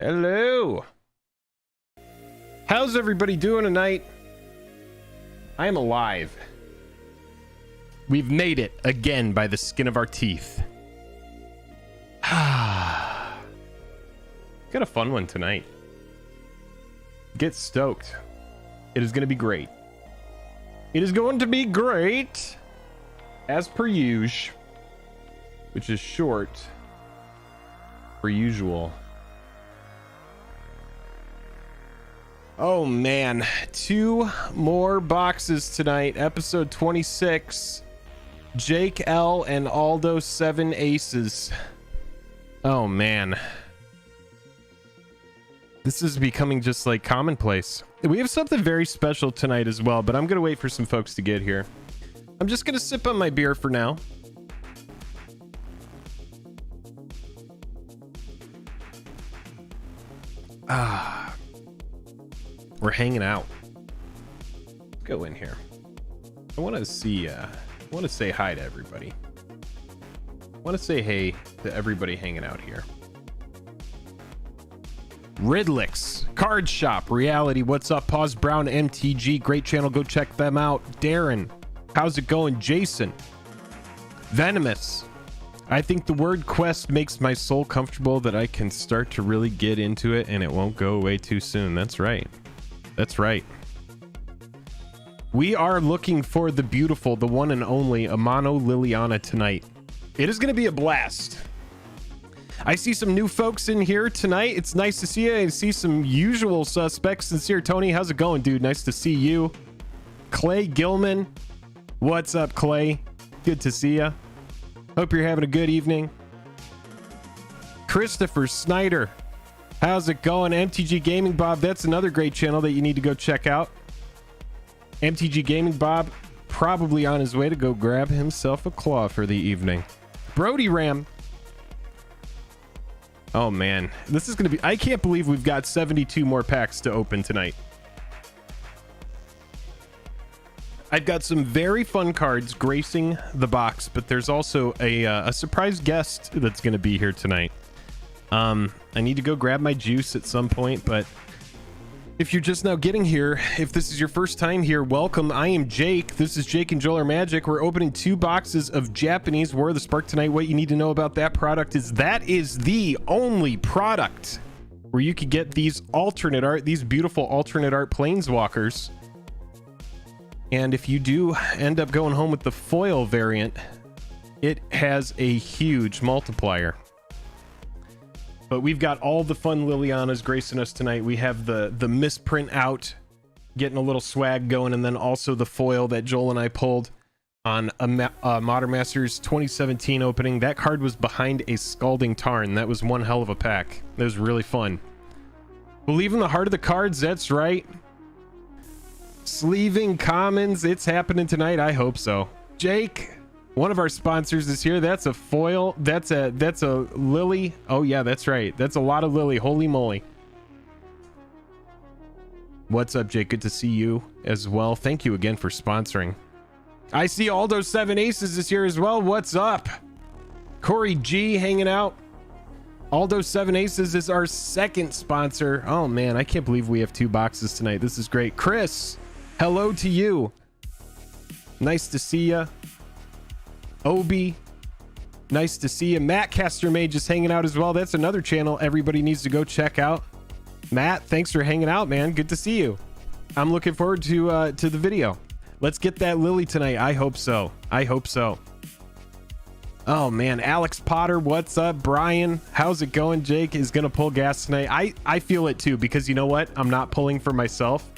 Hello. How's everybody doing tonight? I am alive. We've made it again by the skin of our teeth. Got a fun one tonight. Get stoked. It is going to be great. It is going to be great. As per usual. Which is short. Per usual. Oh man, 2 more boxes tonight. Episode 26. Jake L and Aldo 7 aces. Oh man. This is becoming just like commonplace. We have something very special tonight as well, but I'm gonna wait for some folks to get here. I'm just gonna sip on my beer for now. We're hanging out. Let's go in here. I want to see, I want to say hi to everybody. I want to say hey to everybody hanging out here. Ridlix, Card Shop, Reality, what's up? Pause Brown, MTG, great channel, go check them out. Darren, how's it going? Jason, Venomous, I think the word quest makes my soul comfortable that I can start to really get into it and it won't go away too soon. That's right. That's right. We are looking for the beautiful, the one and only Amano Liliana tonight. It is going to be a blast. I see some new folks in here tonight. It's nice to see you. I see some usual suspects. Sincere Tony, how's it going, dude? Nice to see you. Clay Gilman, what's up, Clay? Good to see you. Hope you're having a good evening. Christopher Snyder, how's it going? MTG Gaming Bob, that's another great channel that you need to go check out. MTG Gaming Bob probably on his way to go grab himself a claw for the evening. Brody Ram. Oh man, this is gonna be, I can't believe we've got 72 more packs to open tonight. I've got some very fun cards gracing the box, but there's also a surprise guest that's gonna be here tonight. I need to go grab my juice at some point, but if you're just now getting here, if this is your first time here, welcome. I am Jake. This is Jake and Joel Are Magic. We're opening 2 boxes of Japanese War of the Spark tonight. What you need to know about that product is that is the only product where you could get these alternate art, these beautiful alternate art planeswalkers. And if you do end up going home with the foil variant, it has a huge multiplier. But we've got all the fun Lilianas gracing us tonight. We have the misprint out, getting a little swag going, and then also the foil that Joel and I pulled on a Modern Masters 2017 opening. That card was behind a Scalding Tarn. That was one hell of a pack. That was really fun. Believe in the heart of the cards, that's right. Sleeving commons, it's happening tonight. I hope so. Jake, one of our sponsors, is here. That's a foil. That's a Lily. Oh yeah, that's right. That's a lot of Lily. Holy moly. What's up, Jake? Good to see you as well. Thank you again for sponsoring. I see Aldo 7 aces is here as well. What's up? Corey G hanging out. Aldo 7 aces is our second sponsor. Oh man, I can't believe we have 2 boxes tonight. This is great. Chris, hello to you. Nice to see you. Obi, nice to see you. Matt Castermage is hanging out as well. That's another channel everybody needs to go check out. Matt, thanks for hanging out, man. Good to see you. I'm looking forward to the video. Let's get that Lily tonight. I hope so. I hope so. Oh man, Alex Potter, what's up? Brian, how's it going? Jake is gonna pull gas tonight. I feel it too, because you know what? I'm not pulling for myself.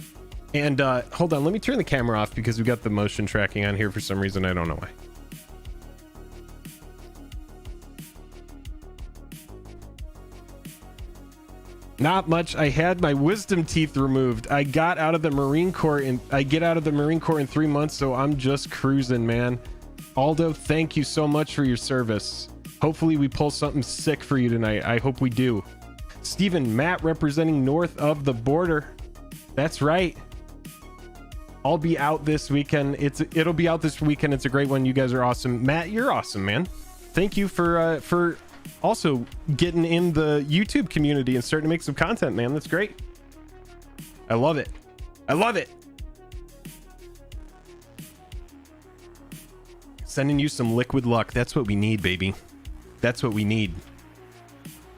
And hold on, let me turn the camera off because we got the motion tracking on here for some reason. I don't know why. Not much. I had my wisdom teeth removed. I got out of the Marine Corps and I get out of the Marine Corps in 3 months, so I'm just cruising, man. Aldo, thank you so much for your service. Hopefully we pull something sick for you tonight. I hope we do. Steven, Matt representing north of the border. That's right. I'll be out this weekend. It'll be out this weekend. It's a great one. You guys are awesome. Matt, you're awesome, man. Thank you for also getting in the YouTube community and starting to make some content, man. That's great. I love it. I love it. Sending you some liquid luck. That's what we need, baby. That's what we need.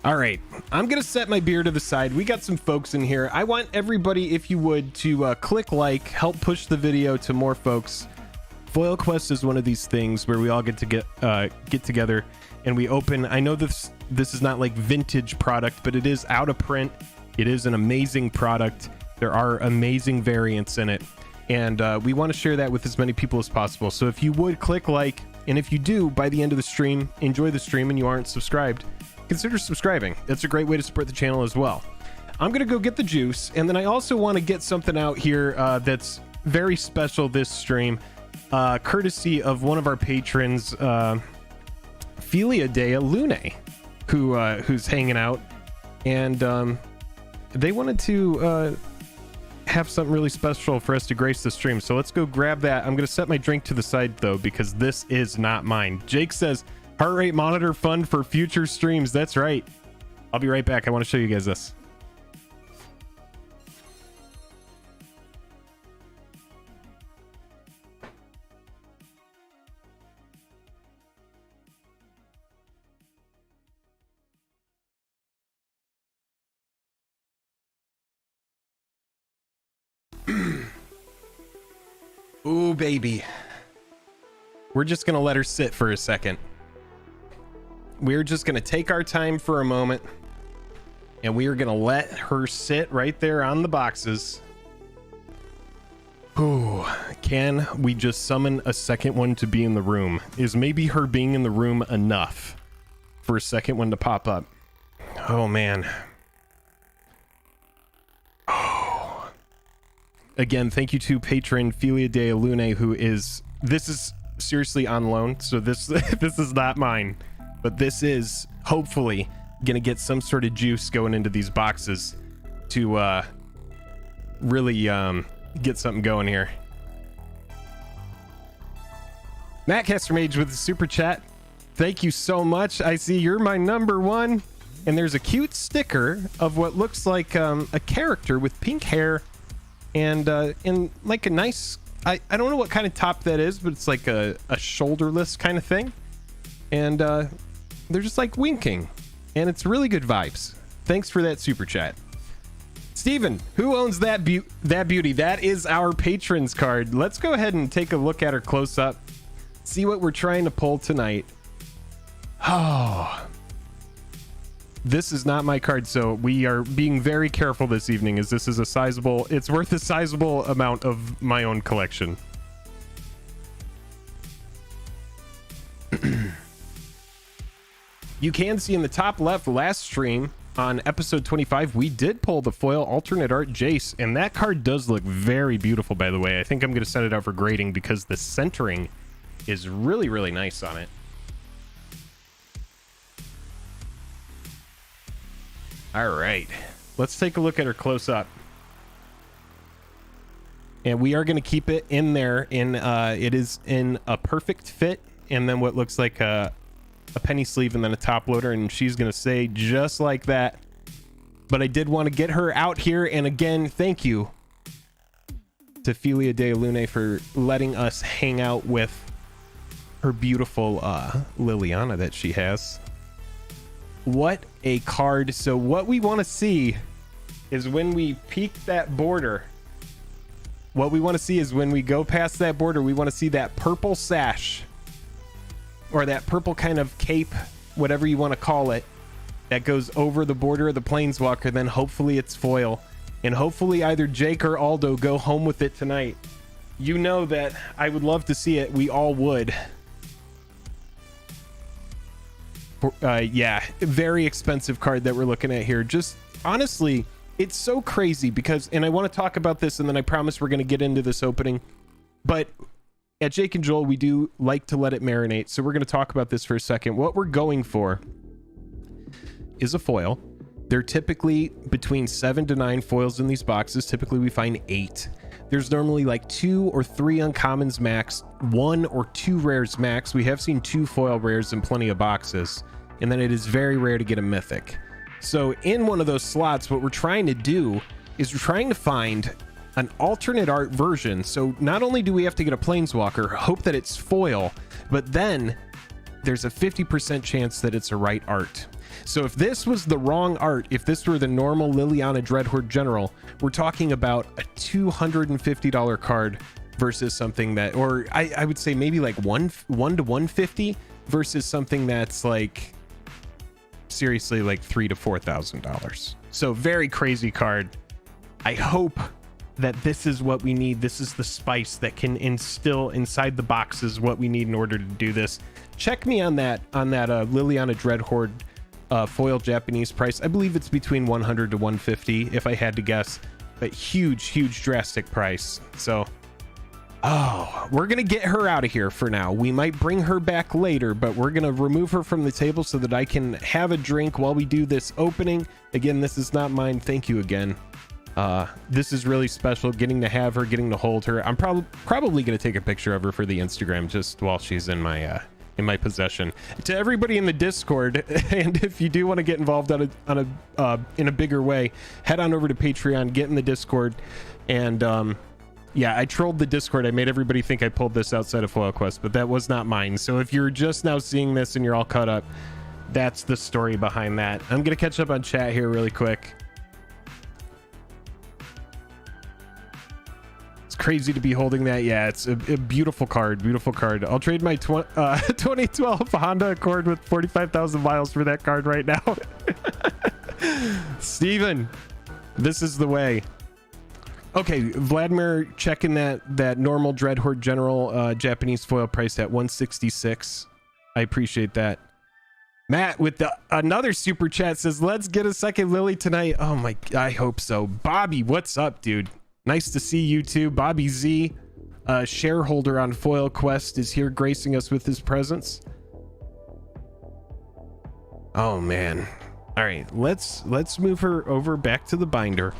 All right, I'm gonna set my beer to the side. We got some folks in here. I want everybody, if you would, to click like, help push the video to more folks. FoilQuest is one of these things where we all get together and we open. I know this is not like vintage product, but it is out of print. It is an amazing product. There are amazing variants in it, and we want to share that with as many people as possible. So if you would click like, and if you do, by the end of the stream, enjoy the stream and you aren't subscribed, consider subscribing. That's a great way to support the channel as well. I'm gonna go get the juice, and then I also want to get something out here that's very special this stream, courtesy of one of our patrons, Filia Dea Lune, who's hanging out, and they wanted to have something really special for us to grace the stream. So let's go grab that. I'm gonna set my drink to the side though, because this is not mine. Jake says heart rate monitor fund for future streams. That's right. I'll be right back. I want to show you guys this. Ooh, baby. We're just gonna let her sit for a second. We're just gonna take our time for a moment, and we are gonna let her sit right there on the boxes. Ooh, can we just summon a second one to be in the room? Is maybe her being in the room enough for a second one to pop up? Oh man. Oh. Again, thank you to patron Filia Dea Lune, who is, this is seriously on loan, so this this is not mine, but this is hopefully gonna get some sort of juice going into these boxes to really get something going here. Matt Castermage with the super chat, thank you so much. I see you're my number one, and there's a cute sticker of what looks like a character with pink hair and like a nice, I don't know what kind of top that is, but it's like a shoulderless kind of thing, and they're just like winking, and it's really good vibes. Thanks for that super chat. Steven, who owns that beauty? That is our patrons card. Let's go ahead and take a look at her close up, see what we're trying to pull tonight. Oh, this is not my card, so we are being very careful this evening, as this is a sizable, it's worth a sizable amount of my own collection. You can see in the top left, last stream on episode 25, we did pull the foil alternate art Jace, and that card does look very beautiful, by the way. I think I'm going to send it out for grading because the centering is really, really nice on it. All right, let's take a look at her close up. And we are going to keep it in there in, it is in a perfect fit, and then what looks like a penny sleeve and then a top loader, and she's going to say just like that. But I did want to get her out here, and again, thank you to Filia Dea Lune for letting us hang out with her beautiful Liliana that she has. What a card. So what we want to see is when we peek that border, what we want to see is when we go past that border, we want to see that purple sash, or that purple kind of cape, whatever you want to call it, that goes over the border of the Planeswalker. Then hopefully it's foil, and hopefully either Jake or Aldo go home with it tonight. You know that I would love to see it. We all would. Yeah, very expensive card that we're looking at here. Just honestly, it's so crazy because, and I want to talk about this, and then I promise we're going to get into this opening, but at Jake and Joel, we do like to let it marinate, so we're going to talk about this for a second. What we're going for is a foil. They're typically between 7 to 9 foils in these boxes. Typically we find 8. There's normally like 2 or 3 uncommons max, 1 or 2 rares max. We have seen 2 foil rares in plenty of boxes. and then it is very rare to get a mythic. So in one of those slots, what we're trying to do is we're trying to find an alternate art version. So not only do we have to get a planeswalker, hope that it's foil, but then there's a 50% chance that it's a right art. So if this was the wrong art, if this were the normal Liliana Dreadhorde General, we're talking about a $250 card versus something that, or I would say maybe like one to 150 versus something that's like seriously like $3,000 to $4,000. So very crazy card. I hope that this is what we need. This is the spice that can instill inside the boxes what we need in order to do this. Check me on that Liliana Dreadhorde foil Japanese price. I believe it's between 100 to 150 if I had to guess, but huge drastic price. So we're gonna get her out of here for now. We might bring her back later, but we're gonna remove her from the table so that I can have a drink while we do this opening. Again, this is not mine. Thank you again. This is really special, getting to have her, getting to hold her. I'm probably gonna take a picture of her for the Instagram just while she's in my possession. To everybody in the Discord, and if you do want to get involved in a bigger way, head on over to Patreon, get in the Discord, and yeah, I trolled the Discord. I made everybody think I pulled this outside of FoilQuest, but that was not mine. So if you're just now seeing this and you're all caught up, that's the story behind that. I'm gonna catch up on chat here really quick. It's crazy to be holding that. Yeah, it's a beautiful card. I'll trade my 2012 Honda Accord with 45,000 miles for that card right now. Steven, this is the way. Okay, Vladimir checking that normal Dreadhorde General Japanese foil price at 166. I appreciate that. Matt with another super chat says, let's get a second Lily tonight. Oh my, I hope so. Bobby, what's up, dude? Nice to see you too. Bobby Z, shareholder on FoilQuest, is here gracing us with his presence. Oh man. All right, let's move her over back to the binder.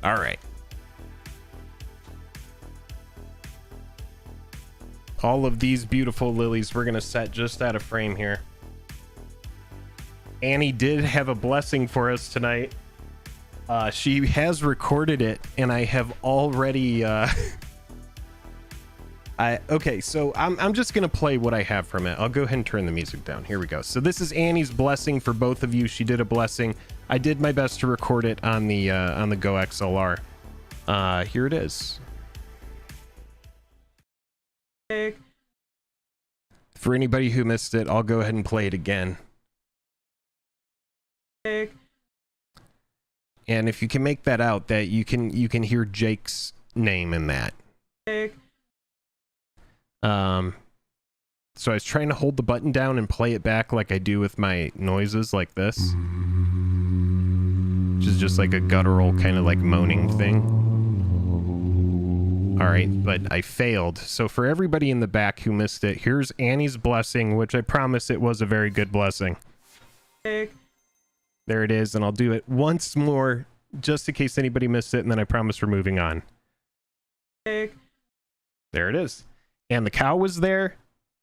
All right. All of these beautiful lilies we're gonna set just out of frame here. Annie did have a blessing for us tonight. She has recorded it, and I have already okay, so I'm just gonna play what I have from it. I'll go ahead and turn the music down. Here we go. So this is Annie's blessing for both of you. She did a blessing. I did my best to record it on the Go XLR. Here it is. For anybody who missed it, I'll go ahead and play it again. And if you can make that out, that you can hear Jake's name in that. So I was trying to hold the button down and play it back like I do with my noises like this, which is just like a guttural kind of like moaning thing. All right, but I failed. So for everybody in the back who missed it, here's Annie's blessing, which I promise it was a very good blessing. There it is, and I'll do it once more just in case anybody missed it, and then I promise we're moving on. There it is. And the cow was there.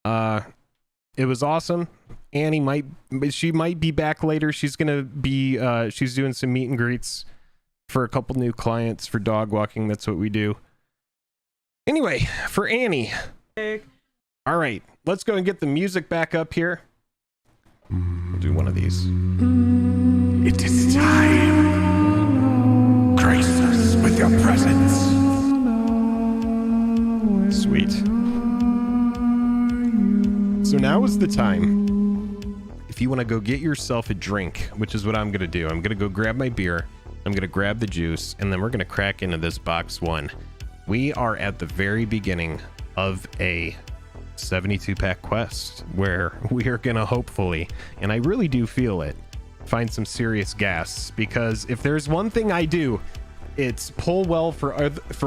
It was awesome. Annie might be back later. She's gonna be she's doing some meet and greets for a couple new clients for dog walking. That's what we do. Anyway, for Annie. All right, let's go and get the music back up here. We'll do one of these. It is time. Grace us with your presence. Sweet. So now is the time. If you want to go get yourself a drink, which is what I'm going to do. I'm going to go grab my beer. I'm going to grab the juice, and then we're going to crack into this box one. We are at the very beginning of a 72-pack quest where we are going to hopefully, and I really do feel it, find some serious gas, because if there's one thing I do, it's pull well for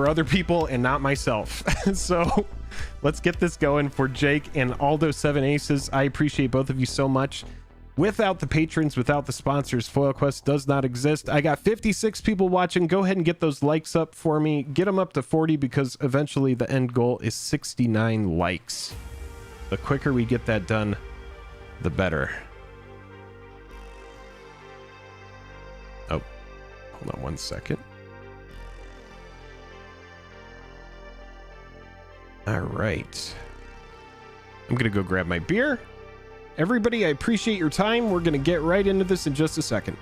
other people and not myself. So let's get this going for Jake and Aldo 7 Aces. I appreciate both of you so much. Without the patrons, without the sponsors, FoilQuest does not exist. I got 56 people watching. Go ahead and get those likes up for me. Get them up to 40 because eventually the end goal is 69 likes. The quicker we get that done, the better. Oh, hold on one second. All right. I'm going to go grab my beer. Everybody, I appreciate your time. We're going to get right into this in just a second.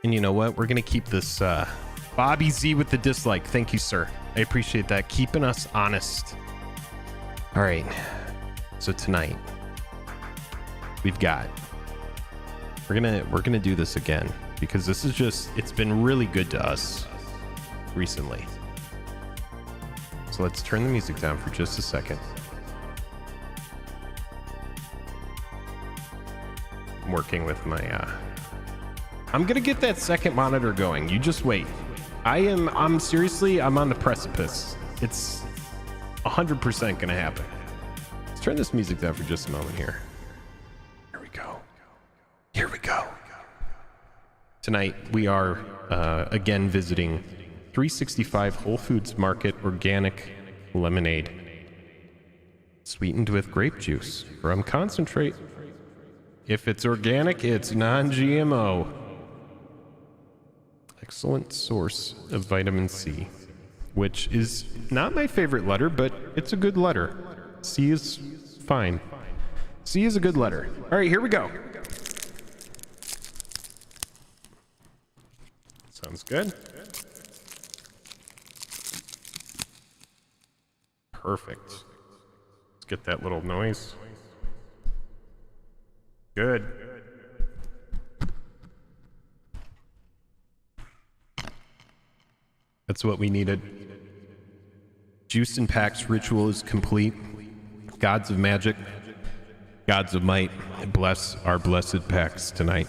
And you know what? We're going to keep this Bobby Z with the dislike. Thank you, sir. I appreciate that. Keeping us honest. All right. So tonight we've got, we're going to do this again because this is just, it's been really good to us recently. So let's turn the music down for just a second. I'm working with my, I'm gonna get that second monitor going. You just wait. I'm seriously, I'm on the precipice. It's 100% gonna happen. Let's turn this music down for just a moment here. Here we go. Here we go. Tonight we are again visiting 365 Whole Foods Market organic lemonade, sweetened with grape juice from concentrate. If it's organic, it's non-GMO. Excellent source of vitamin C, which is not my favorite letter, but it's a good letter. C is fine. C is a good letter. All right, here we go. Sounds good. Perfect. Let's get that little noise. Good. That's what we needed. Juice and Packs ritual is complete. Gods of magic, gods of might, bless our blessed packs tonight.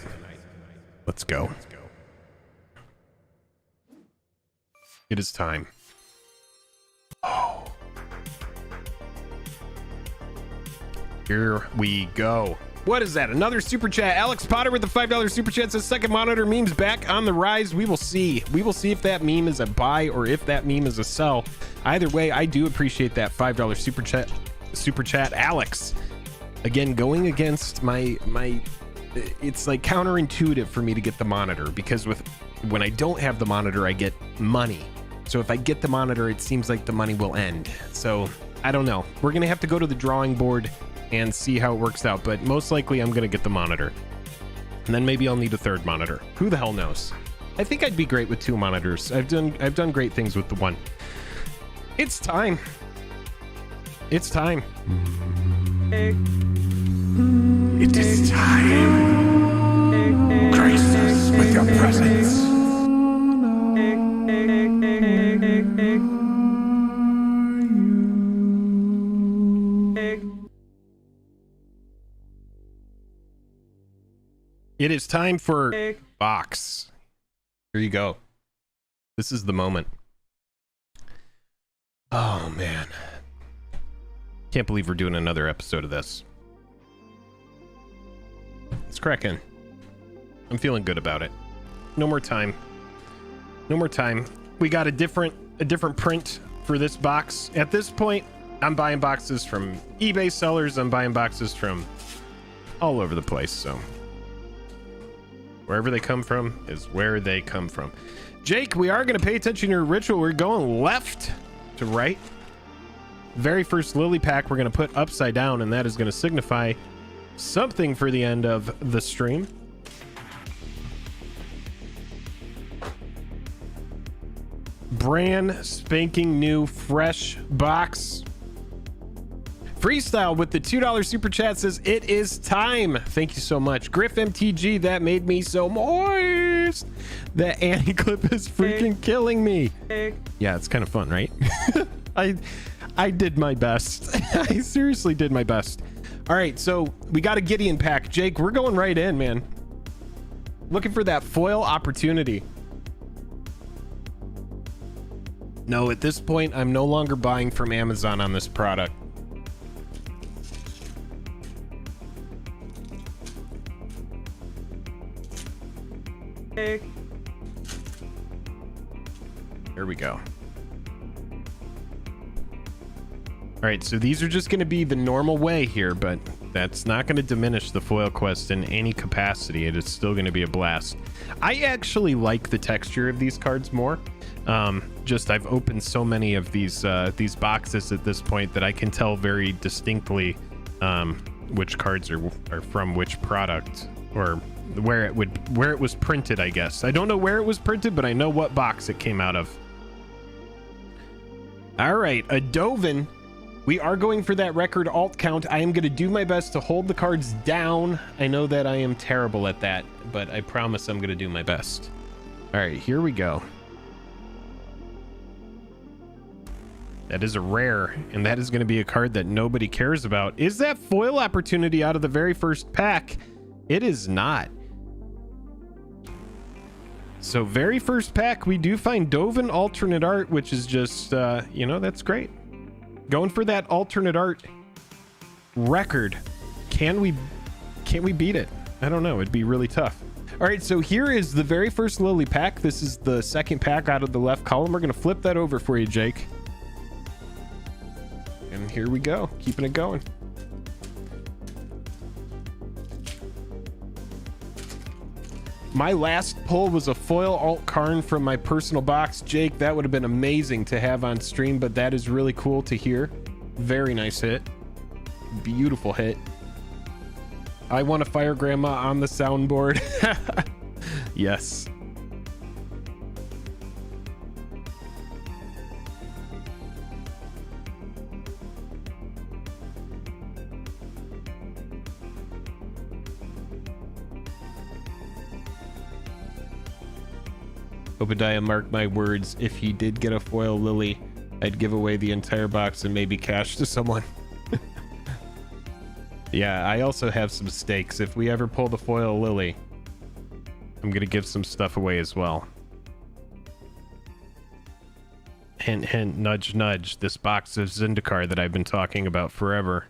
Let's go. It is time. Oh. Here we go. What is that? Another super chat. Alex Potter with the $5 super chat says second monitor memes back on the rise. We will see. We will see if that meme is a buy or if that meme is a sell. Either way, I do appreciate that $5 super chat. Super chat, Alex. Again, going against my it's like counterintuitive for me to get the monitor because when I don't have the monitor, I get money. So if I get the monitor, it seems like the money will end. So I don't know. We're gonna have to go to the drawing board and see how it works out, but most likely I'm gonna get the monitor, and then maybe I'll need a third monitor. Who the hell knows? I think I'd be great with two monitors. I've done great things with the one. It's time. It's time. It is time. Grace us with your presence. It is time for box. Here you go. This is the moment. Oh man. Can't believe we're doing another episode of this. Let's crack in. I'm feeling good about it. No more time. No more time. We got a different print for this box. At this point, I'm buying boxes from eBay sellers. I'm buying boxes from all over the place. So wherever they come from is where they come from. Jake, we are going to pay attention to your ritual. We're going left to right. Very first Lily pack we're going to put upside down, and that is going to signify something for the end of the stream. Brand spanking new fresh box. Freestyle with the $2 super chat says it is time. Thank you so much. Griff MTG, that made me so moist. The Annie clip is freaking killing me. Yeah, it's kind of fun, right? I did my best. I seriously did my best. All right, so we got a Gideon pack. Jake, we're going right in, man. Looking for that foil opportunity. No, at this point, I'm no longer buying from Amazon on this product. There we go. All right, so these are just going to be the normal way here, but that's not going to diminish the FoilQuest in any capacity. It is still going to be a blast. I actually like the texture of these cards more. Just I've opened so many of these boxes at this point that I can tell very distinctly which cards are from which product, or where it was printed, I guess. I don't know where it was printed, but I know what box it came out of. All right, a Dovin. We are going for that record alt count. I am going to do my best to hold the cards down. I know that I am terrible at that, but I promise I'm going to do my best. All right, here we go. That is a rare, and that is going to be a card that nobody cares about. Is that foil opportunity out of the very first pack? It is not. So very first pack, we do find Dovin alternate art, which is just, you know, that's great. Going for that alternate art record. Can we beat it? I don't know. It'd be really tough. All right, so here is the very first Lily pack. This is the second pack out of the left column. We're going to flip that over for you, Jake. And here we go, keeping it going. My last pull was a foil alt Karn from my personal box. Jake, that would have been amazing to have on stream, but that is really cool to hear. Very nice hit. Beautiful hit. I want a fire grandma on the soundboard. Yes. Obadiah, mark my words, if he did get a foil Lily, I'd give away the entire box and maybe cash to someone. Yeah, I also have some stakes. If we ever pull the foil Lily, I'm gonna give some stuff away as well. Hint, hint, nudge, nudge. This box of Zendikar that I've been talking about forever.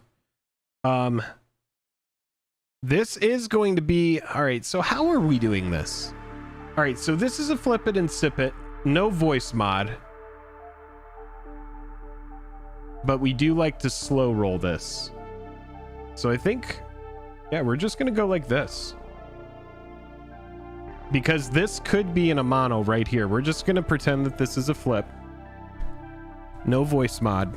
This is going to be... All right, so how are we doing this? All right, so this is a flip it and sip it. No voice mod. But we do like to slow roll this. So I think, yeah, we're just going to go like this. Because this could be an Amano right here. We're just going to pretend that this is a flip. No voice mod.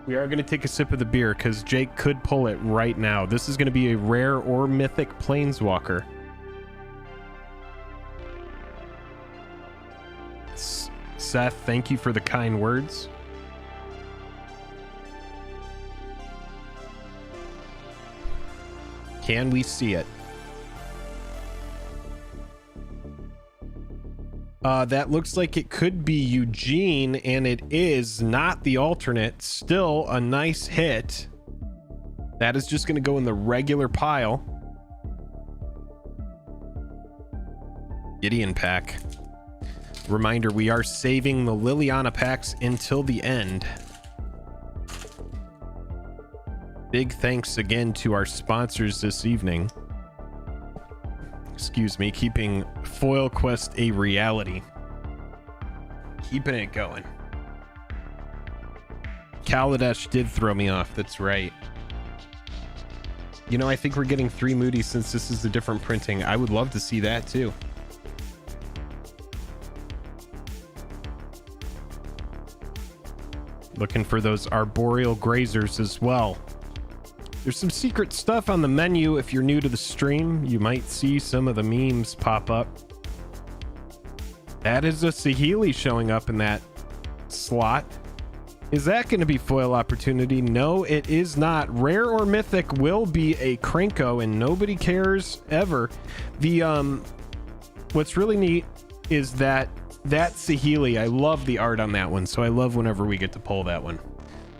We are going to take a sip of the beer because Jake could pull it right now. This is going to be a rare or mythic planeswalker. Seth, thank you for the kind words. Can we see it? That looks like it could be Eugene, and it is not the alternate. Still a nice hit. That is just going to go in the regular pile. Gideon pack. Reminder, we are saving the Liliana packs until the end. Big thanks again to our sponsors this evening. Excuse me, keeping FoilQuest a reality. Keeping it going. Kaladesh did throw me off. That's right. You know, I think we're getting 3 Moody's since this is a different printing. I would love to see that too. Looking for those arboreal grazers as well. There's some secret stuff on the menu. If you're new to the stream, you might see some of the memes pop up. That is a Saheeli showing up in that slot. Is that going to be foil opportunity? No, it is not. Rare or mythic will be a Krenko, and nobody cares ever. The what's really neat is that Saheeli, I love the art on that one, so I love whenever we get to pull that one.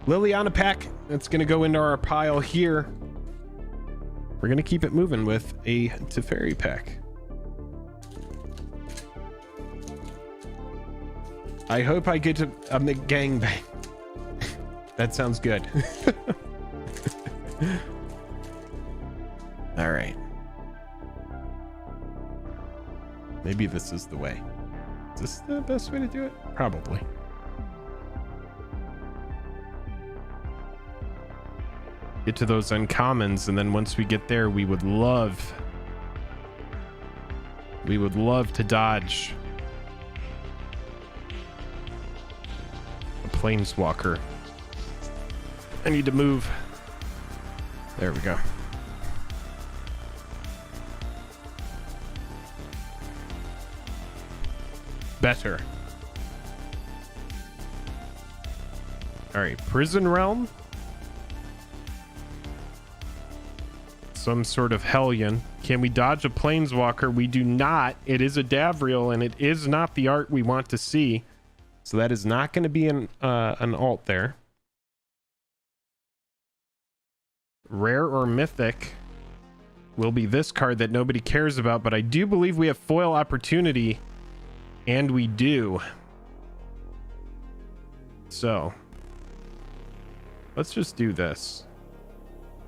Liliana pack, that's going to go into our pile here. We're going to keep it moving with a Teferi pack. I hope I get to a McGangbang. That sounds good. All right. Maybe this is the way. Is this the best way to do it? Probably. Get to those uncommons, and then once we get there, we would love to dodge a planeswalker. I need to move. There we go. Better. All right, Prison Realm. Some sort of Hellion. Can we dodge a planeswalker? We do not. It is a Davriel, and it is not the art we want to see. So that is not going to be an alt there. Rare or mythic will be this card that nobody cares about, but I do believe we have foil opportunity, and we do. So let's just do this.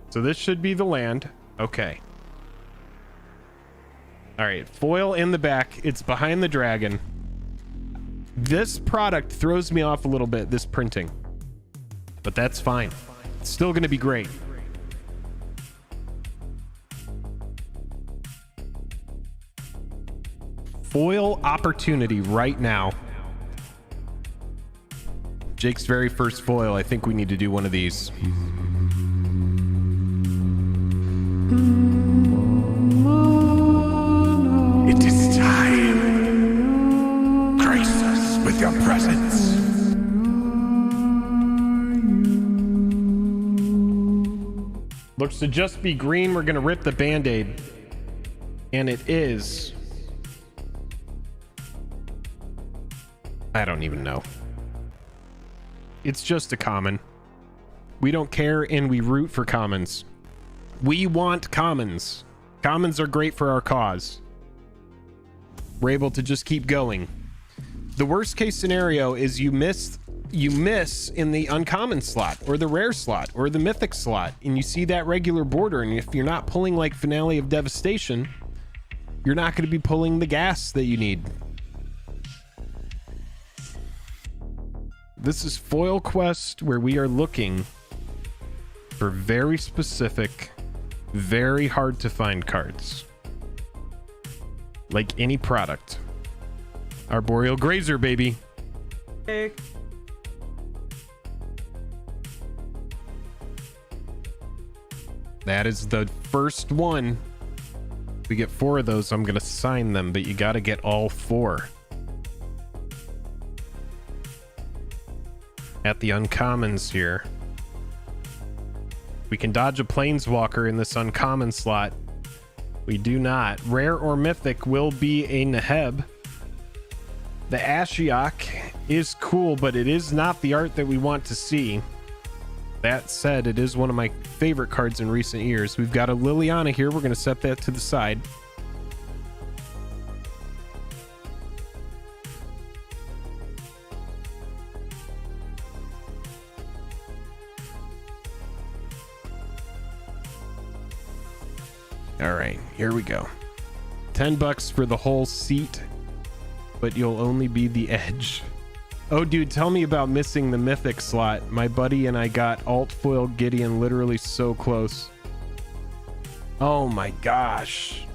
So this should be the land. Okay. All right, foil in the back. It's behind the dragon. This product throws me off a little bit, this printing, but that's fine. It's still going to be great. Foil opportunity right now. Jake's very first foil. I think we need to do one of these. It is time. Grace us with your presence. Looks to just be green. We're going to rip the Band-Aid. And it is... I don't even know. It's just a common. We don't care, and we root for commons. We want commons. Commons are great for our cause. We're able to just keep going. The worst case scenario is you miss in the uncommon slot or the rare slot or the mythic slot, and you see that regular border, and if you're not pulling like Finale of Devastation, you're not going to be pulling the gas that you need. This is FoilQuest, where we are looking for very specific, very hard to find cards. Like any product. Arboreal Grazer, baby. Hey. That is the first one. We get 4 of those, I'm gonna sign them, but you gotta get all 4. At the uncommons here. We can dodge a planeswalker in this uncommon slot. We do not. Rare or mythic will be a Neheb. The Ashiok is cool, but it is not the art that we want to see. That said, it is one of my favorite cards in recent years. We've got a Liliana here. We're going to set that to the side. All right, here we go. $10 for the whole seat, but you'll only be the edge. Oh, dude, tell me about missing the mythic slot. My buddy and I got alt foil Gideon literally so close. Oh my gosh.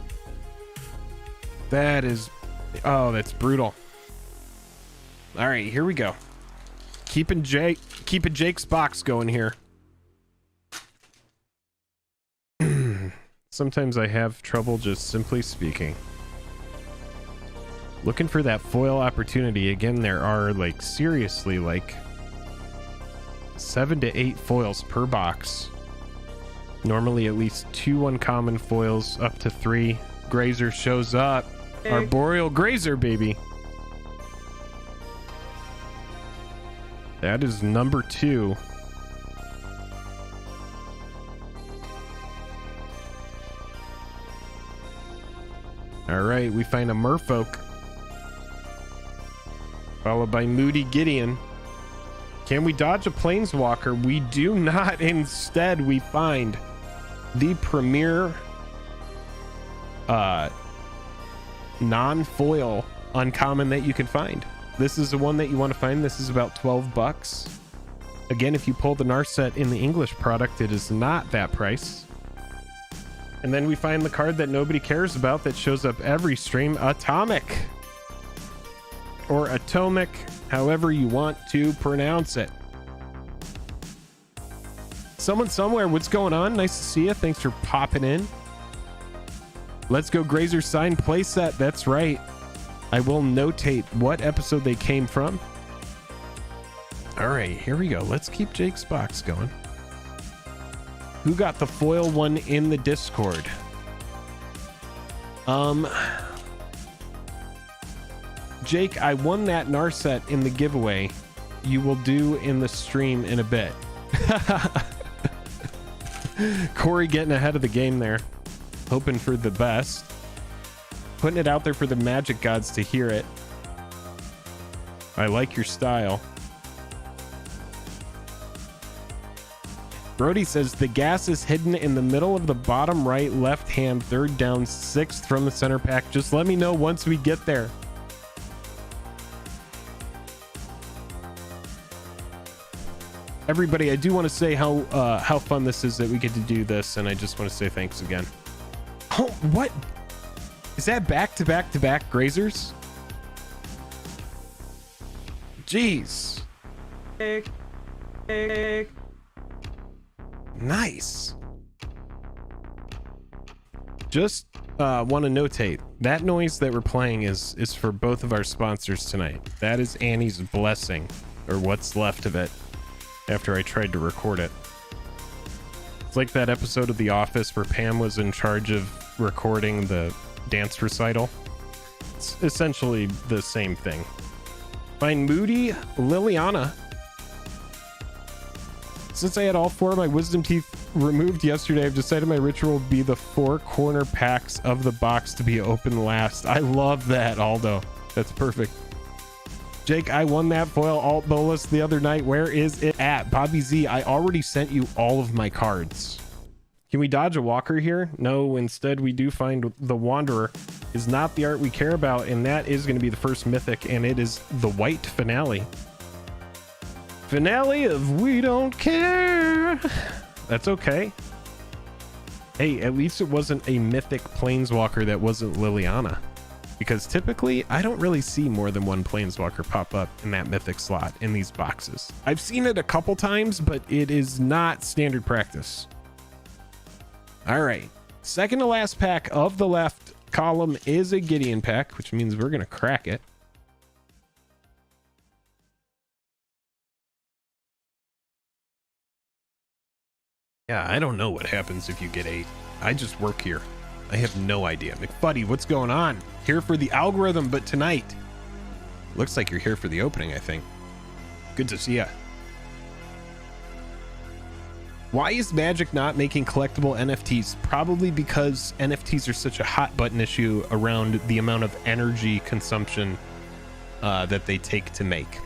That is... Oh, that's brutal. All right, here we go. Keeping Jake's box going here. Sometimes I have trouble just simply speaking. Looking for that foil opportunity. Again, there are like seriously like 7 to 8 foils per box. Normally at least 2 uncommon foils, up to 3. Grazer shows up. Arboreal Grazer, baby. That is number 2. All right, we find a Merfolk, followed by Moody Gideon. Can we dodge a Planeswalker? We do not. Instead, we find the premier non-foil uncommon that you can find. This is the one that you want to find. This is about 12 bucks. Again, if you pull the Narset in the English product, it is not that price. And then we find the card that nobody cares about that shows up every stream, Atomic. Or Atomic, however you want to pronounce it. Someone somewhere, what's going on? Nice to see you. Thanks for popping in. Let's go Grazer sign playset. That's right. I will notate what episode they came from. All right, here we go. Let's keep Jake's box going. Who got the foil one in the Discord? Jake, I won that Narset in the giveaway. You will do in the stream in a bit. Corey getting ahead of the game there. Hoping for the best. Putting it out there for the Magic gods to hear it. I like your style. Brody says the gas is hidden in the middle of the bottom right, left hand, third down, 6th from the center pack. Just let me know once we get there. Everybody, I do want to say how fun this is that we get to do this, and I just want to say thanks again. Oh, what? Is that back-to-back-to-back Grazers? Jeez. Nice. Just want to notate that noise that we're playing is for both of our sponsors tonight. That is Annie's blessing, or what's left of it after I tried to record it. It's like that episode of The Office where Pam was in charge of recording the dance recital. It's essentially the same thing. Find Moody Liliana. Since I had all 4 of my wisdom teeth removed yesterday, I've decided my ritual will be the 4 corner packs of the box to be open last. I love that, Aldo. That's perfect. Jake, I won that foil alt bolus the other night. Where is it at? Bobby Z, I already sent you all of my cards. Can we dodge a walker here? No, instead we do find the Wanderer. Is not the art we care about, and that is going to be the first mythic, and it is the white finale. Finale of We Don't Care. That's okay. Hey, at least it wasn't a mythic planeswalker that wasn't Liliana. Because typically, I don't really see more than one planeswalker pop up in that mythic slot in these boxes. I've seen it a couple times, but it is not standard practice. All right. Second to last pack of the left column is a Gideon pack, which means we're going to crack it. Yeah, I don't know what happens if you get 8. I just work here. I have no idea. McFuddy, what's going on? Here for the algorithm, but tonight. Looks like you're here for the opening, I think. Good to see ya. Why is Magic not making collectible NFTs? Probably because NFTs are such a hot button issue around the amount of energy consumption that they take to make.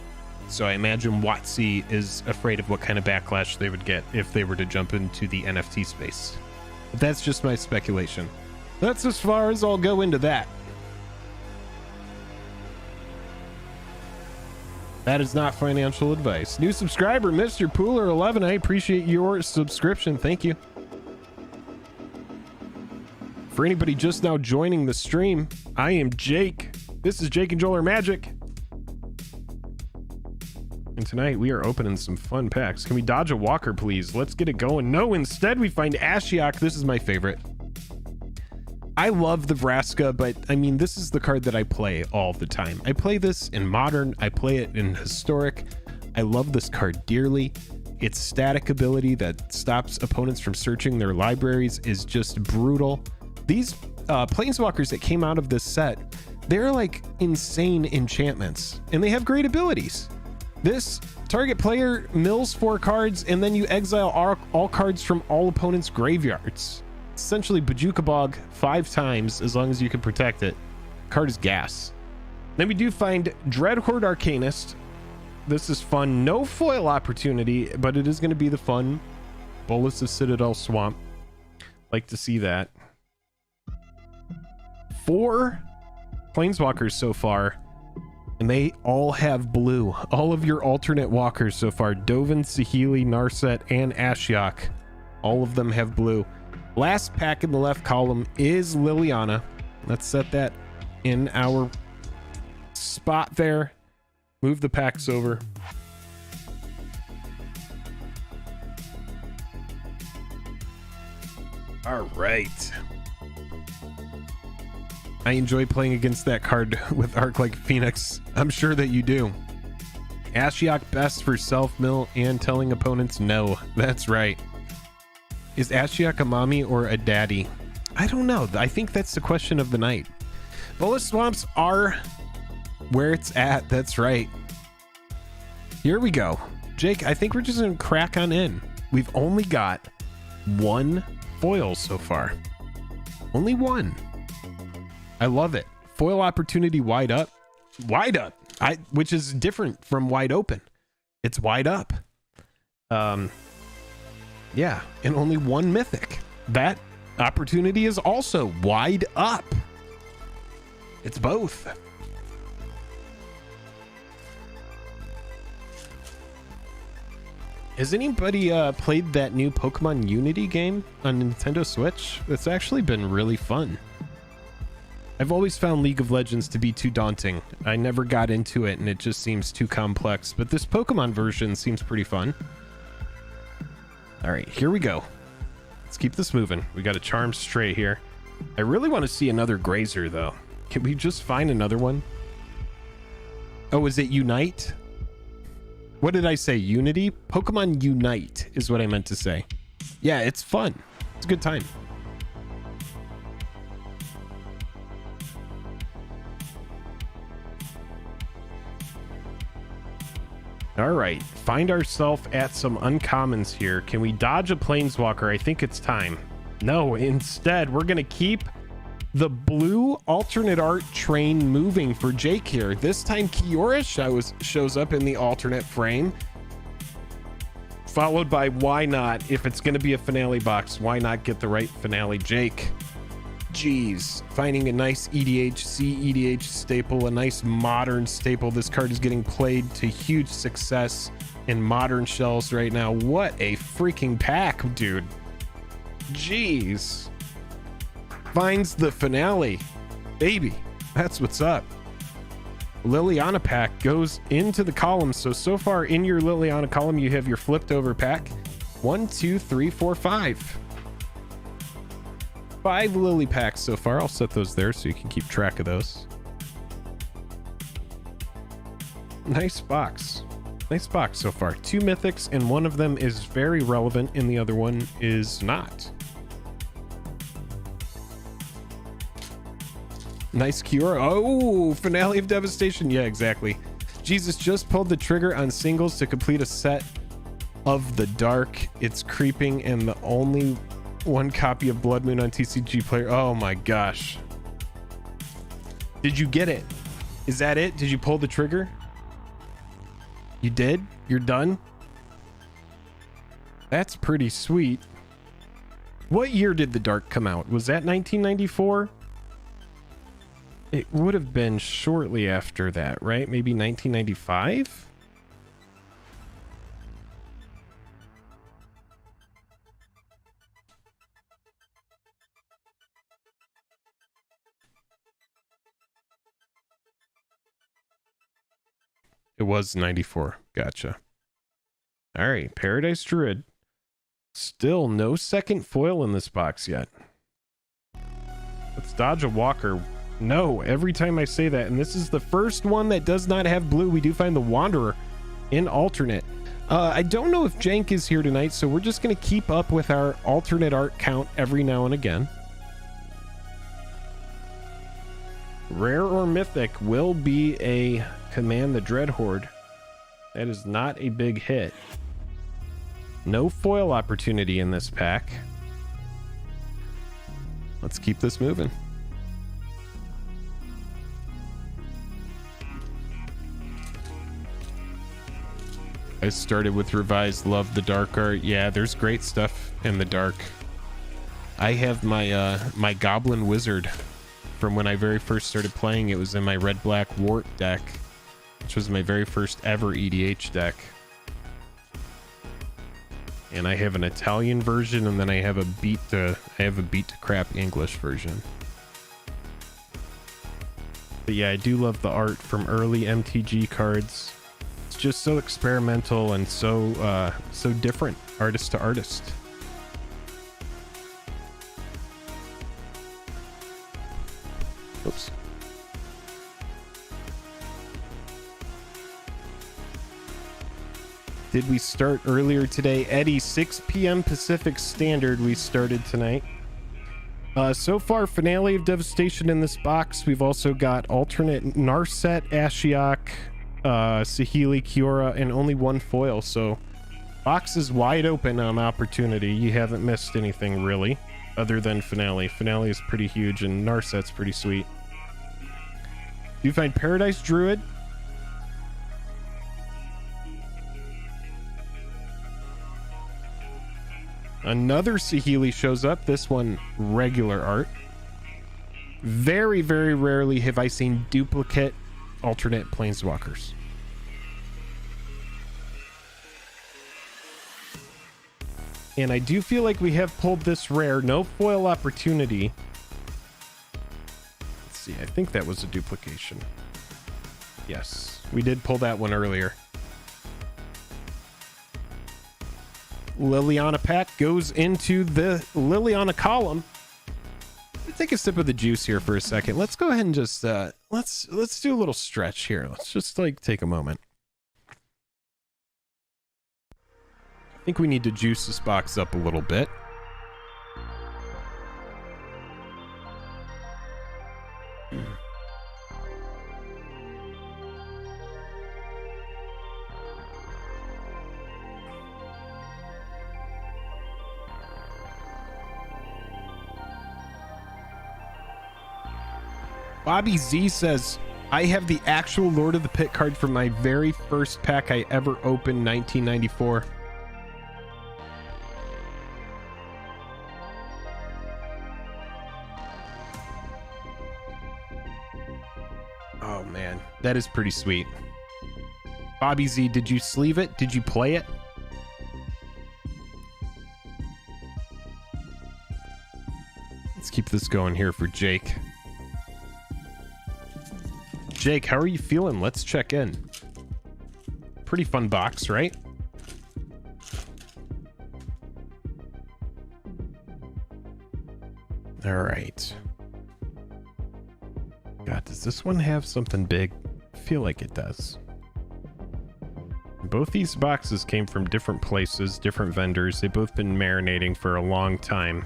So I imagine WotC is afraid of what kind of backlash they would get if they were to jump into the NFT space. But that's just my speculation. That's as far as I'll go into that. That is not financial advice. New subscriber, Mr. Pooler11. I appreciate your subscription. Thank you. For anybody just now joining the stream, I am Jake. This is Jake and Joel are Magic. And tonight we are opening some fun packs. Can we dodge a walker, please? Let's get it going. No, instead we find Ashiok. This is my favorite. I love the Vraska, but I mean, this is the card that I play all the time. I play this in Modern. I play it in Historic. I love this card dearly. Its static ability that stops opponents from searching their libraries is just brutal. These Planeswalkers that came out of this set, they're like insane enchantments, and they have great abilities. This target player mills 4 cards, and then you exile all cards from all opponents' graveyards. Essentially Bajuka Bog 5 times as long as you can protect it. Card is gas. Then we do find Dreadhorde Arcanist. This is fun. No foil opportunity, but it is going to be the fun Bolus of Citadel Swamp. Like to see that. 4 Planeswalkers so far, and they all have blue. All of your alternate walkers so far, Dovin, Saheeli, Narset, and Ashiok, all of them have blue. Last pack in the left column is Liliana. Let's set that in our spot there. Move the packs over. All right. I enjoy playing against that card with Arc like Phoenix. I'm sure that you do. Ashiok best for self-mill and telling opponents no. That's right. Is Ashiok a mommy or a daddy? I don't know. I think that's the question of the night. Bolus Swamps are where it's at. That's right. Here we go. Jake, I think we're just going to crack on in. We've only got 1 foil so far. Only 1. I love it. Foil opportunity wide up. Wide up. Which is different from wide open. It's wide up. Yeah, and only 1 mythic. That opportunity is also wide up. It's both. Has anybody played that new Pokemon Unity game on Nintendo Switch? It's actually been really fun. I've always found League of Legends to be too daunting. I never got into it and it just seems too complex, but this Pokemon version seems pretty fun. All right, here we go. Let's keep this moving. We got a Charm Stray here. I really want to see another Grazer, though. Can we just find another one? Oh, is it Unite? What did I say? Unity? Pokemon Unite is what I meant to say. Yeah, it's fun. It's a good time. All right, find ourselves at some uncommons here. Can we dodge a Planeswalker? I think it's time. No, instead, we're going to keep the blue alternate art train moving for Jake here. This time, Kiora shows up in the alternate frame. Followed by why not? If it's going to be a finale box, why not get the right finale Jake? Jeez, finding a nice EDH staple, a nice modern staple. This card is getting played to huge success in modern shells right now. What a freaking pack, dude. Jeez. Finds the finale. Baby, that's what's up. Liliana pack goes into the column. So far in your Liliana column, you have your flipped over pack. 1, 2, 3, 4, 5. 5 Lily packs so far. I'll set those there so you can keep track of those. Nice box. Nice box so far. 2 mythics, and one of them is very relevant and the other one is not. Nice cure. Oh, Finale of Devastation. Yeah, exactly. Jesus just pulled the trigger on singles to complete a set of the dark. It's creeping, and the only 1 copy of Blood Moon on TCG player. Oh my gosh. Did you get it? Is that it? Did you pull the trigger? You did? You're done? That's pretty sweet. What year did the dark come out? Was that 1994? It would have been shortly after that, right? Maybe 1995? It was 94. Gotcha. All right, Paradise Druid. Still no second foil in this box yet. Let's dodge a walker. No, every time I say that, and this is the first one that does not have blue. We do find the Wanderer in alternate. I don't know if Jank is here tonight, so we're just going to keep up with our alternate art count every now and again. Rare or mythic will be a Command the Dreadhorde. That is not a big hit. No foil opportunity in this pack. Let's keep this moving. I started with revised, love the dark art. Yeah, there's great stuff in the dark. I have my my Goblin Wizard from when I very first started playing. It was in my red black Wart deck, which was my very first ever EDH deck. And I have an Italian version, and then I have a beat to crap English version. But yeah, I do love the art from early MTG cards. It's just so experimental and so so different, artist to artist. Oops. Did we start earlier today? Eddie, 6 p.m. Pacific Standard we started tonight. So far, Finale of Devastation in this box. We've also got alternate Narset, Ashiok, Saheeli, Kiora, and only one foil. So box is wide open on opportunity. You haven't missed anything really, other than Finale. Finale is pretty huge, and Narset's pretty sweet. You find Paradise Druid. Another Saheeli shows up. This one regular art. Very, very rarely have I seen duplicate alternate planeswalkers. And I do feel like we have pulled this rare. No foil opportunity. Let's see. I think that was a duplication. Yes, we did pull that one earlier. Liliana pack goes into the Liliana column. Let's take a sip of the juice here for a second. Let's go ahead and just let's do a little stretch here. Let's just like take a moment. I think we need to juice this box up a little bit. Bobby Z says, I have the actual Lord of the Pit card from my very first pack I ever opened, 1994. Oh man, that is pretty sweet. Bobby Z, did you sleeve it? Did you play it? Let's keep this going here for Jake. Jake, how are you feeling? Let's check in. Pretty fun box, right? All right. God, does this one have something big? I feel like it does. Both these boxes came from different places, different vendors. They've both been marinating for a long time.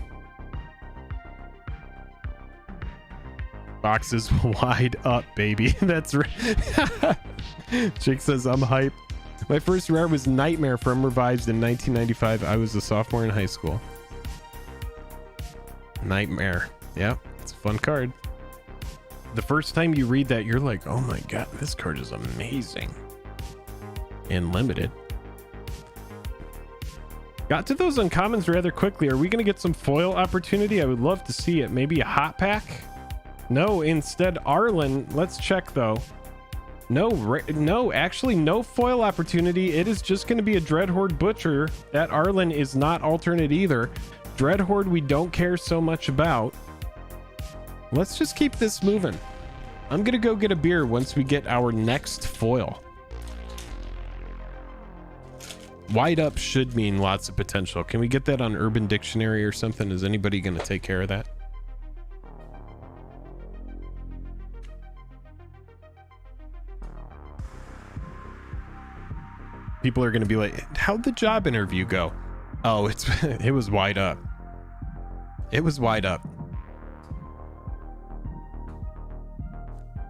Boxes wide up, baby. That's right. Jake says, I'm hype. My first rare was Nightmare from Revised in 1995. I was a sophomore in high school. Nightmare. Yeah, it's a fun card. The first time you read that, you're like, oh my god, this card is amazing. And limited. Got to those uncommons rather quickly. Are we going to get some foil opportunity? I would love to see it. Maybe a hot pack? No, instead Arlen. Let's check though. No, actually no foil opportunity. It is just going to be a Dreadhorde Butcher. That Arlen is not alternate either. Dreadhorde we don't care so much about. Let's just keep this moving. I'm going to go get a beer once we get our next foil. Wide up should mean lots of potential. Can we get that on Urban Dictionary or something? Is anybody going to take care of that? People are going to be like, how'd the job interview go? Oh, it was wide up. It was wide up.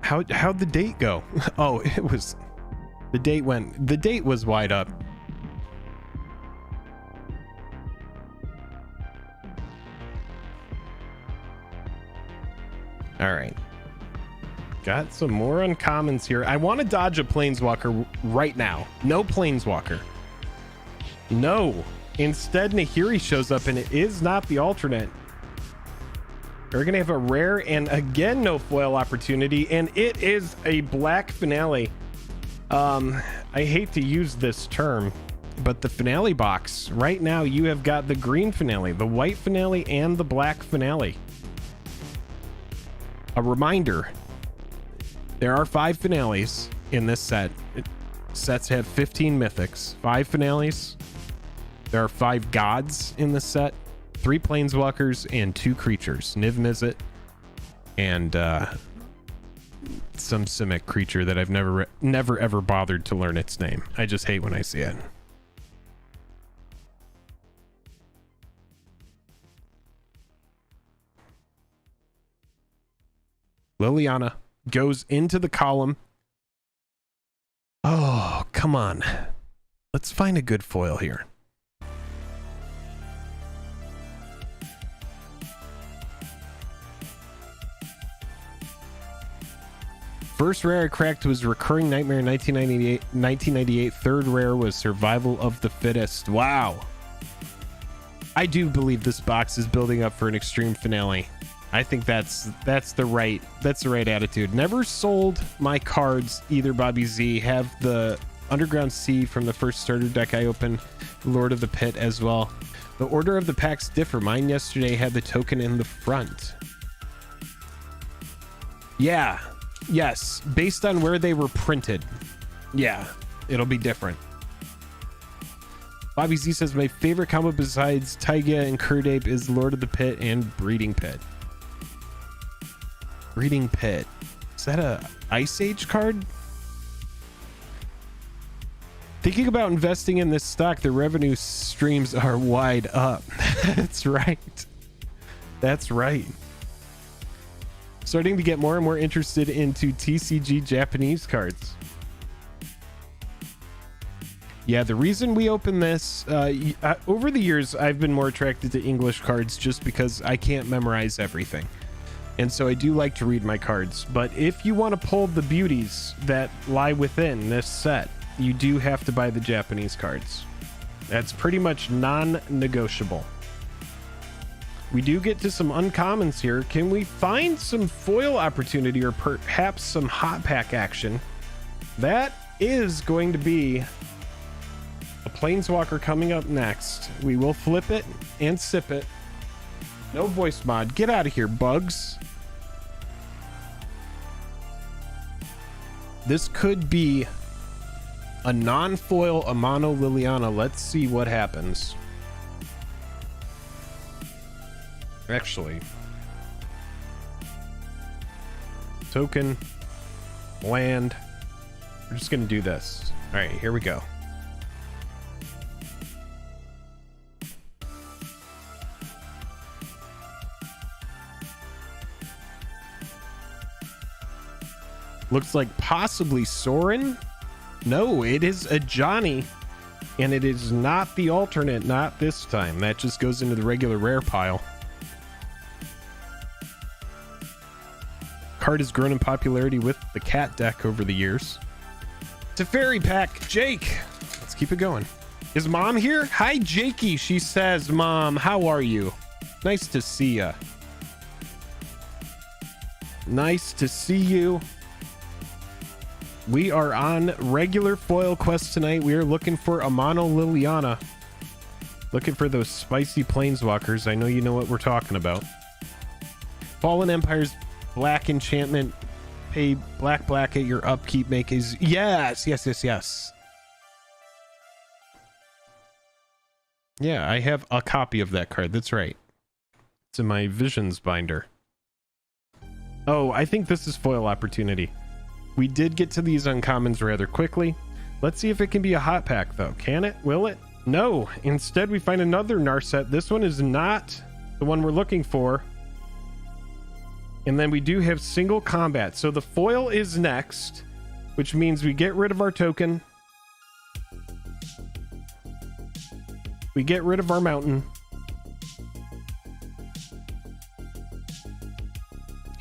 How'd the date go? Oh, the date was wide up. All right. Got some more uncommons here. I want to dodge a planeswalker right now. No planeswalker. No. Instead, Nahiri shows up, and it is not the alternate. We're going to have a rare, and again, no foil opportunity, and it is a black finale. I hate to use this term, but the finale box, right now, you have got the green finale, the white finale, and the black finale. A reminder, there are 5 finales in this set. Sets have 15 mythics, 5 finales. There are 5 gods in this set, 3 planeswalkers and 2 creatures, Niv Mizzet and some Simic creature that I've never ever bothered to learn its name. I just hate when I see it. Liliana goes into the column. Oh, come on. Let's find a good foil here. First rare I cracked was Recurring Nightmare in 1998. Third rare was Survival of the Fittest. Wow. I do believe this box is building up for an extreme finale. I think that's the right attitude. Never sold my cards either, Bobby Z. Have the Underground Sea from the first starter deck I opened, Lord of the Pit as well. The order of the packs differ. Mine yesterday had the token in the front. Yeah. Yes. Based on where they were printed. Yeah. It'll be different. Bobby Z says, my favorite combo besides Taiga and Kurdape is Lord of the Pit and Breeding Pit. Breeding Pit. Is that a Ice Age card? Thinking about investing in this stock, the revenue streams are wide up. That's right. That's right. Starting to get more and more interested into TCG Japanese cards. Yeah, the reason we open this, over the years, I've been more attracted to English cards just because I can't memorize everything. And so I do like to read my cards. But if you want to pull the beauties that lie within this set, you do have to buy the Japanese cards. That's pretty much non-negotiable. We do get to some uncommons here. Can we find some foil opportunity or perhaps some hot pack action? That is going to be a Planeswalker coming up next. We will flip it and sip it. No voice mod. Get out of here, bugs. This could be a non-foil Amano Liliana. Let's see what happens. Actually, token, land. We're just gonna do this. All right, here we go. Looks like possibly Sorin. No, it is a Johnny, and it is not the alternate. Not this time. That just goes into the regular rare pile. Card has grown in popularity with the cat deck over the years. Teferi pack, Jake. Let's keep it going. Is Mom here? Hi, Jakey. She says, Mom, how are you? Nice to see ya. Nice to see you. We are on regular foil quest tonight. We are looking for Amano Liliana. Looking for those spicy planeswalkers. I know you know what we're talking about. Fallen Empire's black enchantment. Pay black at your upkeep. Make is yes. Yeah, I have a copy of that card. That's right. It's in my Visions binder. Oh, I think this is foil opportunity. We did get to these uncommons rather quickly. Let's see if it can be a hot pack, though. Can it? Will it? No. Instead, we find another Narset. This one is not the one we're looking for. And then we do have single combat. So the foil is next, which means we get rid of our token. We get rid of our mountain.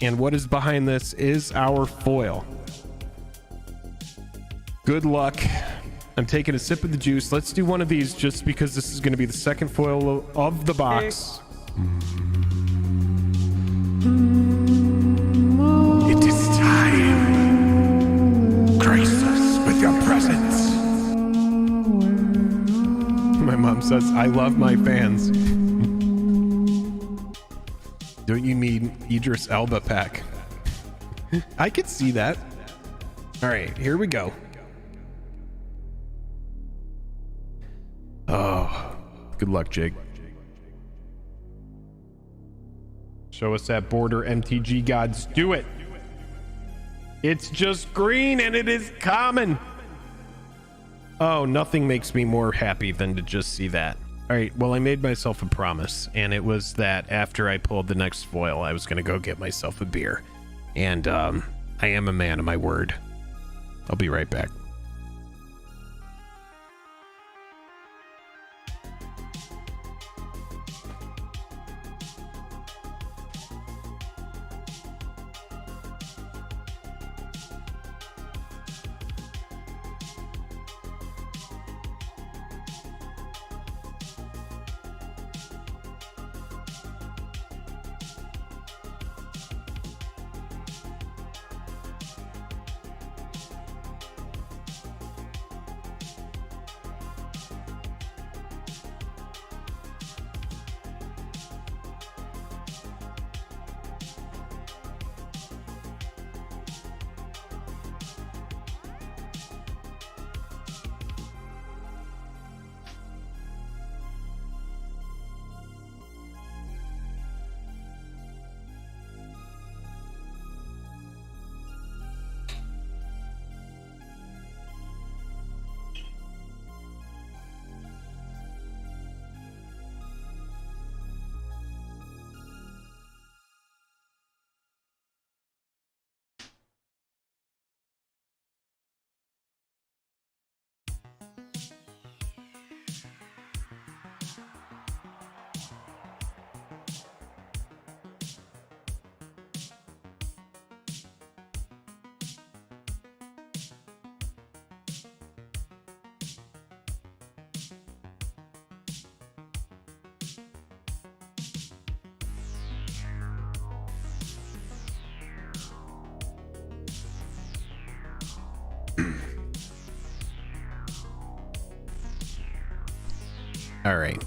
And what is behind this is our foil. Good luck. I'm taking a sip of the juice. Let's do one of these just because this is going to be the second foil of the box. It is time. Grace us with your presence. My mom says, I love my fans. Don't you need Idris Elba pack? I could see that. All right, here we go. Oh, good luck, Jake. Show us that border, MTG gods. Do it. It's just green and it is common. Oh, nothing makes me more happy than to just see that. All right, well, I made myself a promise, and it was that after I pulled the next foil, I was going to go get myself a beer. And I am a man of my word. I'll be right back. All right.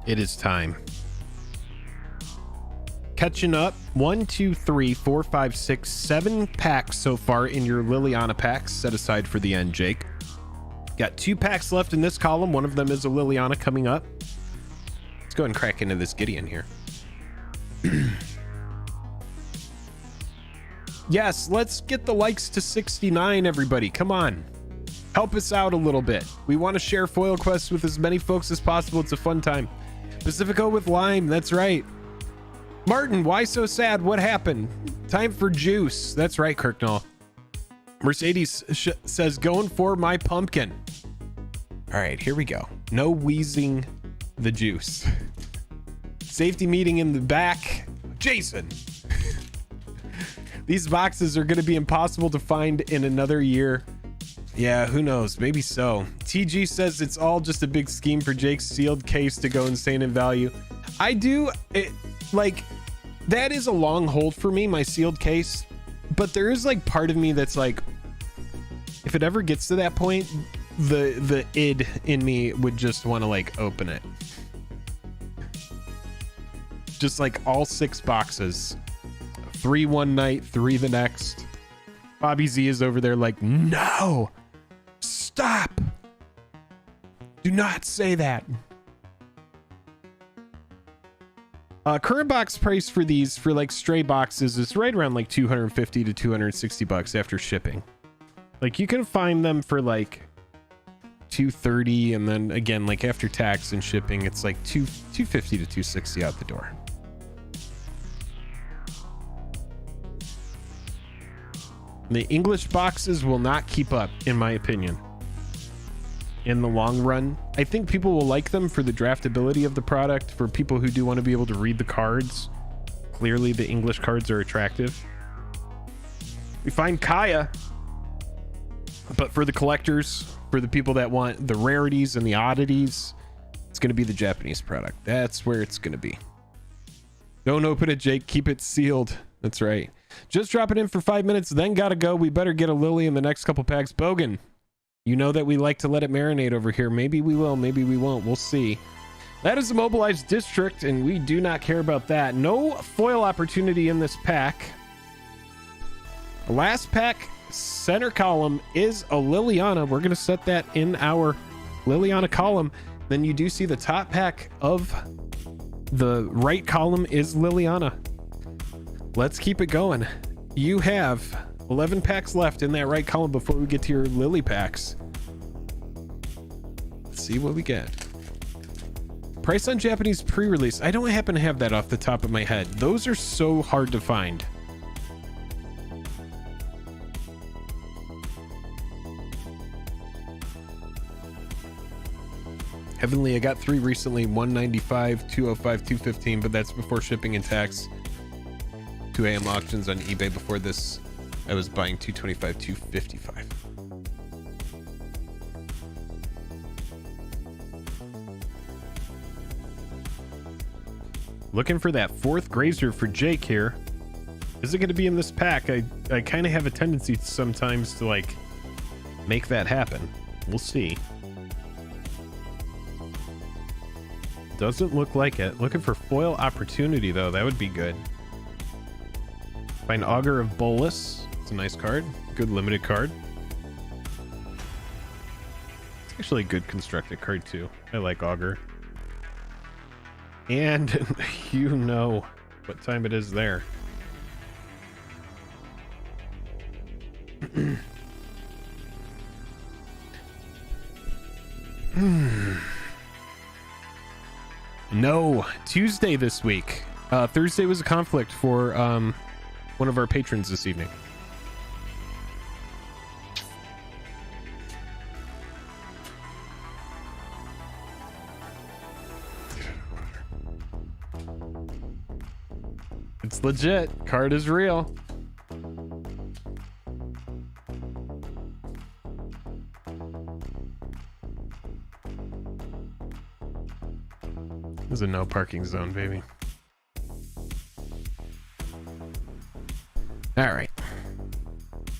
It is time. Catching up. 1, 2, 3, 4, 5, 6, 7 packs so far in your Liliana packs set aside for the end, Jake. Got 2 packs left in this column. One of them is a Liliana coming up. Let's go ahead and crack into this Gideon here. Yes, let's get the likes to 69, everybody. Come on. Help us out a little bit. We want to share FoilQuest with as many folks as possible. It's a fun time. Pacifico with Lime. That's right. Martin, why so sad? What happened? Time for juice. That's right, Kirknall. Mercedes says, going for my pumpkin. All right, here we go. No wheezing the juice. Safety meeting in the back. Jason. These boxes are going to be impossible to find in another year. Yeah, who knows? Maybe so. TG says it's all just a big scheme for Jake's sealed case to go insane in value. I do, like, that is a long hold for me, my sealed case. But there is, like, part of me that's like, if it ever gets to that point, the id in me would just want to, like, open it. Just, like, all 6 boxes. 3 one night, 3 the next. Bobby Z is over there like, no! Stop! Do not say that. Current box price for these, for like stray boxes, is right around like 250 to 260 bucks after shipping. Like you can find them for like 230, and then again, like after tax and shipping, it's like 250 to 260 out the door. The English boxes will not keep up, in my opinion. In the long run, I think people will like them for the draftability of the product. For people who do want to be able to read the cards, clearly the English cards are attractive. We find Kaya, but for the collectors, for the people that want the rarities and the oddities, it's going to be the Japanese product. That's where it's going to be. Don't open it, Jake. Keep it sealed. That's right. Just drop it in for 5 minutes, then gotta go. We better get a Lily in the next couple packs. Bogan, you know that we like to let it marinate over here. Maybe we will, maybe we won't. We'll see. That is the mobilized district, and we do not care about that. No foil opportunity in this pack. The last pack, center column, is a Liliana. We're going to set that in our Liliana column. Then you do see the top pack of the right column is Liliana. Let's keep it going. You have 11 packs left in that right column before we get to your Lily packs. Let's see what we get. Price on Japanese pre-release. I don't happen to have that off the top of my head. Those are so hard to find. Heavenly, I got 3 recently. 195, 205, 215, but that's before shipping and tax. 2 a.m. auctions on eBay. Before this, I was buying 225, 255. Looking for that 4th Grazer for Jake here. Is it going to be in this pack? I kind of have a tendency sometimes to like make that happen. We'll see. Doesn't look like it. Looking for foil opportunity though. That would be good. Find Augur of Bolus. It's a nice card. Good limited card. It's actually a good constructed card too. I like Augur. And you know what time it is there. No, Tuesday this week. Thursday was a conflict for one of our patrons this evening. It's legit. Card is real. This is a no parking zone, baby. All right.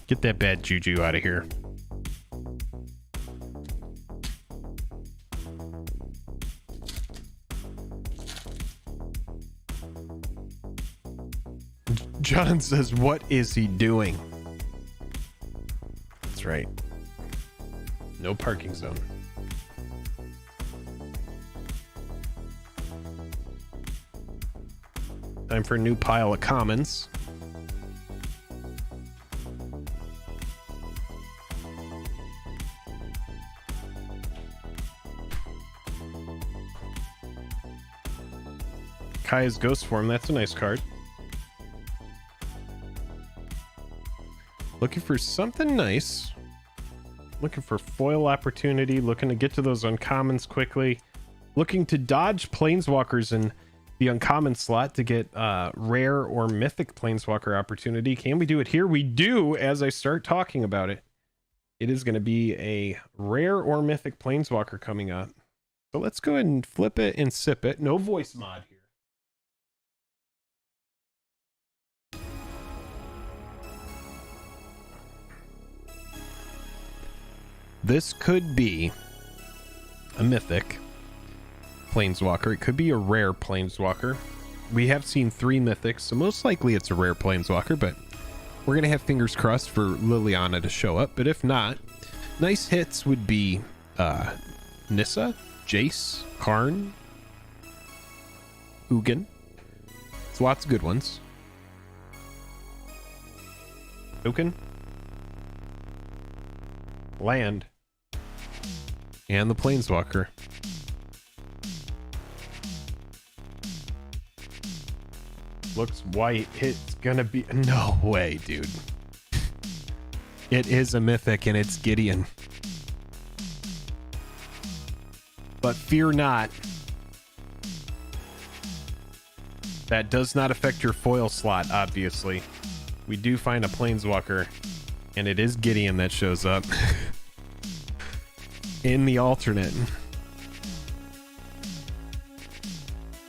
Get that bad juju out of here. John says, what is he doing? That's right. No parking zone. Time for a new pile of commons. Kaya's Ghost Form, that's a nice card. Looking for something nice. Looking for foil opportunity. Looking to get to those uncommons quickly. Looking to dodge planeswalkers in the uncommon slot to get rare or mythic planeswalker opportunity. Can we do it here? We do, as I start talking about it. It is going to be a rare or mythic planeswalker coming up. So let's go ahead and flip it and sip it. No voice mod here. This could be a mythic planeswalker. It could be a rare planeswalker. We have seen 3 mythics, so most likely it's a rare planeswalker, but we're going to have fingers crossed for Liliana to show up. But if not, nice hits would be Nissa, Jace, Karn, Ugin. It's lots of good ones. Token. Land. And the Planeswalker. Looks white. It's gonna be... No way, dude. It is a mythic and it's Gideon. But fear not. That does not affect your foil slot, obviously. We do find a Planeswalker, and it is Gideon that shows up in the alternate.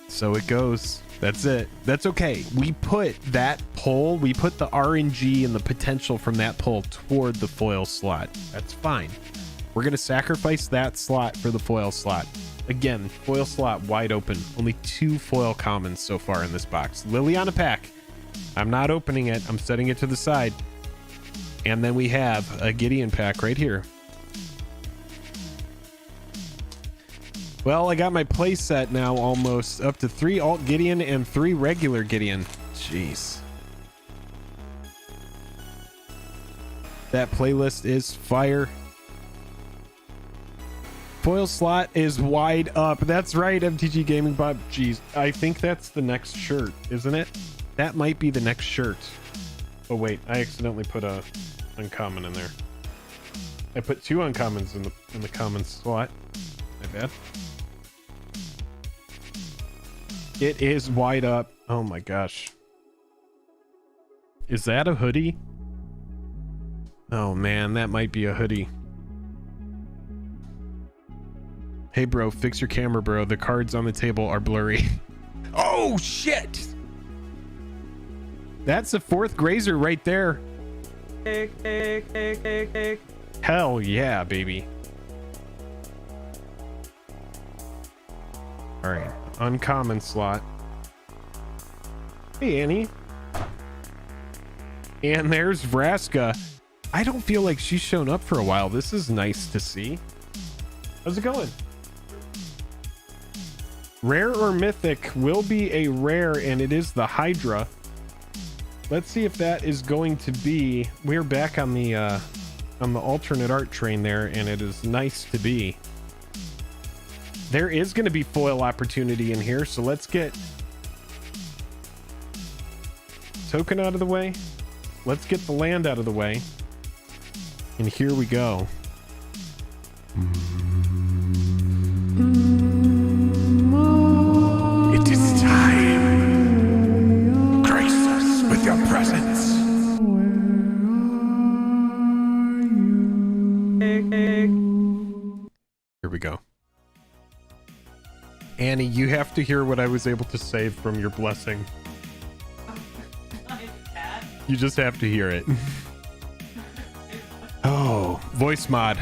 So it goes. That's it. That's okay. We put that pull, we put the RNG and the potential from that pull toward the foil slot. That's fine. We're going to sacrifice that slot for the foil slot. Again, foil slot wide open. Only 2 foil commons so far in this box. Liliana pack. I'm not opening it. I'm setting it to the side. And then we have a Gideon pack right here. Well, I got my play set now almost up to 3 alt Gideon and 3 regular Gideon. Jeez. That playlist is fire. Foil slot is wide up. That's right, MTG Gaming Bob. Jeez, I think that's the next shirt, isn't it? That might be the next shirt. Oh wait, I accidentally put a uncommon in there. I put 2 uncommons in the common slot. My bad. It is wide up. Oh my gosh. Is that a hoodie? Oh man, that might be a hoodie. Hey bro, fix your camera, bro. The cards on the table are blurry. Oh shit! That's the 4th Grazer right there. Hell yeah, baby. All right, uncommon slot. Hey Annie. And there's Vraska. I don't feel like she's shown up for a while. This is nice to see. How's it going? Rare or mythic will be a rare, and it is the Hydra. Let's see if that is going to be... We're back on the alternate art train there, and it is nice to be. There is going to be foil opportunity in here, so let's get token out of the way. Let's get the land out of the way. And here we go. It is time. Grace us with your presence. Here we go. Annie, you have to hear what I was able to save from your blessing. You just have to hear it. Oh, voice mod.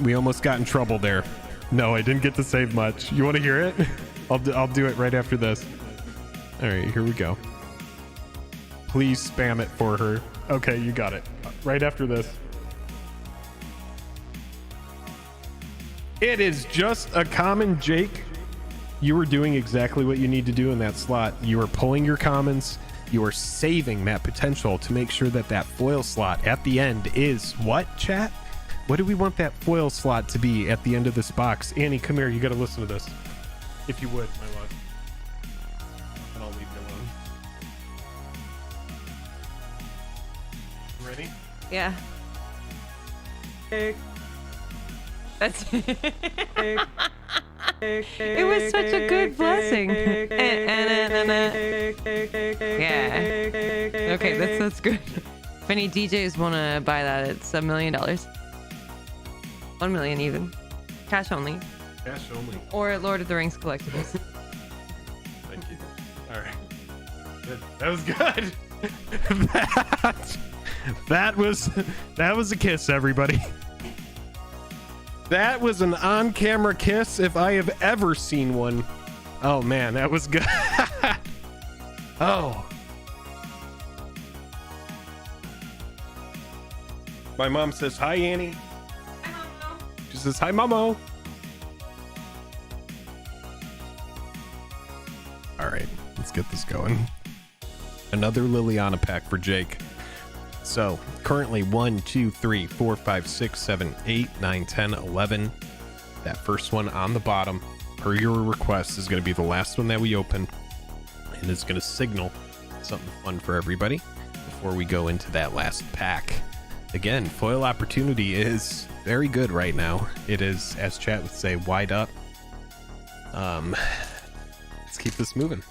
We almost got in trouble there. No, I didn't get to save much. You want to hear it? I'll do it right after this. All right, here we go. Please spam it for her. Okay, you got it. Right after this. It is just a common Jake. You were doing exactly what you need to do in that slot. You are pulling your commons. You are saving that potential to make sure that that foil slot at the end is what, chat? What do we want that foil slot to be at the end of this box? Annie, come here. You got to listen to this. If you would, my love. And I'll leave you alone. Ready? Yeah. That's it was such a good blessing. Yeah. Okay, that's good. If any DJs want to buy that, it's $1 million. 1 million even. Cash only. Cash only. Or Lord of the Rings collectibles. Thank you. All right. Good. That was good. that was a kiss, everybody. That was an on-camera kiss if I have ever seen one. Oh man, that was good. Oh. My mom says, hi, Annie. Hi, Mamo. She says, hi, Momo. get this going. Another Liliana pack for Jake. So currently 1, 2, 3, 4, 5, 6, 7, 8, 9, 10, 11. That first one on the bottom, per your request, is going to be the last one that we open. And it's going to signal something fun for everybody before we go into that last pack. Again, foil opportunity is very good right now. It is, as chat would say, wide up. Let's keep this moving.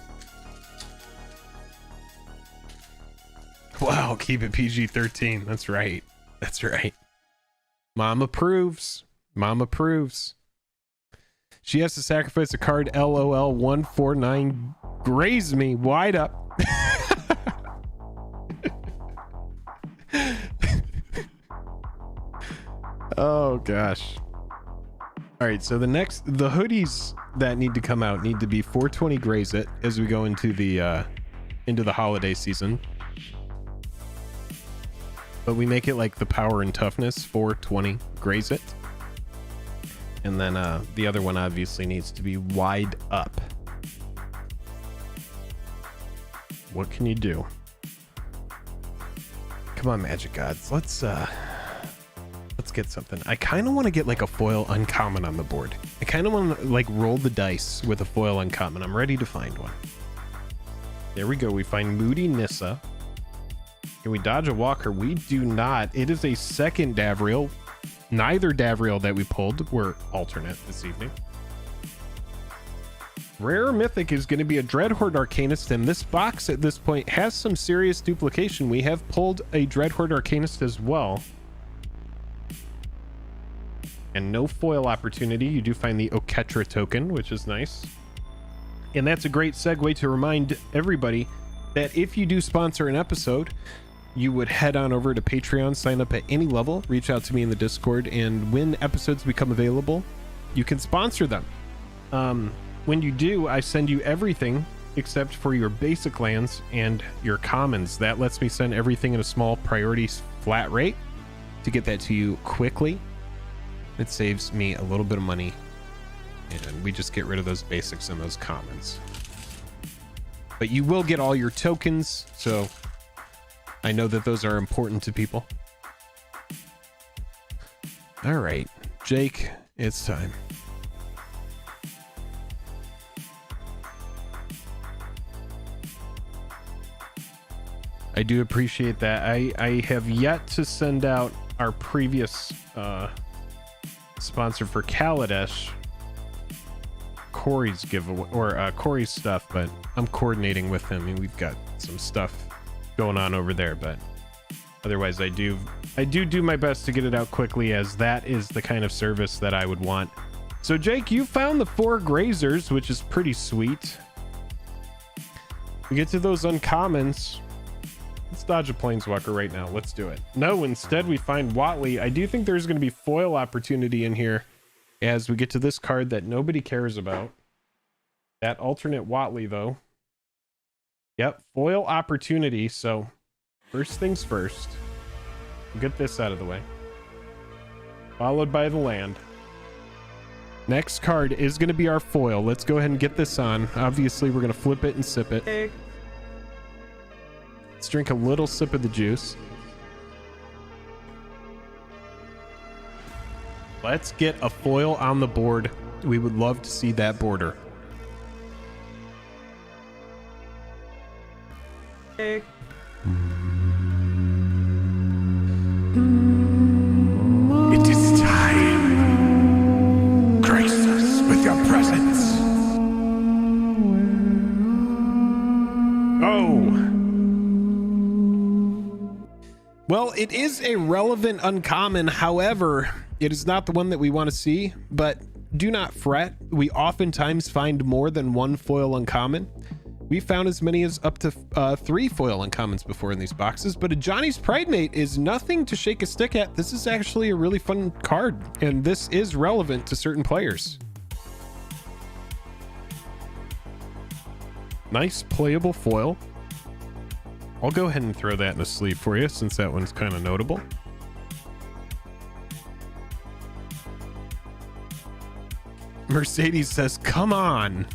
Wow, keep it PG-13. That's right. That's right. Mom approves. Mom approves. She has to sacrifice a card. LOL 149. Graze me wide up. Oh gosh. All right, so the hoodies that need to come out need to be 420 graze it as we go into the holiday season. But we make it like the power and toughness 420 graze it. And then the other one obviously needs to be wide up. What can you do? Come on, Magic Gods. Let's get something. I kind of want to get like a foil uncommon on the board. I kind of want to like roll the dice with a foil uncommon. I'm ready to find one. There we go. We find Moody Nissa. Can we dodge a walker? We do not. It is a second Davriel. Neither Davriel that we pulled were alternate this evening. Rare Mythic is going to be a Dreadhorde Arcanist, and this box at this point has some serious duplication. We have pulled a Dreadhorde Arcanist as well. And no foil opportunity. You do find the Oketra token, which is nice. And that's a great segue to remind everybody that if you do sponsor an episode, you would head on over to Patreon, sign up at any level, reach out to me in the Discord, and when episodes become available, you can sponsor them. When you do, I send you everything except for your basic lands and your commons. That lets me send everything in a small priority flat rate to get that to you quickly. It saves me a little bit of money, and we just get rid of those basics and those commons. But you will get all your tokens, so I know that those are important to people. All right, Jake, it's time. I do appreciate that. I have yet to send out our previous sponsor for Kaladesh, Corey's giveaway, or Corey's stuff, but I'm coordinating with him, and we've got some stuff going on over there. But otherwise, I do my best to get it out quickly, as that is the kind of service that I would want. So Jake, you found the 4 grazers, which is pretty sweet. We get to those uncommons. Let's dodge a planeswalker right now. Let's do it. No, instead we find Watley. I do think there's going to be foil opportunity in here as we get to this card that nobody cares about. That alternate Watley, though. Yep, foil opportunity. So first things first, we'll get this out of the way. Followed by the land. Next card is going to be our foil. Let's go ahead and get this on. Obviously, we're going to flip it and sip it. Hey. Let's drink a little sip of the juice. Let's get a foil on the board. We would love to see that border. Hey. It is time. Grace us with your presence. Oh. Well, it is a relevant uncommon. However, it is not the one that we want to see, but do not fret. We oftentimes find more than one foil uncommon. We found as many as up to 3 foil uncommons before in these boxes, but a Johnny's Pride Mate is nothing to shake a stick at. This is actually a really fun card, and this is relevant to certain players. Nice playable foil. I'll go ahead and throw that in a sleeve for you, since that one's kind of notable. Mercedes says, come on.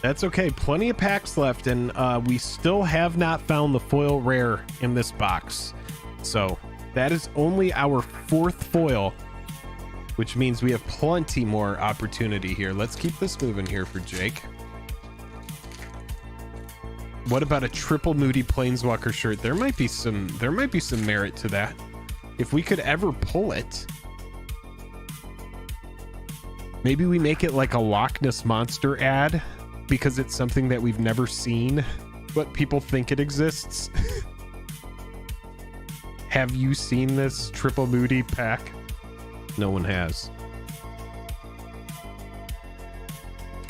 That's okay. Plenty of packs left, and we still have not found the foil rare in this box. So that is only our 4th foil, which means we have plenty more opportunity here. Let's keep this moving here for Jake. What about a triple Moody Planeswalker shirt? There might be some merit to that. If we could ever pull it. Maybe we make it like a Loch Ness Monster ad because it's something that we've never seen, but people think it exists. Have you seen this triple Moody pack? No one has.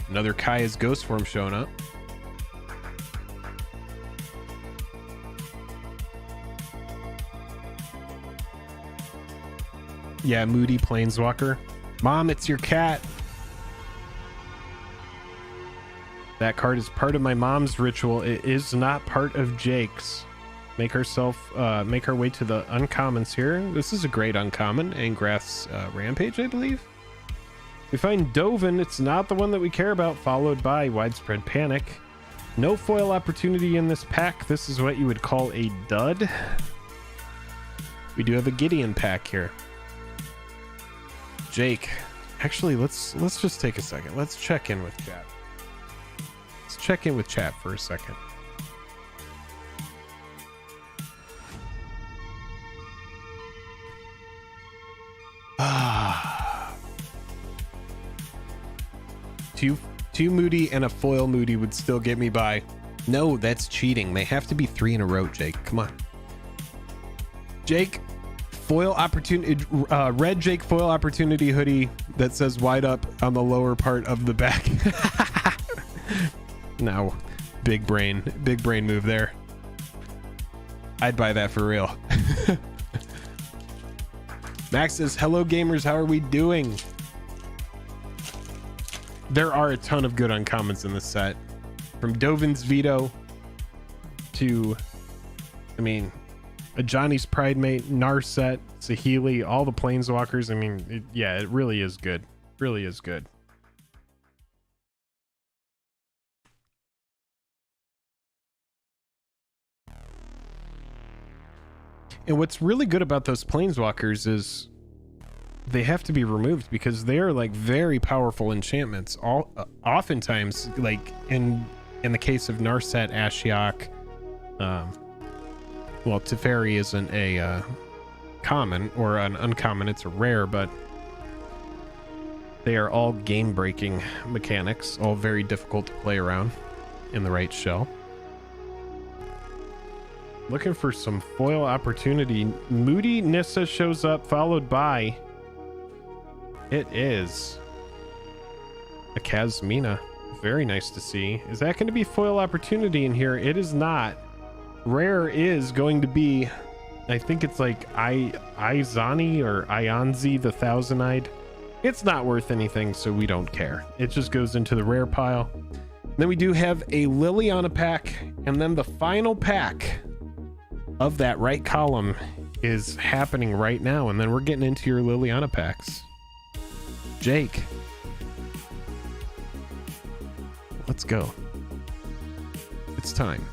Another Kaya's Ghost Form showing up. Yeah, Moody Planeswalker. Mom, it's your cat. That card is part of my mom's ritual. It is not part of Jake's. Make our way to the uncommons here. This is a great uncommon. Angrath's Rampage, I believe. We find Dovin. It's not the one that we care about, followed by Widespread Panic. No foil opportunity in this pack. This is what you would call a dud. We do have a Gideon pack here. Jake, actually, let's just take a second. Let's check in with chat. Let's check in with chat for a second. Two Moody and a foil Moody would still get me by. No, that's cheating. They have to be 3 in a row, Jake. Come on. Jake, foil opportunity, red Jake foil opportunity hoodie that says wide up on the lower part of the back. No, big brain move there. I'd buy that for real. Max says, hello gamers, how are we doing? There are a ton of good uncommons in this set, from Dovin's Veto to, I mean, a Johnny's Pride Mate, Narset, Saheeli, all the Planeswalkers. I mean, it really is good. Really is good. And what's really good about those Planeswalkers is they have to be removed because they are like very powerful enchantments. Oftentimes, like in the case of Narset, Ashiok, well, Teferi isn't a common or an uncommon, it's a rare, but they are all game-breaking mechanics, all very difficult to play around in the right shell. Looking for some foil opportunity. Moody Nissa shows up, followed by, it is a Kazmina. Very nice to see. Is that going to be foil opportunity in here? It is not. Rare is going to be, I think it's like Izani or Ionzi the Thousand-Eyed. It's not worth anything, so we don't care. It just goes into the rare pile. Then we do have a Liliana pack, and then the final pack of that right column is happening right now, and then we're getting into your Liliana packs. Jake, let's go. It's time.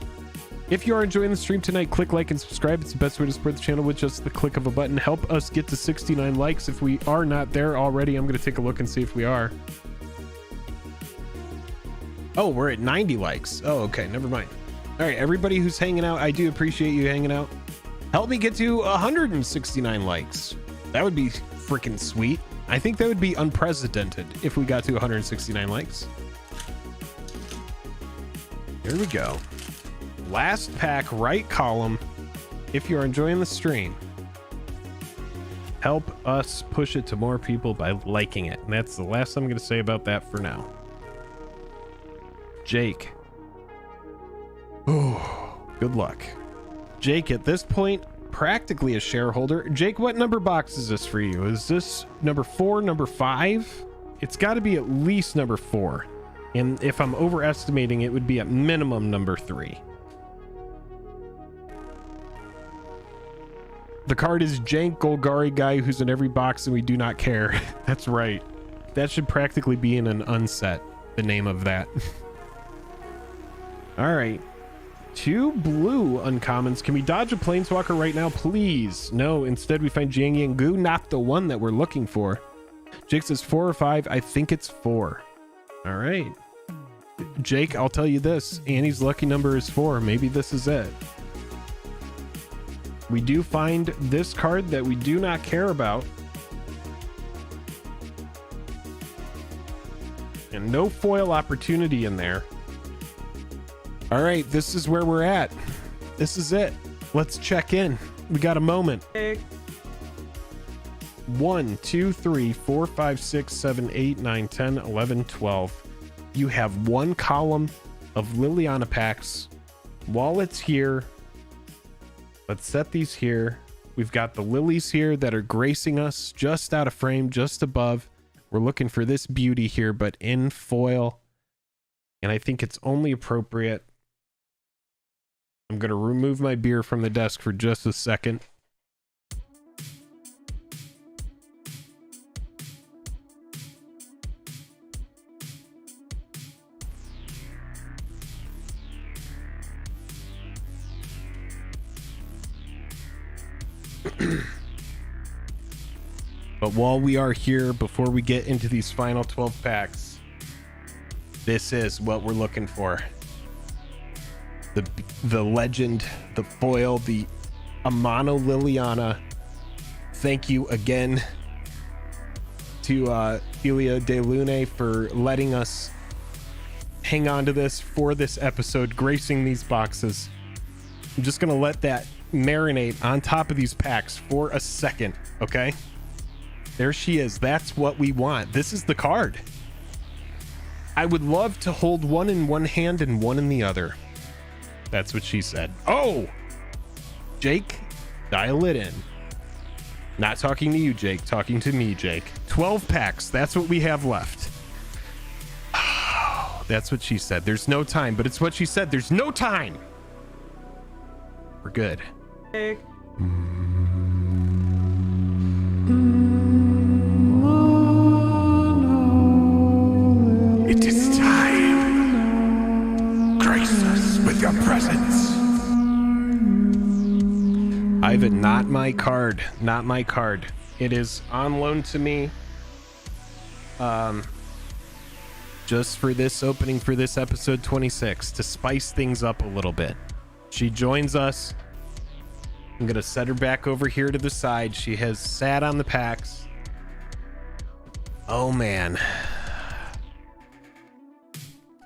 If you are enjoying the stream tonight, click like and subscribe. It's the best way to support the channel with just the click of a button. Help us get to 69 likes. If we are not there already, I'm going to take a look and see if we are. Oh, we're at 90 likes. Oh, okay. Never mind. All right, everybody who's hanging out, I do appreciate you hanging out. Help me get to 169 likes. That would be freaking sweet. I think that would be unprecedented if we got to 169 likes. Here we go. Last pack, right column. If you're enjoying the stream, help us push it to more people by liking it. And that's the last I'm going to say about that for now. Jake. Oh, good luck. Jake, at this point, practically a shareholder. Jake, what number box is this for you? Is this number 4, number 5? It's got to be at least number 4. And if I'm overestimating, it would be at minimum number 3. The card is Jank Golgari guy who's in every box and we do not care. That's right. That should practically be in an unset, the name of that. All right. 2 blue uncommons. Can we dodge a planeswalker right now, please? No, instead we find Jiang Yang Gu, not the one that we're looking for. Jake says 4 or 5. I think it's 4. All right. Jake, I'll tell you this. Annie's lucky number is 4. Maybe this is it. We do find this card that we do not care about. And no foil opportunity in there. All right, this is where we're at. This is it. Let's check in. We got a moment. 1, 2, 3, 4, 5, 6, 7, 8, 9, 10, 11, 12. You have 1 column of Liliana packs. While it's here, let's set these here. We've got the lilies here that are gracing us just out of frame, just above. We're looking for this beauty here, but in foil. And I think it's only appropriate. I'm going to remove my beer from the desk for just a second. But while we are here, before we get into these final 12 packs, this is what we're looking for. The legend, the foil, the Amano Liliana. Thank you again to Elia De Lune for letting us hang on to this for this episode, gracing these boxes. I'm just going to let that marinate on top of these packs for a second, okay? There she is. That's what we want. This is the card. I would love to hold one in one hand and one in the other. That's what she said. Oh! Jake, dial it in. Not talking to you, Jake. Talking to me, Jake. 12 packs. That's what we have left. Oh, that's what she said. There's no time, but it's what she said. There's no time. We're good. Jake. It is time. Grace us with your presence. Ivan, not my card. Not my card. It is on loan to me. Just for this opening for this episode 26 to spice things up a little bit. She joins us. I'm gonna set her back over here to the side. She has sat on the packs. Oh man.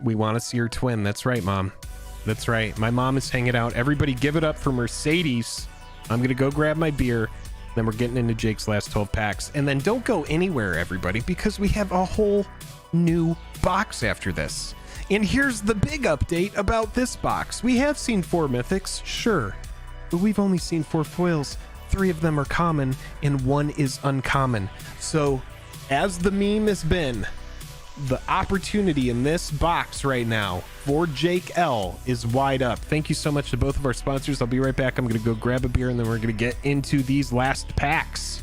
We want to see her twin. That's right, Mom. That's right. My mom is hanging out. Everybody give it up for Mercedes. I'm going to go grab my beer. Then we're getting into Jake's last 12 packs. And then don't go anywhere, everybody, because we have a whole new box after this. And here's the big update about this box. We have seen 4 mythics, sure, but we've only seen 4 foils. 3 of them are common and 1 is uncommon. So as the meme has been, the opportunity in this box right now for Jake L is wide up. Thank you so much to both of our sponsors. I'll be right back. I'm going to go grab a beer and then we're going to get into these last packs.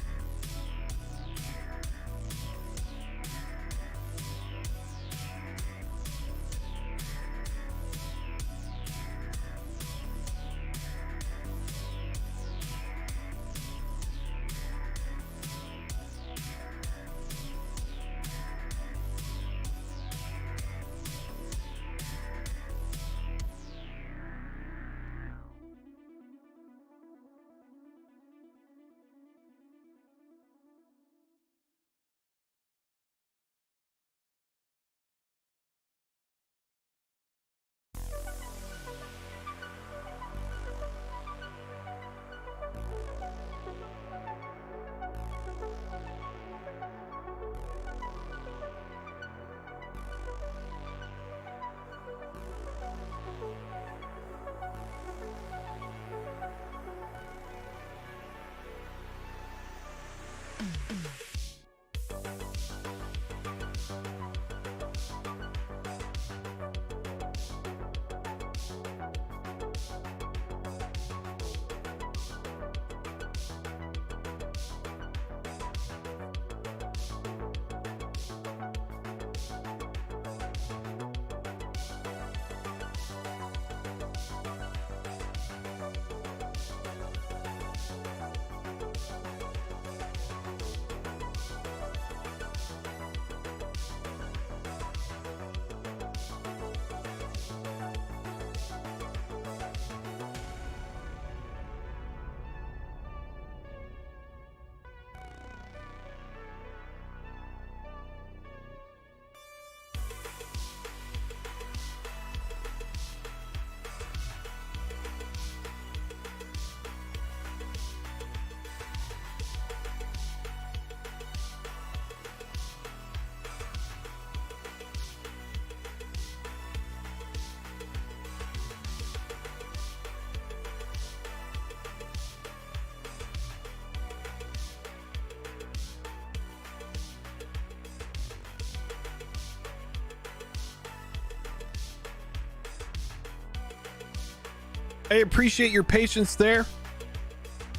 I appreciate your patience there.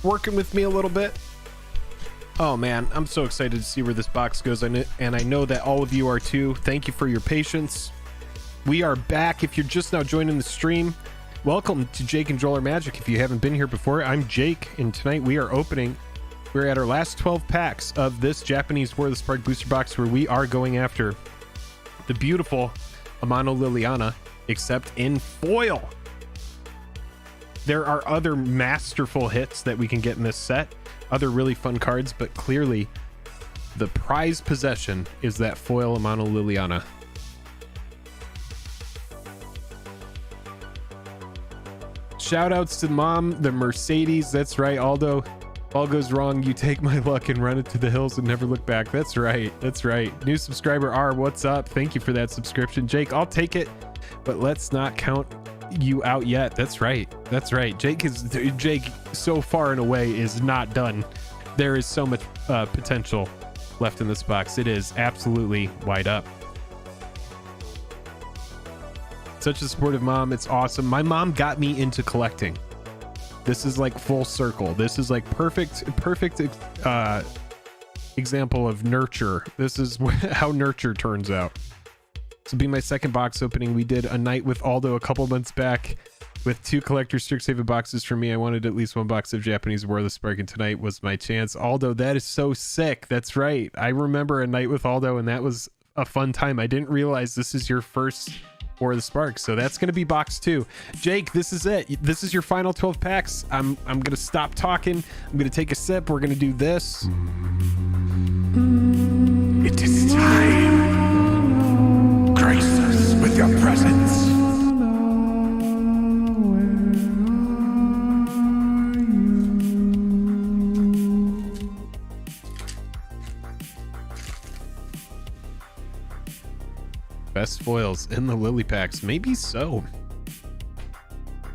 Working with me a little bit. Oh man, I'm so excited to see where this box goes, and I know that all of you are too. Thank you for your patience. We are back. If you're just now joining the stream, welcome to Jake and Joel Are Magic. If you haven't been here before, I'm Jake, and tonight we are opening. We're at our last 12 packs of this Japanese War of the Spark booster box, where we are going after the beautiful Amano Liliana, except in foil. There are other masterful hits that we can get in this set, other really fun cards, but clearly the prized possession is that foil Amano Liliana. Shout outs to mom, the Mercedes. That's right, Aldo. All goes wrong, you take my luck and run it to the hills and never look back. That's right. That's right. New subscriber R, what's up? Thank you for that subscription. Jake, I'll take it, but let's not count you out yet. That's right. That's right. Jake so far and away is not done. There is so much potential left in this box. It is absolutely wide up. Such a supportive mom. It's awesome. My mom got me into collecting. This is like full circle. This is like perfect example of nurture. This is how nurture turns out. This will be my second box opening. We did a night with Aldo a couple months back with 2 collector Strixhaven boxes for me. I wanted at least 1 box of Japanese War of the Spark, and tonight was my chance. Aldo, that is so sick. That's right. I remember a night with Aldo, and that was a fun time. I didn't realize this is your first War of the Spark, so that's going to be box 2. Jake, this is it. This is your final 12 packs. I'm going to stop talking. I'm going to take a sip. We're going to do this. It is time. Grace us with your presence. Best foils in the Lily packs. Maybe so.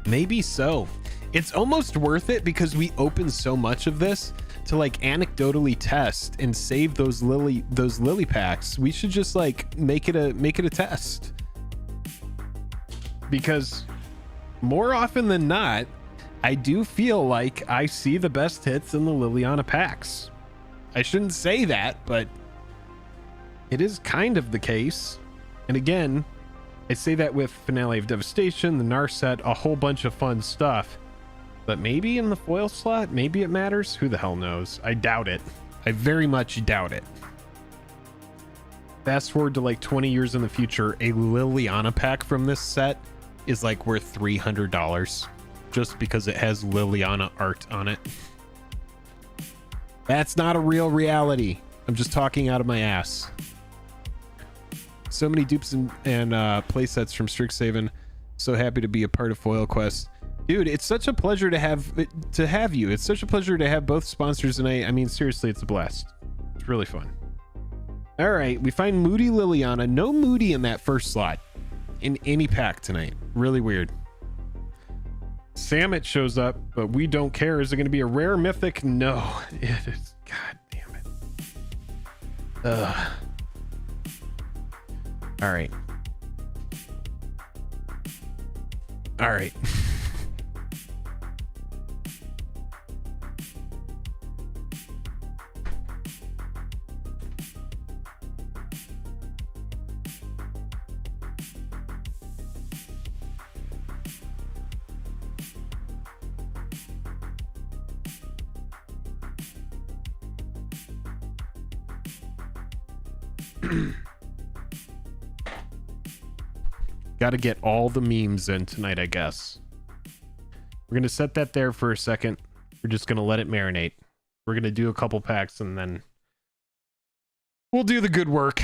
Maybe so. It's almost worth it because we open so much of this to like anecdotally test and save those Lily packs. We should just like make it a test, because more often than not, I do feel like I see the best hits in the Liliana packs. I shouldn't say that, but it is kind of the case. And again, I say that with Finale of Devastation, the Narset, a whole bunch of fun stuff. But maybe in the foil slot, maybe it matters. Who the hell knows? I doubt it. I very much doubt it. Fast forward to like 20 years in the future, a Liliana pack from this set is like worth $300 just because it has Liliana art on it. That's not a real reality. I'm just talking out of my ass. So many dupes and play sets from Strixhaven. So happy to be a part of FoilQuest. Dude, it's such a pleasure to have you. It's such a pleasure to have both sponsors, and I mean, seriously, it's a blast. It's really fun. All right, we find Moody Liliana. No Moody in that first slot in any pack tonight. Really weird. Samet shows up, but we don't care. Is it going to be a rare mythic? No, it is. God damn it. Ugh. All right. All right. Got to get all the memes in tonight, I guess. We're going to set that there for a second. We're just going to let it marinate. We're going to do a couple packs and then we'll do the good work.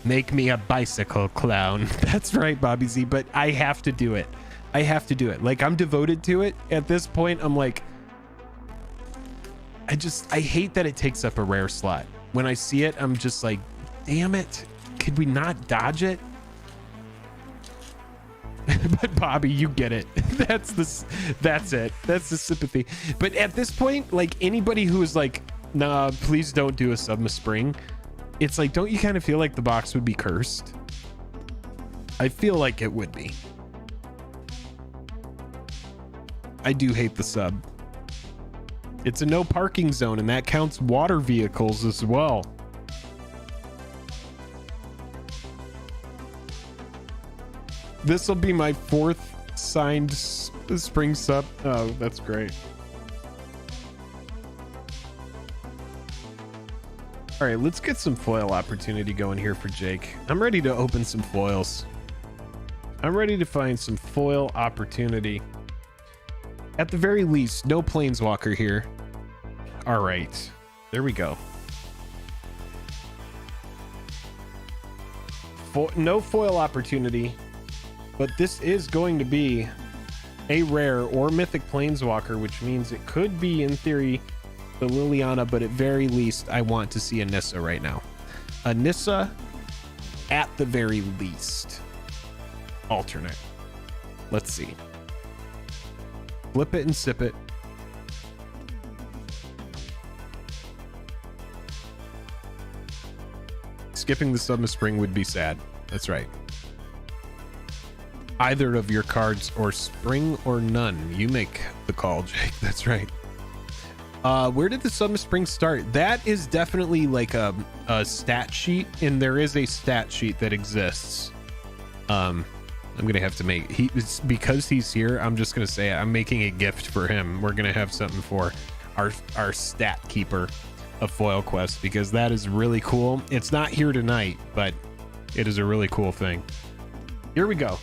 Make me a bicycle clown. That's right, Bobby Z, but I have to do it. I have to do it. Like, I'm devoted to it. At this point, I'm like, I hate that it takes up a rare slot. When I see it, I'm just like, damn it. Could we not dodge it? But Bobby, you get it. That's it. That's the sympathy. But at this point, like, anybody who is like, nah, please don't do a Subma Spring, it's like, don't you kind of feel like the box would be cursed? I feel like it would be. I do hate the sub. It's a no parking zone, and that counts water vehicles as well. This will be my 4th signed spring sub. Oh, that's great. All right, let's get some foil opportunity going here for Jake. I'm ready to open some foils. I'm ready to find some foil opportunity. At the very least, no planeswalker here. All right, there we go. No foil opportunity, but this is going to be a rare or mythic planeswalker, which means it could be, in theory, the Liliana, but at very least, I want to see a Nissa right now. A Nissa, at the very least. Alternate. Let's see. Flip it and sip it. Skipping the Summer Spring would be sad. That's right. Either of your cards, or spring or none. You make the call, Jake. That's right. Where did the Summer Spring start? That is definitely like a stat sheet, and there is a stat sheet that exists. I'm gonna have to make because he's here. I'm just gonna say I'm making a gift for him. We're gonna have something for our stat keeper of FoilQuest, because that is really cool. It's not here tonight, but it is a really cool thing. Here we go.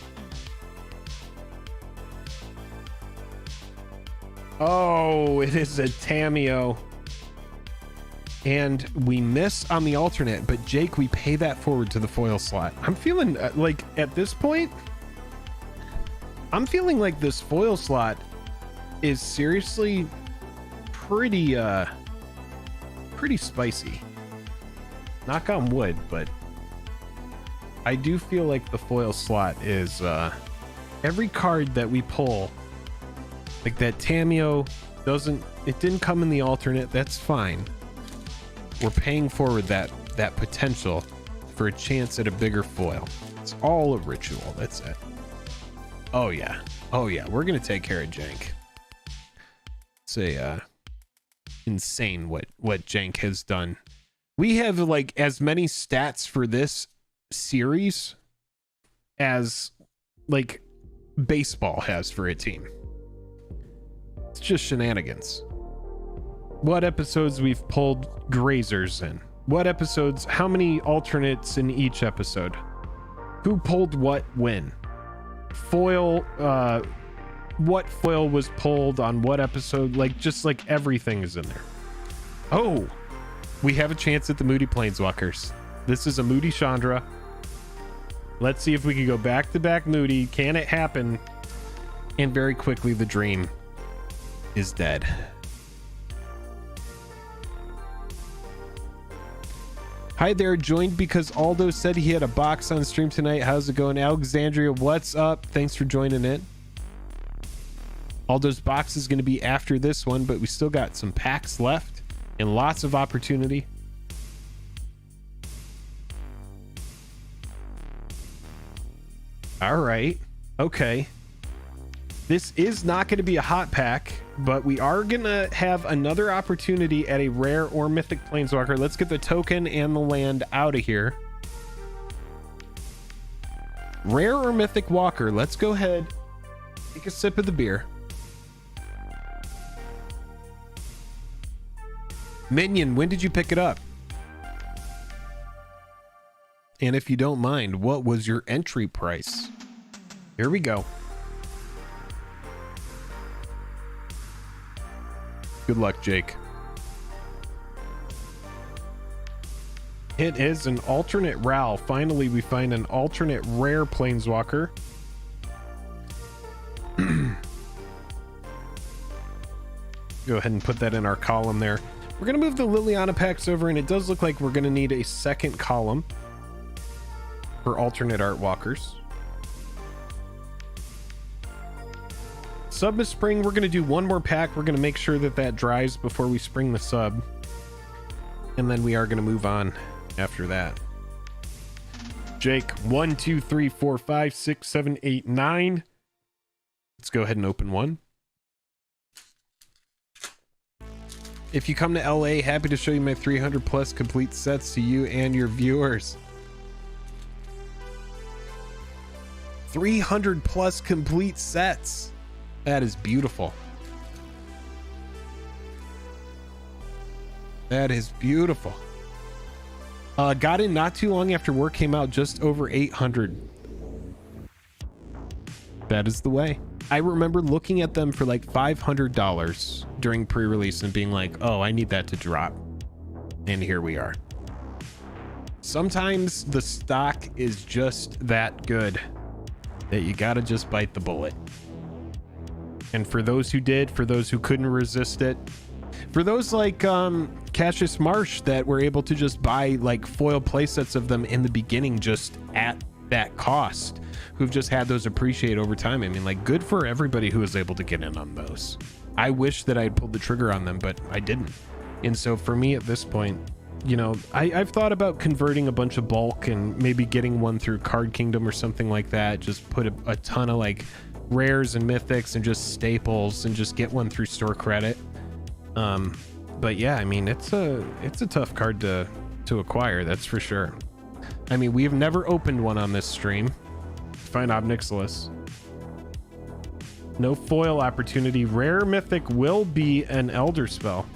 Oh, it is a Tamiyo. And we miss on the alternate, but Jake, we pay that forward to the foil slot. I'm feeling like at this point, I'm feeling like this foil slot is seriously pretty spicy. Knock on wood, but I do feel like the foil slot is every card that we pull. Like that Tamiyo it didn't come in the alternate. That's fine. We're paying forward that potential for a chance at a bigger foil. It's all a ritual. That's it. Oh yeah. Oh yeah. We're going to take care of Jank. It's insane what Jank has done. We have like as many stats for this series as like baseball has for a team. It's just shenanigans. What episodes we've pulled grazers in? What episodes? How many alternates in each episode? Who pulled what when? Foil, what foil was pulled on what episode? Like, just like everything is in there. Oh, we have a chance at the Moody Planeswalkers. This is a Moody Chandra. Let's see if we can go back to back Moody. Can it happen? And very quickly, the dream is dead. Hi there, joined because Aldo said he had a box on stream tonight. How's it going? Alexandria, what's up? Thanks for joining in. Aldo's box is going to be after this one, but we still got some packs left and lots of opportunity. All right. Okay. This is not going to be a hot pack, but we are going to have another opportunity at a rare or mythic planeswalker. Let's get the token and the land out of here. Rare or mythic walker. Let's go ahead. Take a sip of the beer. Minion, when did you pick it up? And if you don't mind, what was your entry price? Here we go. Good luck, Jake. It is an alternate RAL. Finally, we find an alternate rare planeswalker. Go ahead and put that in our column there. We're going to move the Liliana packs over, and it does look like we're going to need a second column for alternate art walkers. Sub is spring. We're going to do one more pack. We're going to make sure that that dries before we spring the sub. And then we are going to move on after that. Jake, 1, 2, 3, 4, 5, 6, 7, 8, 9. Let's go ahead and open one. If you come to LA, happy to show you my 300 plus complete sets to you and your viewers. 300 plus complete sets. That is beautiful. That is beautiful. Got in not too long after work came out, just over 800. That is the way. I remember looking at them for like $500 during pre-release and being like, oh, I need that to drop. And here we are. Sometimes the stock is just that good that you gotta just bite the bullet. And for those who did, for those who couldn't resist it, for those like Cassius Marsh that were able to just buy like foil playsets of them in the beginning just at that cost, who've just had those appreciate over time. I mean, like, good for everybody who was able to get in on those. I wish that I had pulled the trigger on them, but I didn't. And so for me at this point, you know, I've thought about converting a bunch of bulk and maybe getting one through Card Kingdom or something like that. Just put a ton of like rares and mythics and just staples and just get one through store credit. But yeah, I mean, it's a tough card to acquire, that's for sure. I mean, we've never opened one on this stream. Find Obnixilis. No foil opportunity. Rare mythic will be an Elder Spell.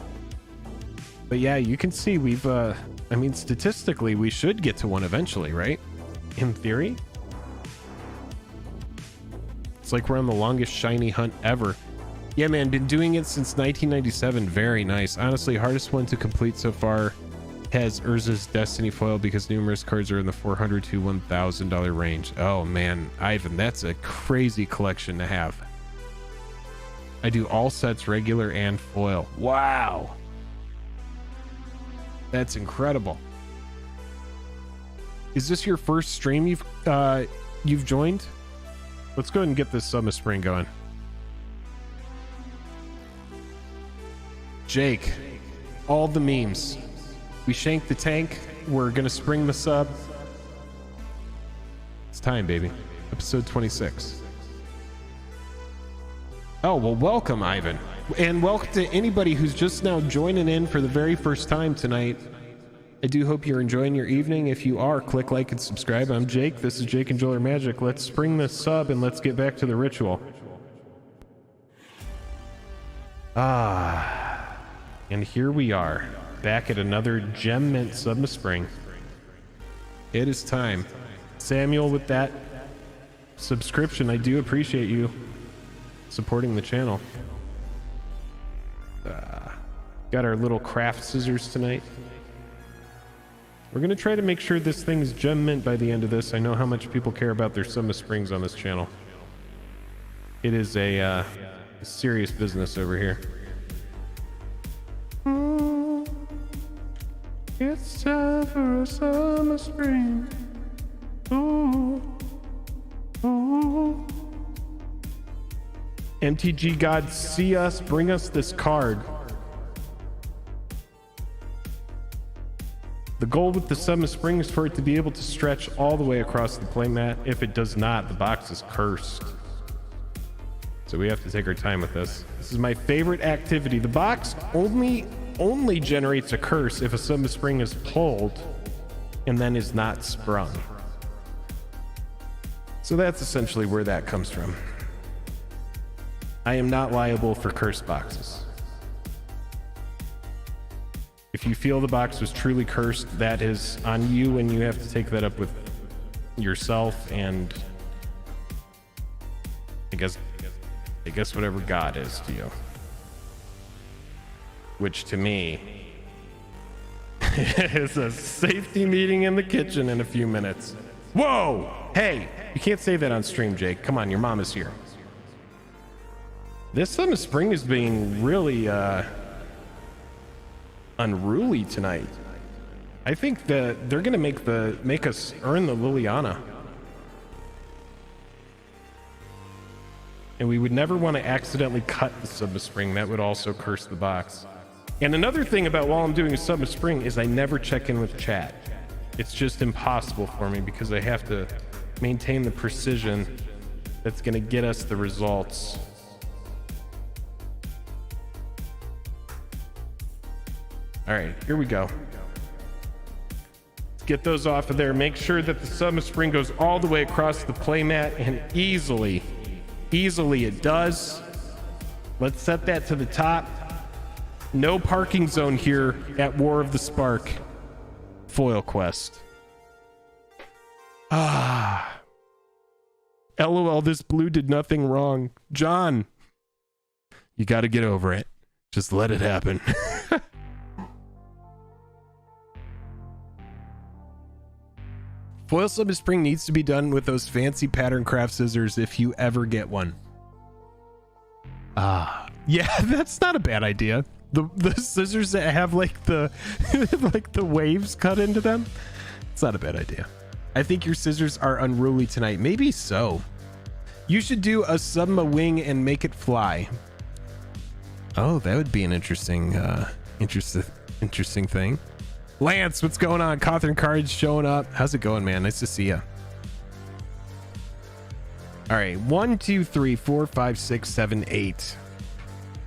But yeah, you can see we've, I mean, statistically, we should get to one eventually, right? In theory. It's like we're on the longest shiny hunt ever. Yeah, man, been doing it since 1997. Very nice. Honestly, hardest one to complete so far has Urza's Destiny foil because numerous cards are in the $400 to $1,000 range. Oh man, Ivan, that's a crazy collection to have. I do all sets, regular and foil. Wow. That's incredible. Is this your first stream you've joined? Let's go ahead and get this Summer Spring going. Jake, all the memes. We shanked the tank. We're gonna spring the sub. It's time, baby. Episode 26. Oh, well, welcome, Ivan. And welcome to anybody who's just now joining in for the very first time tonight. I do hope you're enjoying your evening. If you are, click like and subscribe. I'm Jake. This is Jake and Joel Are Magic. Let's spring this sub and let's get back to the ritual. And here we are, back at another Gem Mint Sub Spring. It is time. Samuel, with that subscription, I do appreciate you supporting the channel. Got our little craft scissors tonight. We're gonna try to make sure this thing's Gem Mint by the end of this. I know how much people care about their Summer Springs on this channel. It is a serious business over here. It's time for a Summer Spring. Ooh, ooh. MTG God, see us, bring us this card. The goal with the Summer Spring is for it to be able to stretch all the way across the playmat. If it does not, the box is cursed. So we have to take our time with this. This is my favorite activity. The box only generates a curse if a Summer Spring is pulled and then is not sprung. So that's essentially where that comes from. I am not liable for cursed boxes. If you feel the box was truly cursed, that is on you, and you have to take that up with yourself and I guess whatever God is to you. Which to me is a safety meeting in the kitchen in a few minutes. Whoa! Hey, you can't say that on stream, Jake. Come on, your mom is here. This Summer Spring is being really unruly tonight. I think that they're gonna make us earn the Liliana. And we would never want to accidentally cut the Summer Spring. That would also curse the box. And another thing about while I'm doing a Summer Spring is I never check in with chat. It's just impossible for me because I have to maintain the precision that's going to get us the results. All right, here we go. Let's get those off of there. Make sure that the summer spring goes all the way across the playmat, and easily it does. Let's set that to the top. No parking zone here at War of the Spark. FoilQuest. LOL, this blue did nothing wrong. John, you got to get over it. Just let it happen. Foil Summer Spring needs to be done with those fancy pattern craft scissors if you ever get one. Yeah, that's not a bad idea. The scissors that have like the like the waves cut into them. It's not a bad idea. I think your scissors are unruly tonight. Maybe so. You should do a subma wing and make it fly. Oh, that would be an interesting thing. Lance, what's going on? Cawthron Cards showing up. How's it going, man? Nice to see you. All right, 1, 2, 3, 4, 5, 6, 7, 8.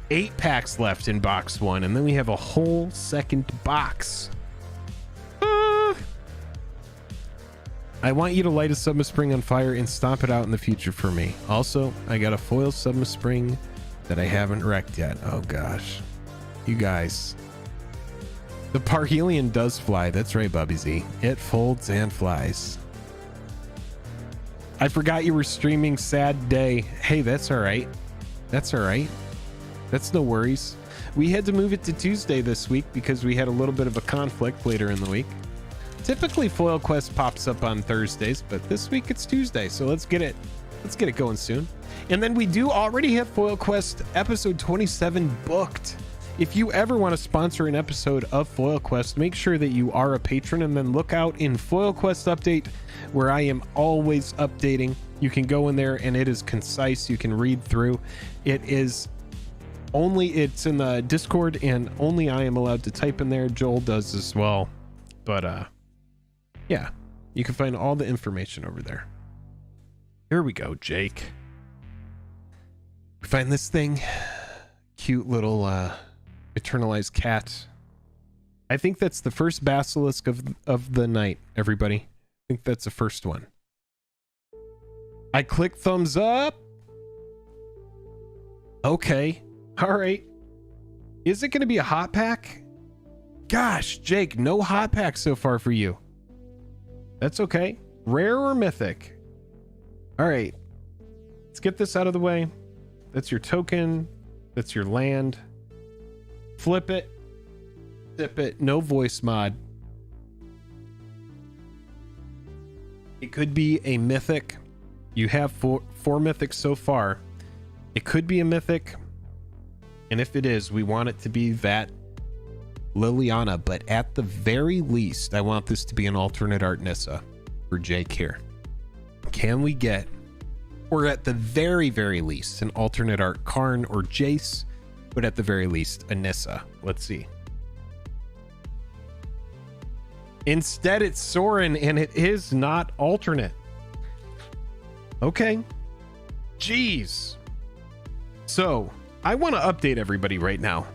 8 packs left in box 1, and then we have a whole second box. I want you to light a Subma Spring on fire and stomp it out in the future for me. Also, I got a foil Subma Spring that I haven't wrecked yet. Oh gosh, you guys. The Parhelion does fly. That's right, Bubby Z. It folds and flies. I forgot you were streaming. Sad day. Hey, that's all right. That's all right. That's no worries. We had to move it to Tuesday this week because we had a little bit of a conflict later in the week. Typically, FoilQuest pops up on Thursdays, but this week it's Tuesday, so let's get it going soon. And then we do already have FoilQuest episode 27 booked. If you ever want to sponsor an episode of FoilQuest, make sure that you are a patron, and then look out in FoilQuest Update, where I am always updating. You can go in there and it is concise. You can read through. It's in the Discord, and only I am allowed to type in there. Joel does as well. But yeah, you can find all the information over there. Here we go, Jake. We find this thing. Cute little eternalized cat. I think that's the first basilisk of the night, everybody. I think that's the first one. I click thumbs up. Okay. All right. Is it going to be a hot pack? Gosh, Jake, no hot pack so far for you. That's okay. Rare or mythic? All right. Let's get this out of the way. That's your token. That's your land. Flip it. Sip it. No voice mod. It could be a mythic. You have four mythics so far. It could be a mythic. And if it is, we want it to be that Liliana, but at the very least, I want this to be an alternate art Nissa for Jake here. Can we get, or at the very, very least, an alternate art Karn or Jace, but at the very least, a Nissa? Let's see. Instead, it's Sorin, and it is not alternate. Okay. Jeez. So, I want to update everybody right now.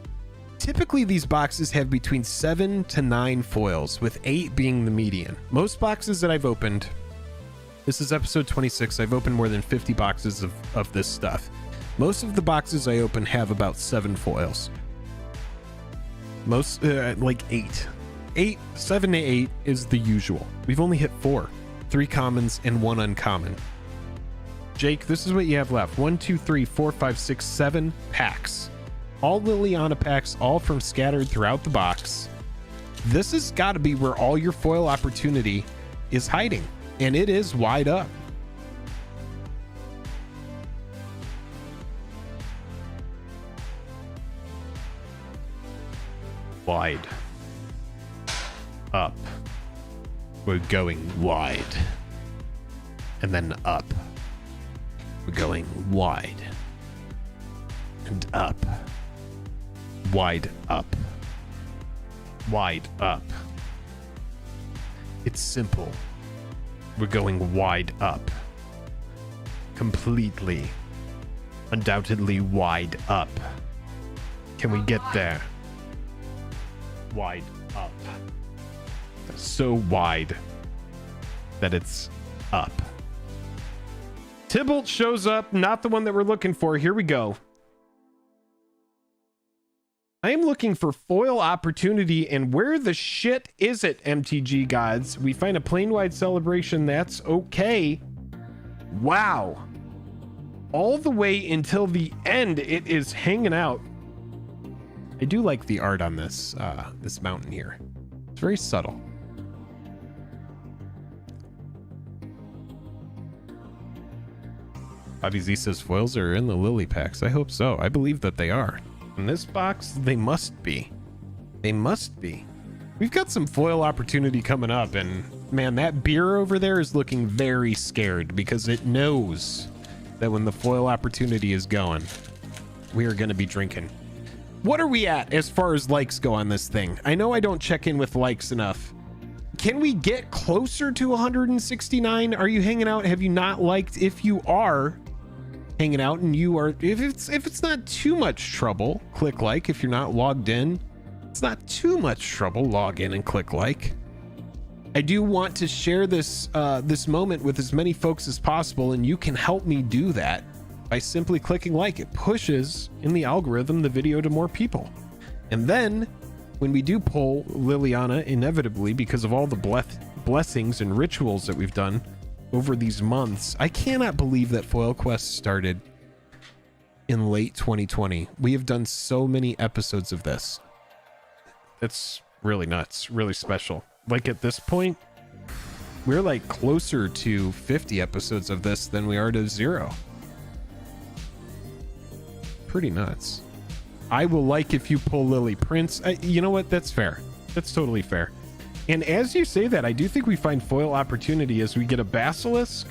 Typically, these boxes have between 7 to 9 foils, with 8 being the median. Most boxes that I've opened, this is episode 26, I've opened more than 50 boxes of this stuff. Most of the boxes I open have about 7 foils. Most, like 8. 7 to 8 is the usual. We've only hit 4. 3 commons and 1 uncommon. Jake, this is what you have left. 1, 2, 3, 4, 5, 6, 7 packs. All Liliana packs, all from scattered throughout the box. This has got to be where all your foil opportunity is hiding, and it is wide up. Wide. Up. We're going wide. And then up. We're going wide. And up. Wide up. Wide up. It's simple. We're going wide up. Completely. Undoubtedly wide up. Can we get there? wide up. So wide that it's up. Tybalt shows up, not the one that we're looking for. Here we go. I am looking for foil opportunity, and where the shit is it, MTG gods? We find a plane-wide celebration. That's okay. Wow. All the way until the end, it is hanging out. I do like the art on this this mountain here. It's very subtle. Bobby Z says foils are in the Lily packs. I hope so. I believe that they are. In this box, they must be. They must be. We've got some foil opportunity coming up, and man, that beer over there is looking very scared because it knows that when the foil opportunity is going, we are going to be drinking. What are we at as far as likes go on this thing? I know I don't check in with likes enough. Can we get closer to 169? Are you hanging out? Have you not liked? If you are hanging out and you are, if it's not too much trouble, click like. If you're not logged in, it's not too much trouble, log in and click like. I do want to share this this moment with as many folks as possible, and you can help me do that by simply clicking like. It pushes in the algorithm the video to more people. And then when we do pull Liliana, inevitably, because of all the blessings and rituals that we've done over these months, I cannot believe that FoilQuest started in late 2020. We have done so many episodes of this. It's really nuts, really special. Like at this point, we're like closer to 50 episodes of this than we are to 0. Pretty nuts. I will like if you pull Lily Prince. You know what? That's fair. That's totally fair. And as you say that, I do think we find foil opportunity as we get a Basilisk.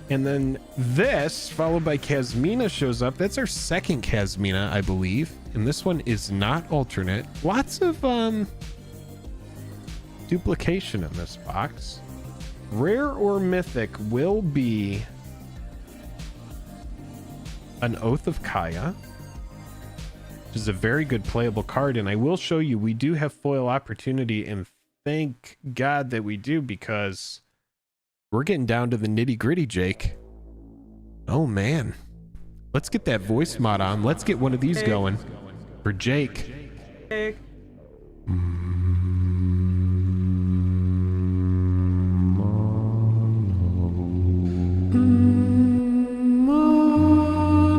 And then this, followed by Kasmina, shows up. That's our second Kasmina, I believe. And this one is not alternate. Lots of duplication in this box. Rare or mythic will be an Oath of Kaya, which is a very good playable card. And I will show you, we do have foil opportunity, and thank God that we do, because we're getting down to the nitty gritty, Jake. Oh man, let's get that voice mod on. Let's get one of these going for Jake. Jake.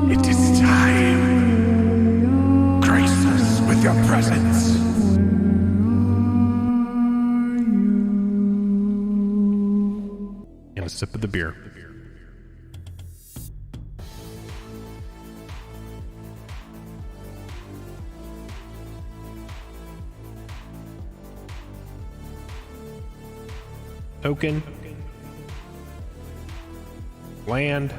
It is time. Grace us with your presence. And a sip of the beer. Token. Land.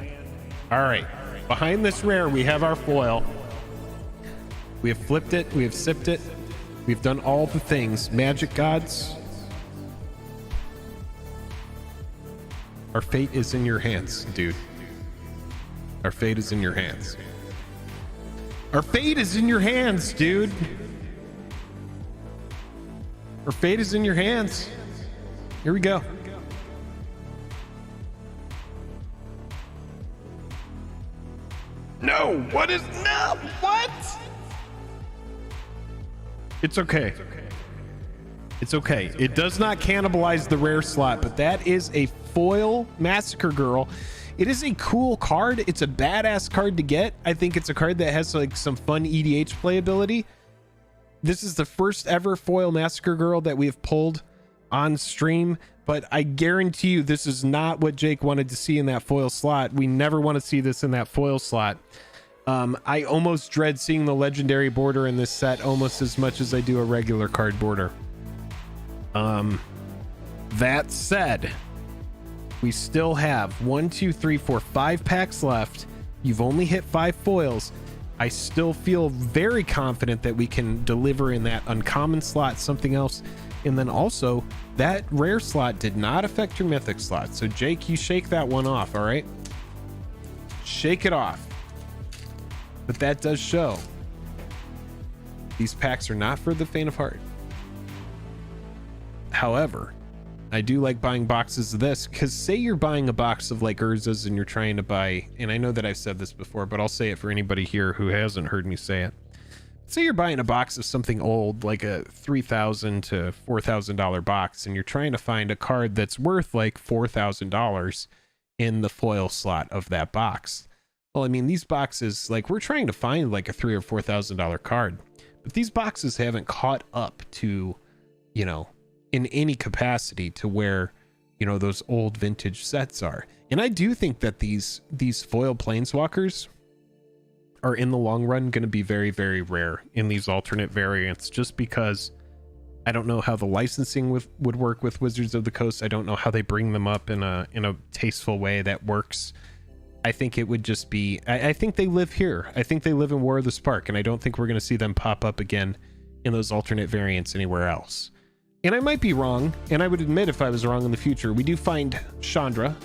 All right. Behind this rare, we have our foil. We have flipped it. We have sipped it. We've done all the things. Magic gods. Our fate is in your hands, dude. Our fate is in your hands. Our fate is in your hands, dude. Our fate is in your hands. Here we go. No, what is, no, what? It's okay. It's okay. It does not cannibalize the rare slot, but that is a foil Massacre Girl. It is a cool card. It's a badass card to get. I think it's a card that has like some fun EDH playability. This is the first ever foil Massacre Girl that we have pulled on stream, but I guarantee you this is not what Jake wanted to see in that foil slot. We never want to see this in that foil slot. I almost dread seeing the legendary border in this set almost as much as I do a regular card border. That said, we still have 5 packs left. You've only hit 5 foils. I still feel very confident that we can deliver in that uncommon slot something else. And then also, that rare slot did not affect your mythic slot. So Jake, you shake that one off, all right? Shake it off. But that does show These packs are not for the faint of heart. However, I do like buying boxes of this, because say you're buying a box of like Urza's and you're trying to buy, and I know that I've said this before, but I'll say it for anybody here who hasn't heard me say it. Say you're buying a box of something old, like a $3,000 to $4,000 box, and you're trying to find a card that's worth like $4,000 in the foil slot of that box. Well, I mean, these boxes, like, we're trying to find like a $3,000 or $4,000 card, but these boxes haven't caught up to, you know, in any capacity to where, you know, those old vintage sets are. And I do think that these foil planeswalkers are in the long run going to be very, very rare in these alternate variants, just because I don't know how the licensing would work with Wizards of the Coast. I don't know how they bring them up in a tasteful way that works. I think it would just be, I think they live here. I think they live in War of the Spark, and I don't think we're going to see them pop up again in those alternate variants anywhere else. And I might be wrong, and I would admit if I was wrong in the future. We do find Chandra.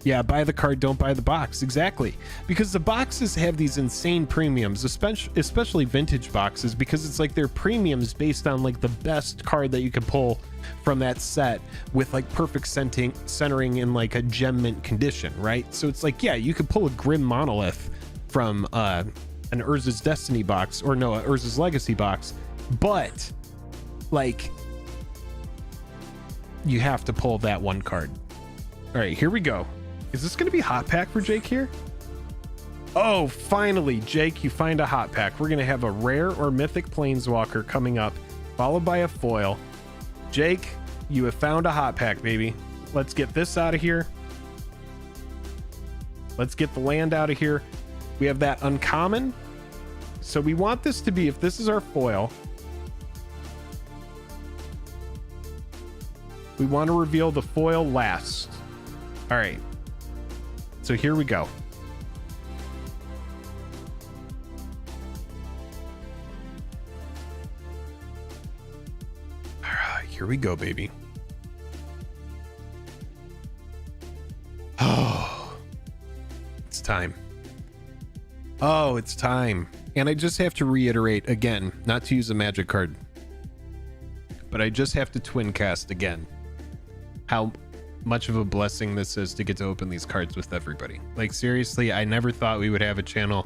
Yeah, buy the card, don't buy the box. Exactly. Because the boxes have these insane premiums, especially vintage boxes, because it's like they're premiums based on like the best card that you could pull from that set with like perfect centering in like a gem mint condition, right? So it's like, yeah, you could pull a Grim Monolith from an Urza's Destiny box, or no, Urza's Legacy box, but like you have to pull that one card. All right, here we go. Is this going to be hot pack for Jake here? Oh, finally, Jake, you find a hot pack. We're going to have a rare or mythic planeswalker coming up, followed by a foil. Jake, you have found a hot pack, baby. Let's get this out of here. Let's get the land out of here. We have that uncommon. So we want this to be, if this is our foil, we want to reveal the foil last. All right. So here we go. All right, here we go, baby. Oh, it's time. Oh, it's time. And I just have to reiterate again, not to use a magic card, but I just have to twin cast again how much of a blessing this is to get to open these cards with everybody. Like, seriously, I never thought we would have a channel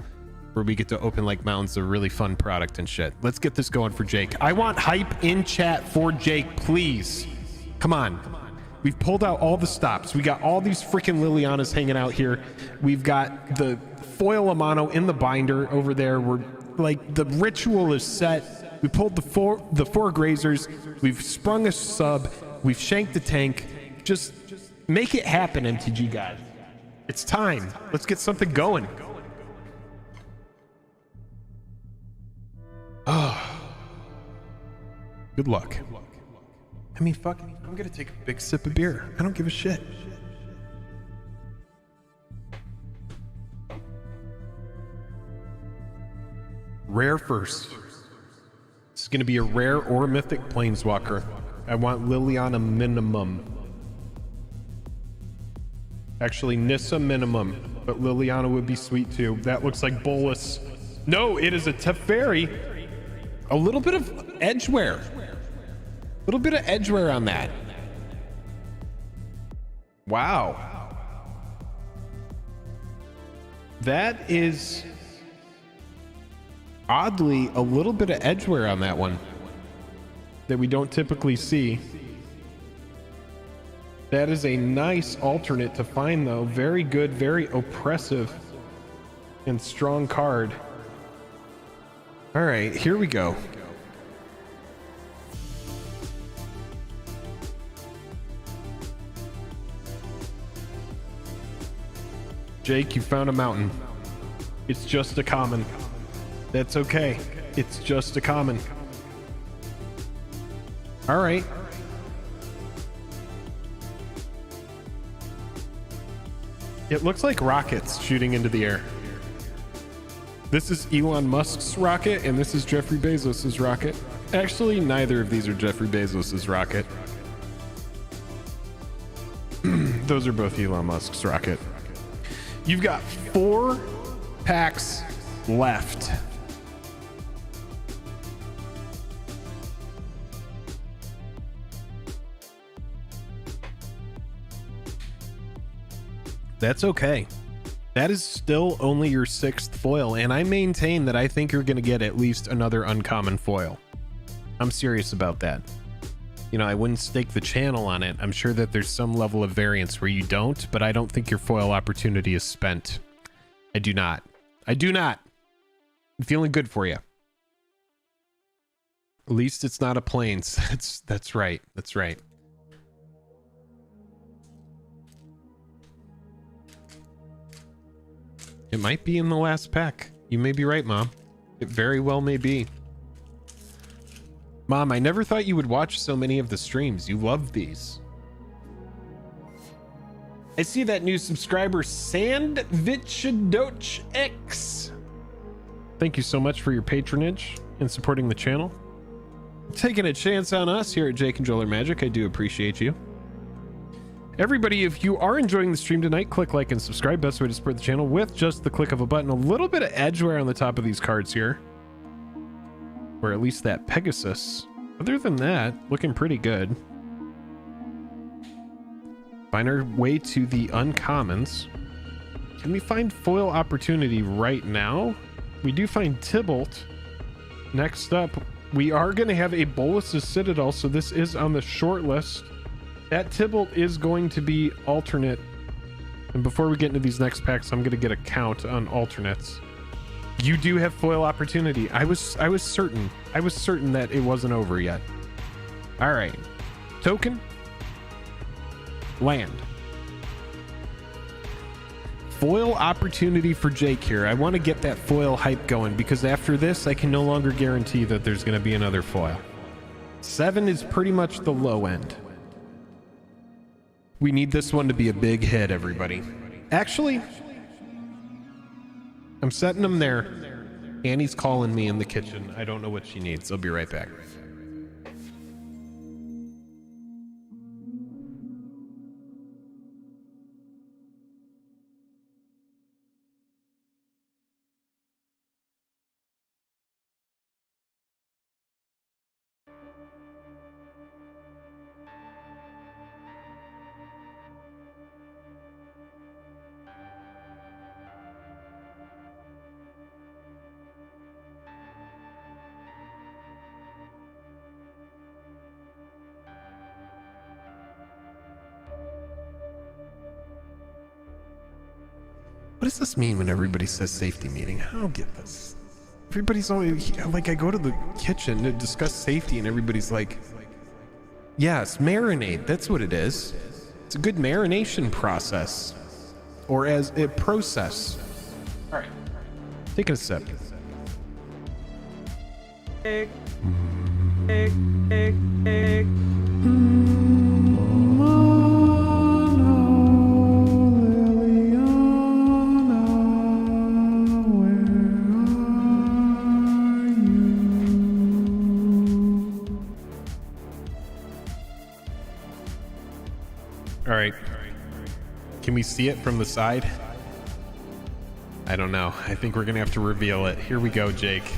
where we get to open like mountains of really fun product and shit. Let's get this going for Jake. I want hype in chat for Jake, please. Come on. We've pulled out all the stops. We got all these freaking Lilianas hanging out here. We've got the Foil Amano in the binder over there. We're like, the ritual is set. We pulled the four grazers. We've sprung a sub. We've shanked the tank. Just make it happen, MTG guys. It's time. Let's get something going. Oh. Good luck. I mean, fuck, I'm gonna take a big sip of beer. I don't give a shit. Rare first. This is gonna be a rare or mythic planeswalker. I want Liliana minimum. Actually, Nissa minimum, but Liliana would be sweet too. That looks like Bolus. No, it is a Teferi. A little bit of edgeware. A little bit of edgeware on that. Wow. That is oddly a little bit of edgeware on that one that we don't typically see. That is a nice alternate to find, though. Very good, very oppressive and strong card. All right, here we go. Jake, you found a mountain. It's just a common. That's okay. It's just a common. All right. It looks like rockets shooting into the air. This is Elon Musk's rocket, and this is Jeffrey Bezos's rocket. Actually, neither of these are Jeffrey Bezos's rocket. Those are both Elon Musk's rocket. You've got 4 packs left That's okay. That is still only your 6th foil, and I maintain that I think you're going to get at least another uncommon foil. I'm serious about that. You know, I wouldn't stake the channel on it. I'm sure that there's some level of variance where you don't, but I don't think your foil opportunity is spent. I do not. I do not. I'm feeling good for you. At least it's not a plains. That's right. That's right. It might be in the last pack. You may be right, Mom. It very well may be. Mom, I never thought you would watch so many of the streams. You love these. I see that new subscriber, Sandvichadoch X. Thank you so much for your patronage and supporting the channel. Taking a chance on us here at Jake and Joel Magic. I do appreciate you. Everybody, if you are enjoying the stream tonight, click like and subscribe. Best way to support the channel with just the click of a button. A little bit of edgeware on the top of these cards here. Or at least that Pegasus. Other than that, looking pretty good. Find our way to the uncommons. Can we find foil opportunity right now? We do find Tybalt. Next up, we are going to have a Bolus's Citadel, so this is on the short list. That Tybalt is going to be alternate. And before we get into these next packs, I'm going to get a count on alternates. You do have foil opportunity. I was certain. I was certain that it wasn't over yet. All right. Token. Land. Foil opportunity for Jake here. I want to get that foil hype going because after this, I can no longer guarantee that there's going to be another foil. 7 is pretty much the low end. We need this one to be a big hit, everybody. Actually, I'm setting them there. Annie's calling me in the kitchen. I don't know what she needs. I'll be right back. What does this mean when everybody says safety meeting? I don't get this. Everybody's always like, I go to the kitchen to discuss safety and everybody's like, yes, marinate. That's what it is. It's a good marination process or as a process. All right. Taking a sip. All right. Can we see it from the side? I don't know. I think we're going to have to reveal it. Here we go, Jake.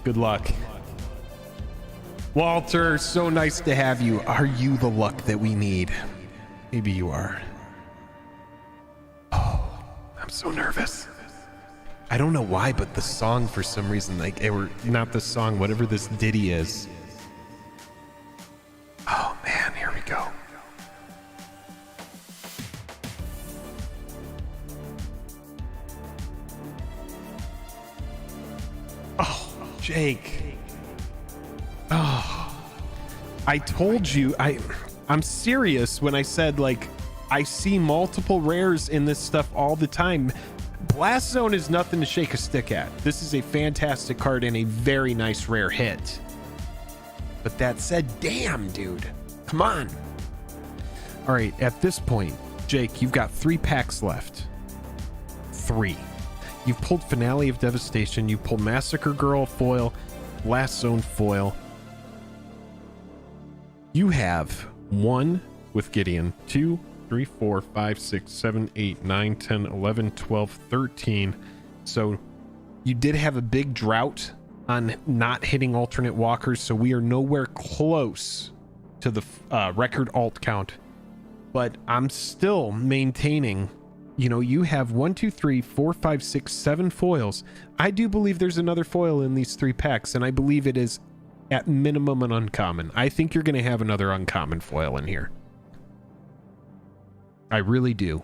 Good luck. Walter, so nice to have you. Are you the luck that we need? Maybe you are. Oh, I'm so nervous. I don't know why, but the song for some reason, like, or not the song, whatever this ditty is. Oh man, here we go. Oh, Jake. Oh, I told you, I'm serious when I said, like, I see multiple rares in this stuff all the time. Blast Zone is nothing to shake a stick at. This is a fantastic card and a very nice rare hit. But that said, damn, dude. Come on. All right, at this point, Jake, you've got 3 packs left. 3. You've pulled Finale of Devastation. You pulled Massacre Girl foil, Blast Zone foil. You have 1 with Gideon, 2, 3, 4, 5, 6, 7, 8, 9, 10, 11, 12, 13. So you did have a big drought on not hitting alternate walkers. So we are nowhere close to the record alt count. But I'm still maintaining You know, you have 1, 2, 3, 4, 5, 6, 7 foils. I do believe there's another foil in these 3 packs, and I believe it is at minimum an uncommon. I think you're going to have another uncommon foil in here. I really do.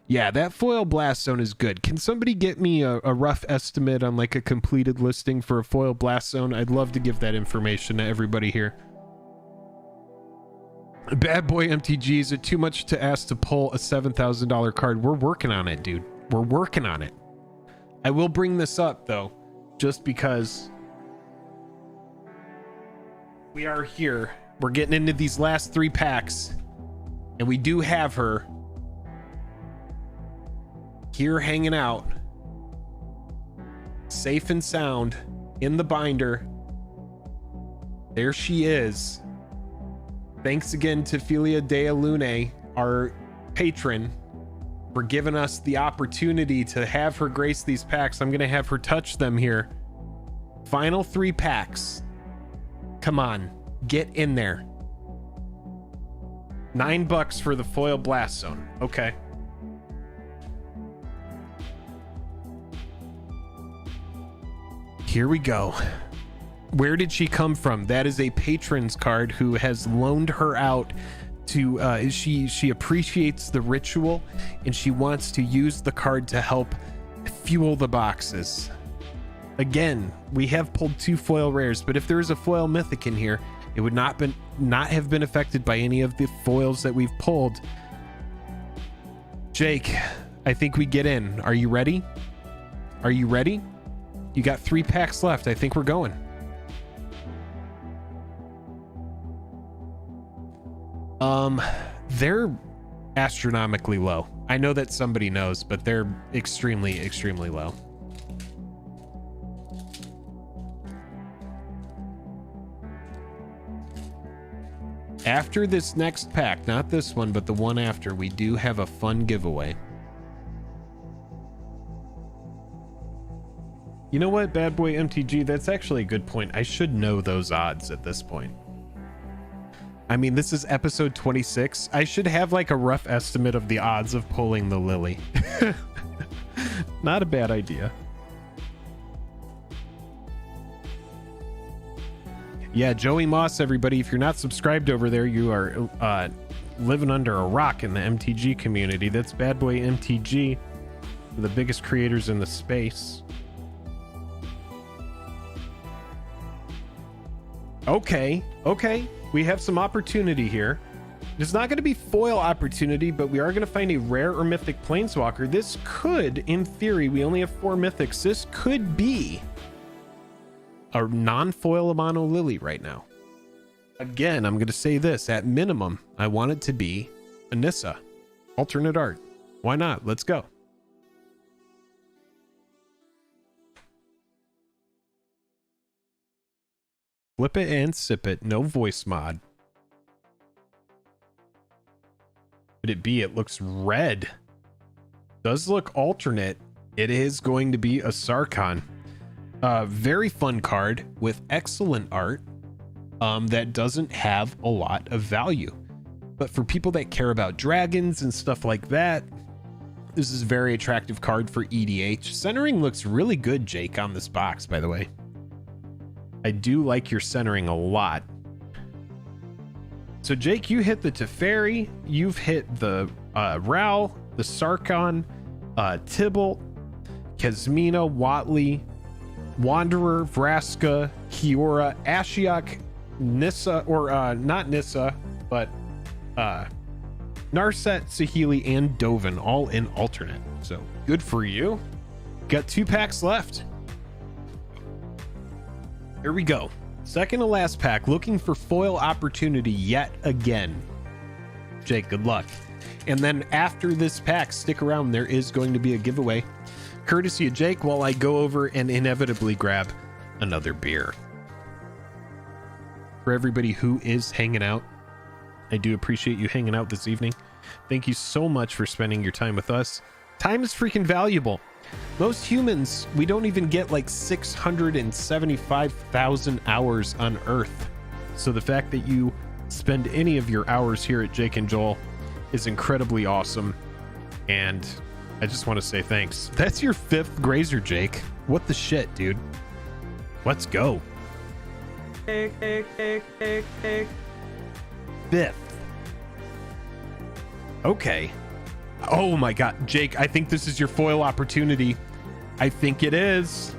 Yeah, that foil blast zone is good. Can somebody get me a rough estimate on like a completed listing for a foil blast zone? I'd love to give that information to everybody here. Bad boy MTG, is it too much to ask to pull a $7,000 card? We're working on it, dude. We're working on it. I will bring this up though, just because we are here. We're getting into these last 3 packs, and we do have her here hanging out, safe and sound in the binder. There she is. Thanks again to Filia Dea Lune, our patron, for giving us the opportunity to have her grace these packs. I'm going to have her touch them here. Final 3 packs. Come on, get in there. $9 for the foil blast zone. Okay. Here we go. Where did she come from? That is a patron's card who has loaned her out to she appreciates the ritual, and she wants to use the card to help fuel the boxes. Again, we have pulled 2 foil rares, but if there is a foil mythic in here, it would not have been affected by any of the foils that we've pulled. Jake, I think we get in. Are you ready? Are you ready? You got 3 packs left. I think we're going. They're astronomically low. I know that somebody knows, but they're extremely, extremely low. After this next pack, not this one, but the one after, we do have a fun giveaway. You know what, Bad Boy MTG? That's actually a good point. I should know those odds at this point. I mean, this is episode 26. I should have like a rough estimate of the odds of pulling the Lily. Not a bad idea. Yeah, Joey Moss, everybody. If you're not subscribed over there, you are living under a rock in the MTG community. That's Bad Boy MTG, the biggest creators in the space. Okay. We have some opportunity here. It's not going to be foil opportunity, but we are going to find a rare or mythic planeswalker. This could, in theory, we only have 4 mythics. This could be a non-foil Amano Lilly right now. Again, I'm going to say this. At minimum, I want it to be a Nissa. Alternate art. Why not? Let's go. Flip it and sip it. No voice mod. Could it be? It looks red. Does look alternate. It is going to be a Sarkhan. Very fun card with excellent art that doesn't have a lot of value. But for people that care about dragons and stuff like that, this is a very attractive card for EDH. Centering looks really good, Jake, on this box, by the way. I do like your centering a lot. So Jake, you hit the Teferi, you've hit the Ral, the Sarkhan, Tybalt, Kazmina, Watley, Wanderer, Vraska, Kiora, Ashiok, Nissa, or not Nissa, but Narset, Saheeli, and Dovin, all in alternate. So good for you. Got 2 packs left. Here we go. Second to last pack, looking for foil opportunity yet again. Jake, good luck. And then after this pack, stick around. There is going to be a giveaway, courtesy of Jake, while I go over and inevitably grab another beer. For everybody who is hanging out, I do appreciate you hanging out this evening. Thank you so much for spending your time with us. Time is freaking valuable. Most humans, we don't even get like 675,000 hours on Earth. So the fact that you spend any of your hours here at Jake and Joel is incredibly awesome. And I just want to say thanks. That's your 5th Grazer, Jake. What the shit, dude? Let's go. 5th. Okay. Oh my god, Jake, I think this is your foil opportunity. I think it is.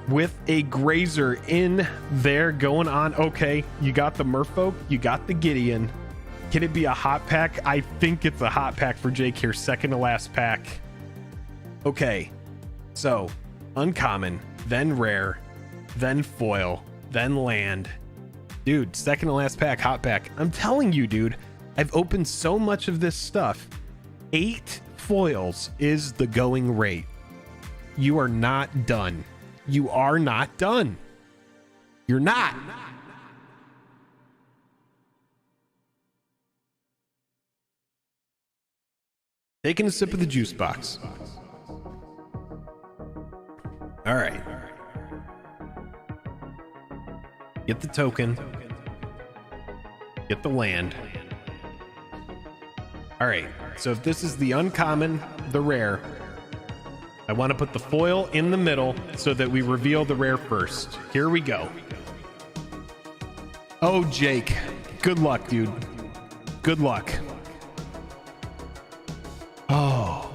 With a Grazer in there going on. Okay, you got the Merfolk, you got the Gideon. Can it be a hot pack? I think it's a hot pack for Jake here. Second to last pack. Okay, so uncommon, then rare, then foil, then land. Dude, second to last pack, hot pack. I'm telling you, dude, I've opened so much of this stuff. 8 foils is the going rate. You are not done. You are not done. You're not. Taking a sip of the juice box. All right. Get the token. Get the land. All right. So if this is the uncommon, the rare, I want to put the foil in the middle so that we reveal the rare first. Here we go. Oh, Jake. Good luck, dude. Good luck. Oh.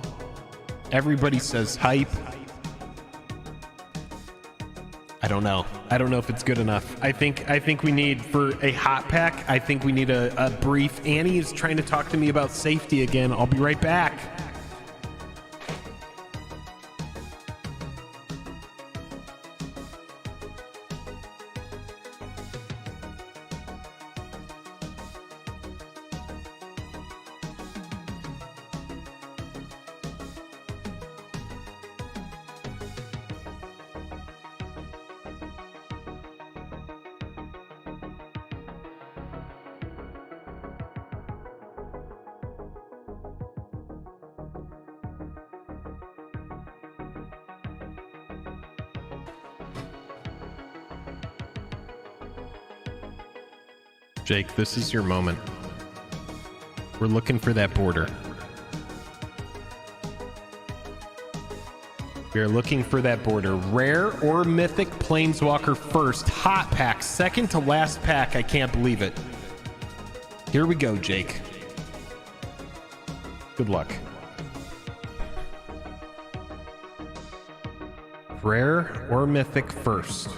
Everybody says hype. I don't know. I don't know if it's good enough. I think we need, for a hot pack, I think we need a brief. Annie is trying to talk to me about safety again. I'll be right back. Jake, this is your moment. We're looking for that border. We're looking for that border. Rare or mythic planeswalker first. Hot pack. Second to last pack. I can't believe it. Here we go, Jake. Good luck. Rare or mythic first.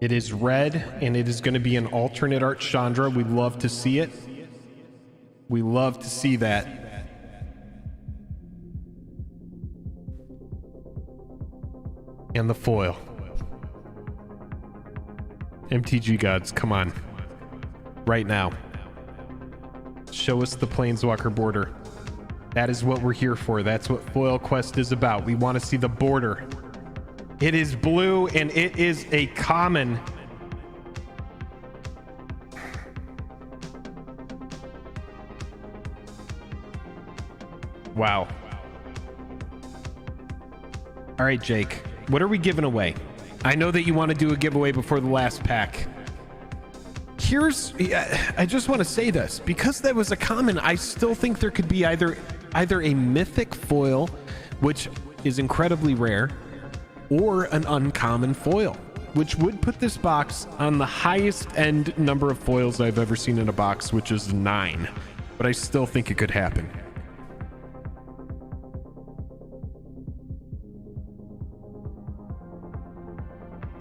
It is red, and it is going to be an alternate art Chandra. We love to see it. We love to see that. And the foil. MTG gods, come on. Right now. Show us the Planeswalker border. That is what we're here for. That's what FoilQuest is about. We want to see the border. It is blue, and it is a common. Wow. All right, Jake. What are we giving away? I know that you want to do a giveaway before the last pack. I just want to say this. Because that was a common, I still think there could be either a mythic foil, which is incredibly rare, or an uncommon foil, which would put this box on the highest end number of foils I've ever seen in a box, which is 9. But I still think it could happen.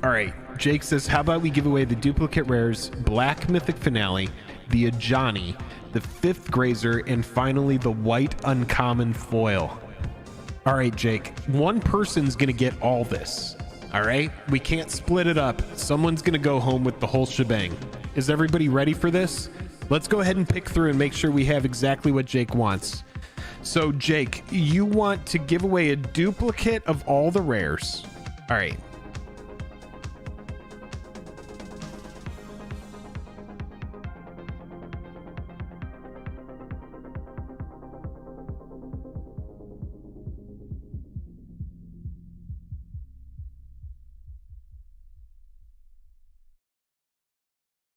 All right, Jake says, how about we give away the duplicate rares, Black Mythic Finale, the Ajani, the 5th Grazer, and finally the white uncommon foil. All right, Jake, one person's going to get all this. All right, we can't split it up. Someone's going to go home with the whole shebang. Is everybody ready for this? Let's go ahead and pick through and make sure we have exactly what Jake wants. So, Jake, you want to give away a duplicate of all the rares. All right.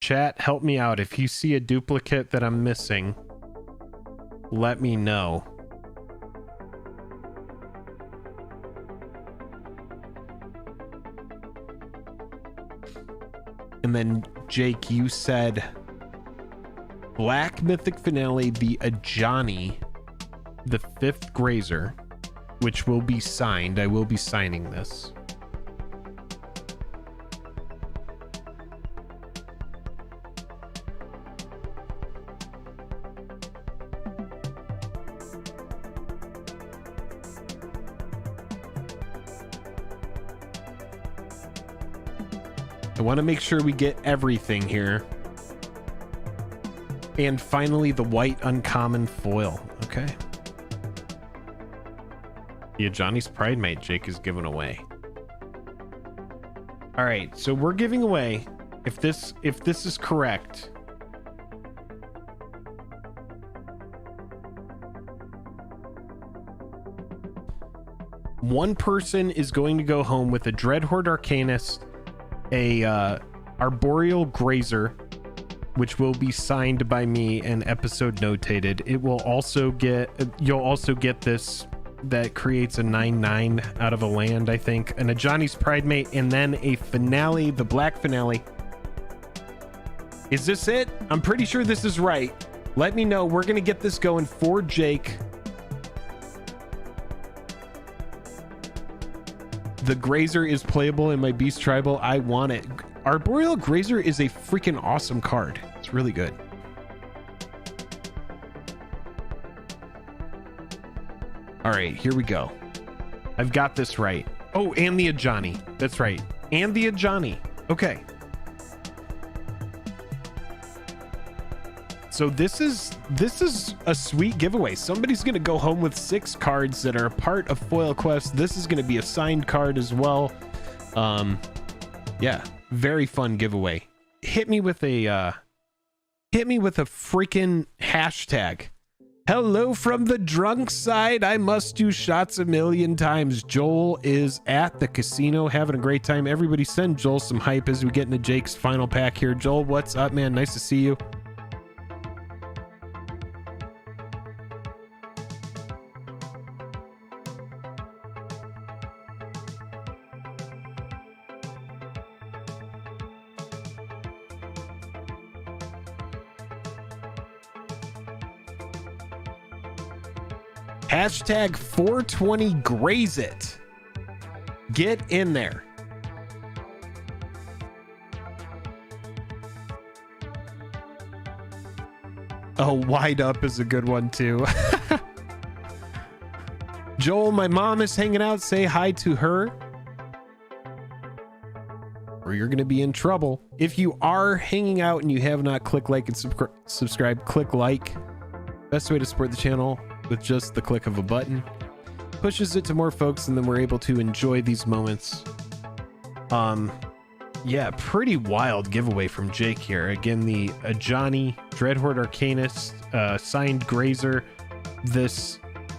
Chat, help me out. If you see a duplicate that I'm missing, let me know. And then, Jake, you said Black Mythic Finale, the Ajani, the 5th Grazer, which will be signed. I will be signing this. I want to make sure we get everything here. And finally, the white uncommon foil. Okay. Yeah, Johnny's Pride Mate Jake is giving away. All right, so we're giving away, if this is correct, one person is going to go home with a Dreadhorde Arcanist, a Arboreal Grazer, which will be signed by me and episode notated. It will also get, you'll also get this that creates a 9/9 out of a land, I think, and a Johnny's Pride Mate, and then a finale, the black finale. Is this it? I'm pretty sure this is right. Let me know. We're gonna get this going for Jake. The Grazer is playable in my Beast Tribal. I want it. Arboreal Grazer is a freaking awesome card. It's really good. All right, here we go. I've got this right. Oh, and the Ajani. That's right. And the Ajani. Okay. So this is a sweet giveaway. Somebody's going to go home with 6 cards that are a part of FoilQuest. This is going to be a signed card as well. Yeah, very fun giveaway. Hit me with a freaking hashtag. Hello from the drunk side. I must do shots a million times. Joel is at the casino having a great time. Everybody send Joel some hype as we get into Jake's final pack here. Joel, what's up, man? Nice to see you. Hashtag 420 graze it. Get in there. Oh, wide up is a good one too. Joel, my mom is hanging out. Say hi to her, or you're going to be in trouble. If you are hanging out and you have not clicked like and subscribe, click like. Best way to support the channel with just the click of a button. Pushes it to more folks, and then we're able to enjoy these moments. Yeah, pretty wild giveaway from Jake here. Again, the Ajani, Dreadhorde Arcanist, signed Grazer. This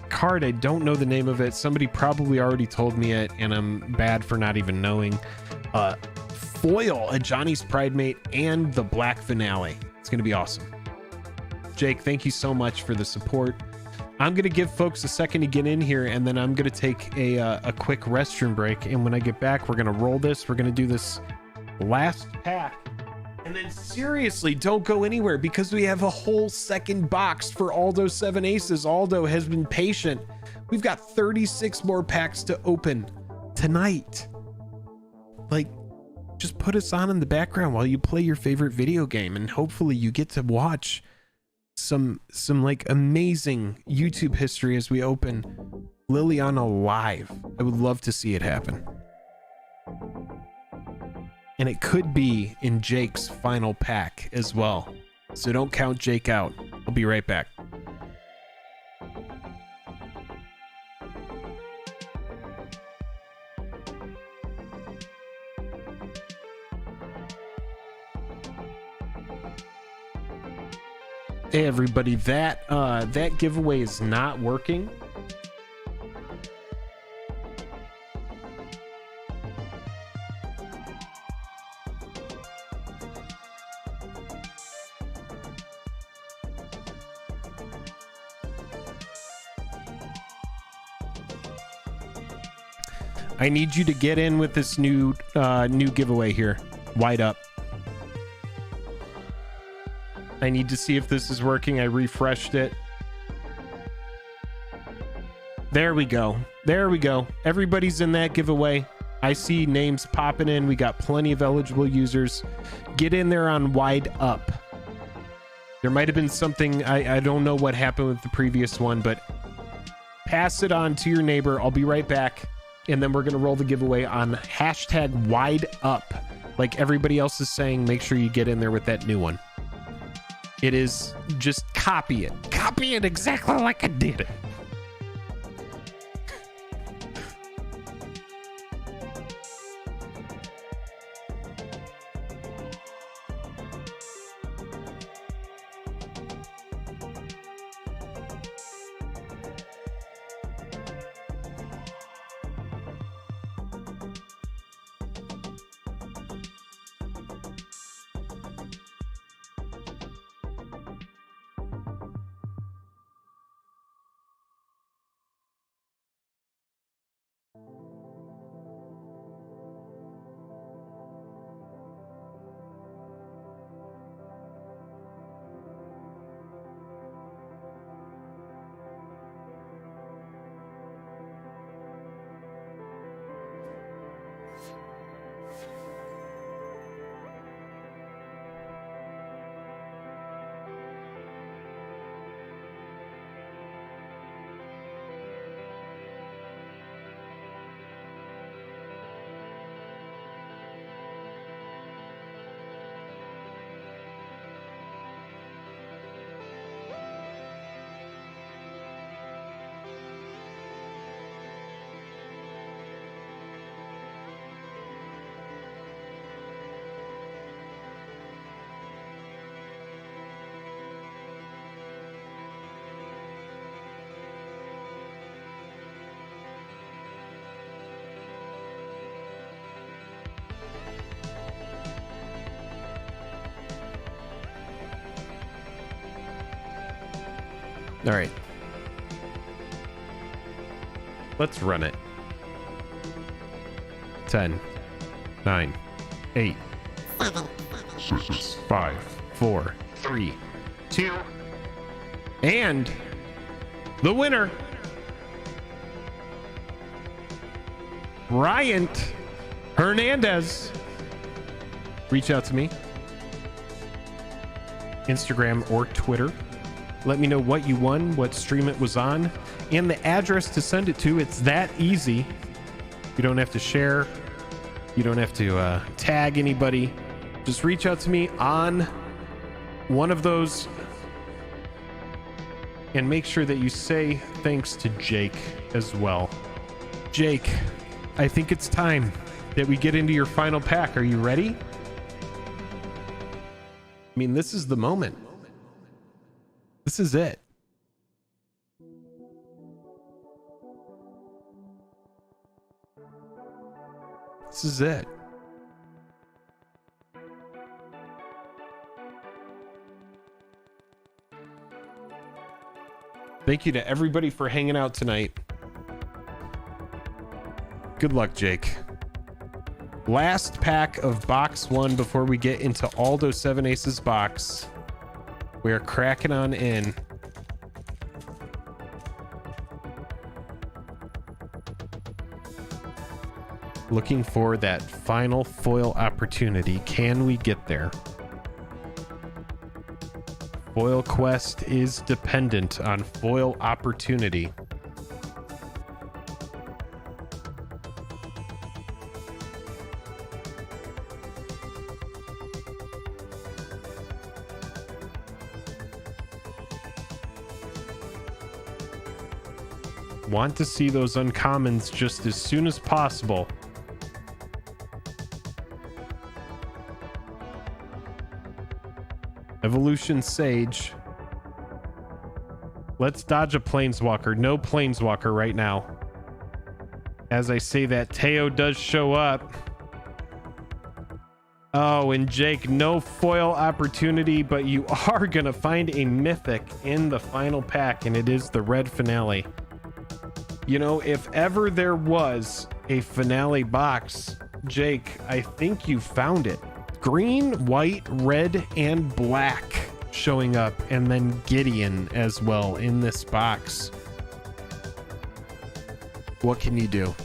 card, I don't know the name of it. Somebody probably already told me it, and I'm bad for not even knowing. Foil, Ajani's Pride Mate, and the Black Finale. It's going to be awesome. Jake, thank you so much for the support. I'm going to give folks a second to get in here, and then I'm going to take a quick restroom break. And when I get back, we're going to roll this. We're going to do this last pack. And then seriously, don't go anywhere, because we have a whole second box for Aldo 7 Aces. Aldo has been patient. We've got 36 more packs to open tonight. Like, just put us on in the background while you play your favorite video game, and hopefully you get to watch some like amazing YouTube history as we open Liliana live. I would love to see it happen. And it could be in Jake's final pack as well. So don't count Jake out. I'll be right back. Hey everybody, that giveaway is not working. I need you to get in with this new giveaway here. Wide up. I need to see if this is working. I refreshed it. There we go. There we go. Everybody's in that giveaway. I see names popping in. We got plenty of eligible users. Get in there on wide up. There might have been something, I don't know what happened with the previous one, but pass it on to your neighbor. I'll be right back. And then we're going to roll the giveaway on hashtag wide up. Like everybody else is saying, make sure you get in there with that new one. It is just copy it. Copy it exactly like I did it. All right. Let's run it. 10, 9, 8, 6, 5, 4, 3, 2, and the winner, Bryant Hernandez. Reach out to me, Instagram or Twitter. Let me know what you won, what stream it was on, and the address to send it to. It's that easy. You don't have to share. You don't have to tag anybody. Just reach out to me on one of those and make sure that you say thanks to Jake as well. Jake, I think it's time that we get into your final pack. Are you ready? I mean, this is the moment. This is it. This is it. Thank you to everybody for hanging out tonight. Good luck, Jake. Last pack of box one before we get into Aldo 7 Aces box. We are cracking on in. Looking for that final foil opportunity. Can we get there? FoilQuest is dependent on foil opportunity. Want to see those uncommons just as soon as possible. Evolution Sage. Let's dodge a Planeswalker. No Planeswalker right now. As I say that, Teo does show up. Oh, and Jake, no foil opportunity, but you are going to find a mythic in the final pack, and it is the Red Finale. You know, if ever there was a finale box. Jake, I think you found it. Green, white, red, and black showing up, and then Gideon as well in this box. What can you do?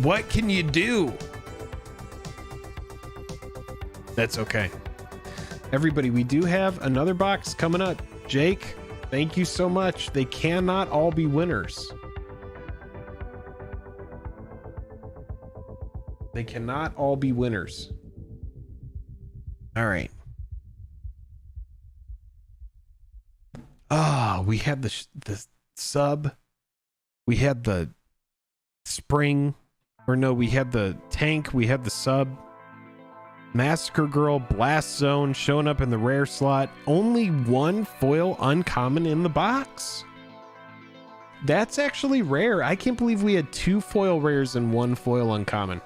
What can you do? That's okay. Everybody, we do have another box coming up. Jake, thank you so much. They cannot all be winners. They cannot all be winners. All right. We had the sub. We had the spring. Or no, we had the tank. We had the sub. Massacre Girl, Blast Zone showing up in the rare slot. Only one foil uncommon in the box. That's actually rare. I can't believe we had 2 foil rares and 1 foil uncommon.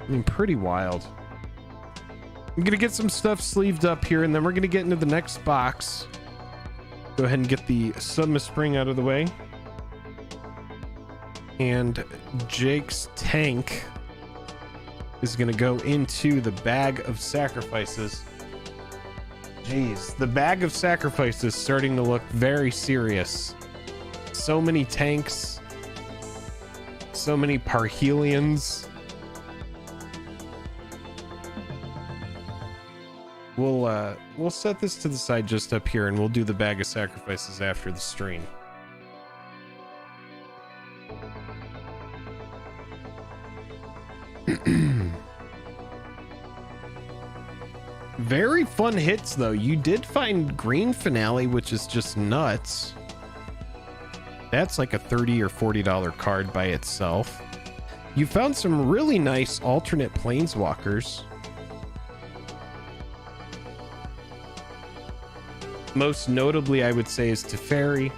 I mean, pretty wild. I'm gonna get some stuff sleeved up here, and then we're gonna get into the next box. Go ahead and get the Summer Spring out of the way. And Jake's tank is gonna go into the bag of sacrifices. Jeez, the bag of sacrifices starting to look very serious. So many tanks, so many Parhelions. We'll set this to the side just up here, and we'll do the bag of sacrifices after the stream. Very fun hits though. You did find green finale, which is just nuts. That's like a $30 or $40 card by itself. You found some really nice alternate planeswalkers. Most notably, I would say, is Teferi.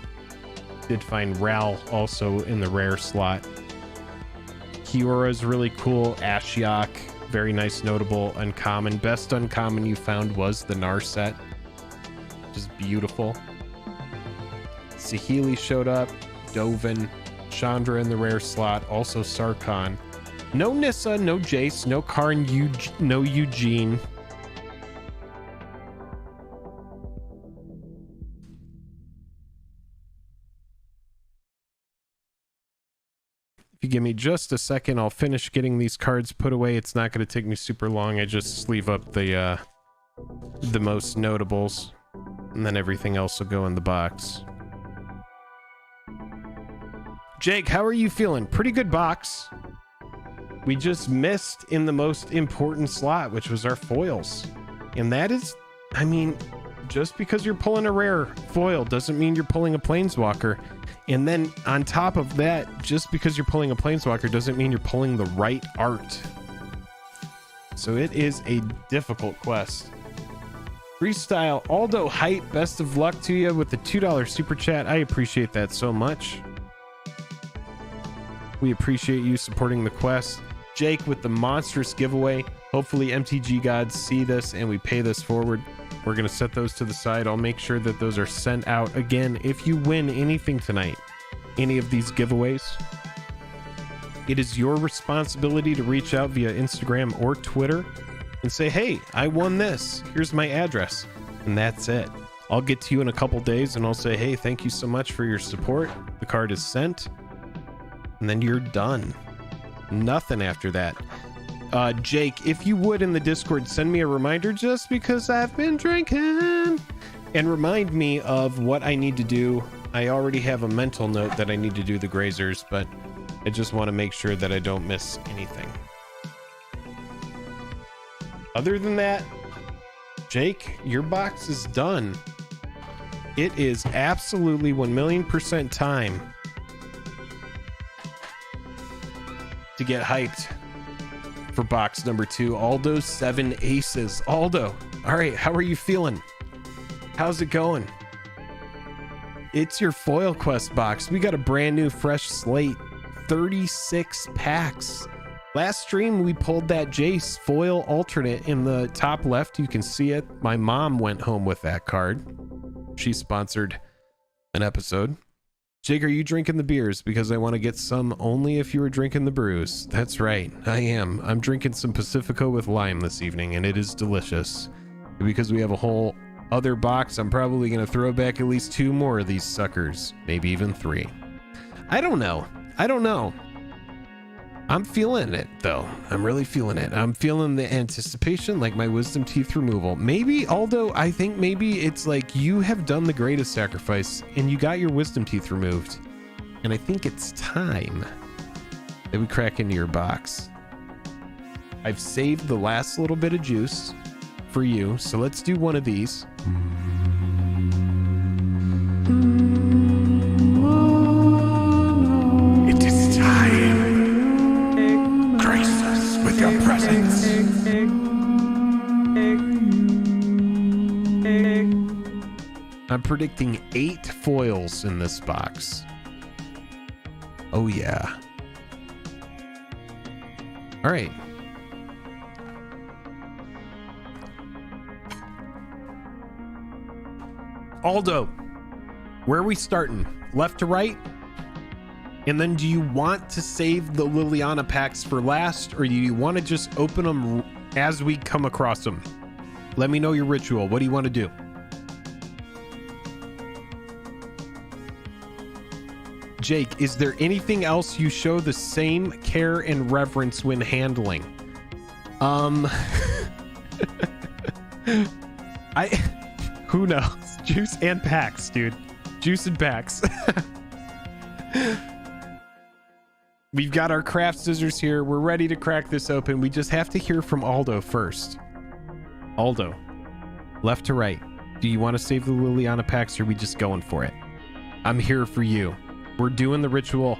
Did find Ral also in the rare slot. Kiora is really cool. Ashiok, very nice, notable uncommon. Best uncommon you found was the Narset, which is beautiful. Saheeli showed up. Dovin, Chandra in the rare slot. Also Sarkhan. No Nissa, no Jace, no Karn, no Eugene. If you give me just a second, I'll finish getting these cards put away. It's not going to take me super long. I just sleeve up the most notables, and then everything else will go in the box. Jake, how are you feeling? Pretty good box. We just missed in the most important slot, which was our foils. And that is, I mean, just because you're pulling a rare foil doesn't mean you're pulling a planeswalker. And then on top of that, just because you're pulling a planeswalker doesn't mean you're pulling the right art. So it is a difficult quest. Freestyle Aldo Hype, best of luck to you with the $2 super chat. I appreciate that so much. We appreciate you supporting the quest. Jake with the monstrous giveaway. Hopefully MTG gods see this and we pay this forward. We're going to set those to the side. I'll make sure that those are sent out. Again, if you win anything tonight, any of these giveaways, it is your responsibility to reach out via Instagram or Twitter and say, hey, I won this. Here's my address. And that's it. I'll get to you in a couple days and I'll say, hey, thank you so much for your support. The card is sent. And then you're done. Nothing after that. Jake, if you would in the Discord, send me a reminder just because I've been drinking, and remind me of what I need to do. I already have a mental note that I need to do the grazers, but I just want to make sure that I don't miss anything. Other than that, Jake, your box is done. It is absolutely 1,000,000% time to get hyped for box number 2. Aldo's 7 aces. Aldo, all right, how are you feeling? How's it going? It's your FoilQuest box. We got a brand new fresh slate, 36 packs. Last stream we pulled that Jace foil alternate in the top left. You can see it. My mom went home with that card. She sponsored an episode. Jake, are you drinking the beers? Because I want to get some only if you are drinking the brews. That's right, I am. I'm drinking some Pacifico with lime this evening, and it is delicious. And because we have a whole other box, I'm probably going to throw back at least 2 more of these suckers. Maybe even 3. I don't know. I'm feeling it, though. I'm really feeling it. I'm feeling the anticipation, like my wisdom teeth removal. Maybe, although I think maybe it's like you have done the greatest sacrifice and you got your wisdom teeth removed. And I think it's time that we crack into your box. I've saved the last little bit of juice for you, so let's do one of these. It is time. Grace us with your presence. I'm predicting 8 foils in this box. Oh yeah. All right. Aldo, where are we starting? Left to right? And then do you want to save the Liliana packs for last, or do you want to just open them as we come across them? Let me know your ritual. What do you want to do? Jake, is there anything else you show the same care and reverence when handling? Who knows? Juice and packs, dude. Juice and packs. We've got our craft scissors here. We're ready to crack this open. We just have to hear from Aldo first. Aldo, left to right. Do you want to save the Liliana packs, or are we just going for it? I'm here for you. We're doing the ritual.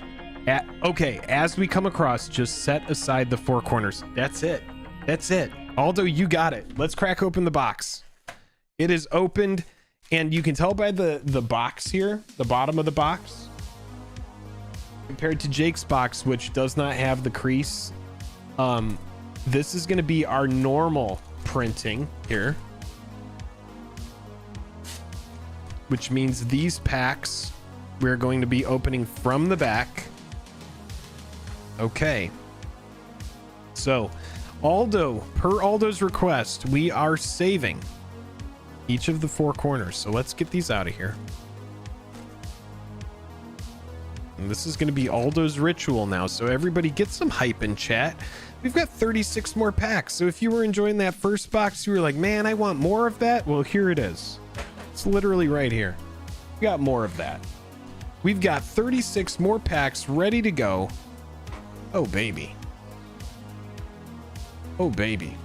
Okay, as we come across, just set aside the 4 corners. That's it. That's it. Aldo, you got it. Let's crack open the box. It is opened, and you can tell by the box here, the bottom of the box, compared to Jake's box, which does not have the crease. This is going to be our normal printing here, which means these packs we're going to be opening from the back. Okay, so Aldo, per Aldo's request, we are saving each of the 4 corners. So let's get these out of here. And this is going to be Aldo's ritual now, so everybody get some hype in chat. We've got 36 more packs, so if you were enjoying that first box, you were like, man, I want more of that. Well, here it is. It's literally right here. We got more of that. We've got 36 more packs ready to go. Oh, baby. Oh, baby.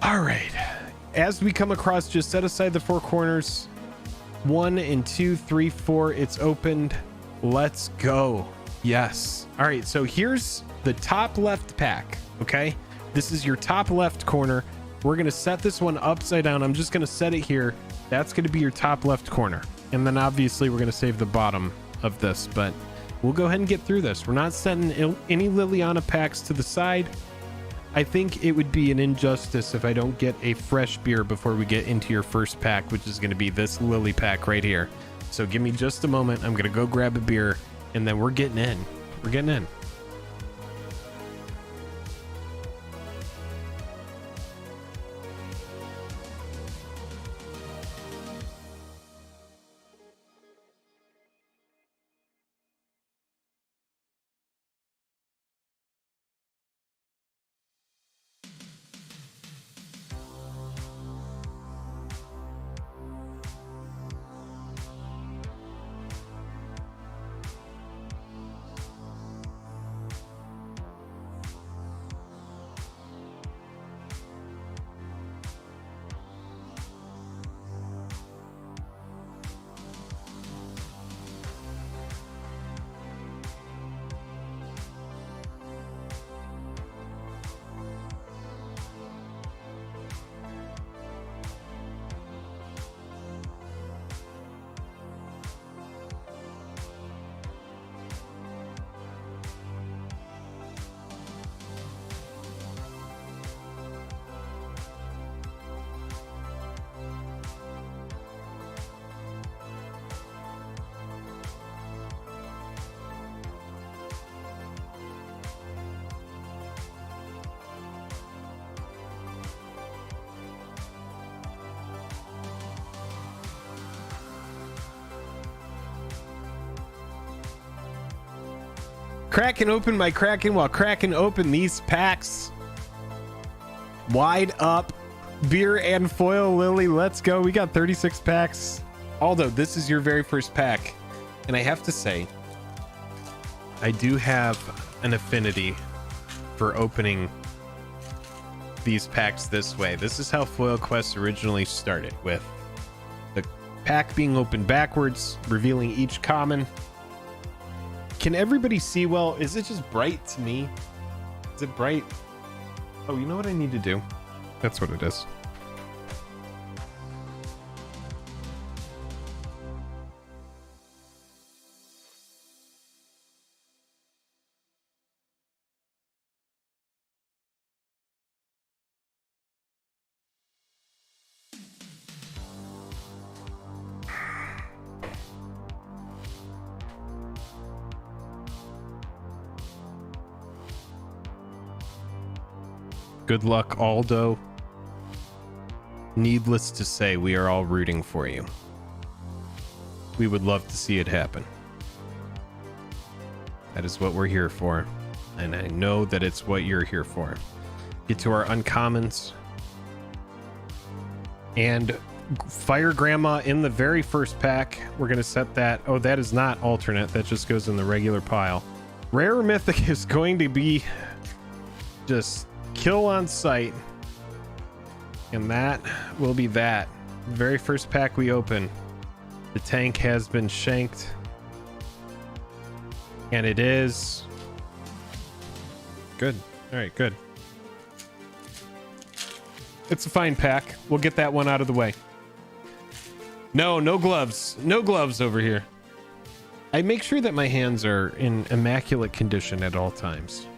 All right. As we come across, just set aside the 4 corners. 1 and 2, 3, 4. It's opened. Let's go. Yes. All right. So here's the top left pack. Okay. This is your top left corner. We're going to set this one upside down. I'm just going to set it here. That's going to be your top left corner. And then obviously we're going to save the bottom of this, but we'll go ahead and get through this. We're not setting any Liliana packs to the side. I think it would be an injustice if I don't get a fresh beer before we get into your first pack, which is going to be this Lily pack right here. So give me just a moment. I'm going to go grab a beer, and then we're getting in. We're getting in. Cracking open my Kraken while cracking open these packs. Wide up. Beer and Foil Lily. Let's go. We got 36 packs. Aldo, this is your very first pack. And I have to say, I do have an affinity for opening these packs this way. This is how FoilQuest originally started, with the pack being opened backwards, revealing each common. Can everybody see well? Is it just bright to me? Is it bright? Oh, you know what I need to do? That's what it is. Good luck, Aldo. Needless to say, we are all rooting for you. We would love to see it happen. That is what we're here for. And I know that it's what you're here for. Get to our uncommons. And Fire Grandma in the very first pack. We're going to set that. Oh, that is not alternate. That just goes in the regular pile. Rare or Mythic is going to be just kill on sight, and that will be that. Very first pack we open, the tank has been shanked, and it is good. All right, good. It's a fine pack. We'll get that one out of the way. No gloves. No gloves over here. I make sure that my hands are in immaculate condition at all times.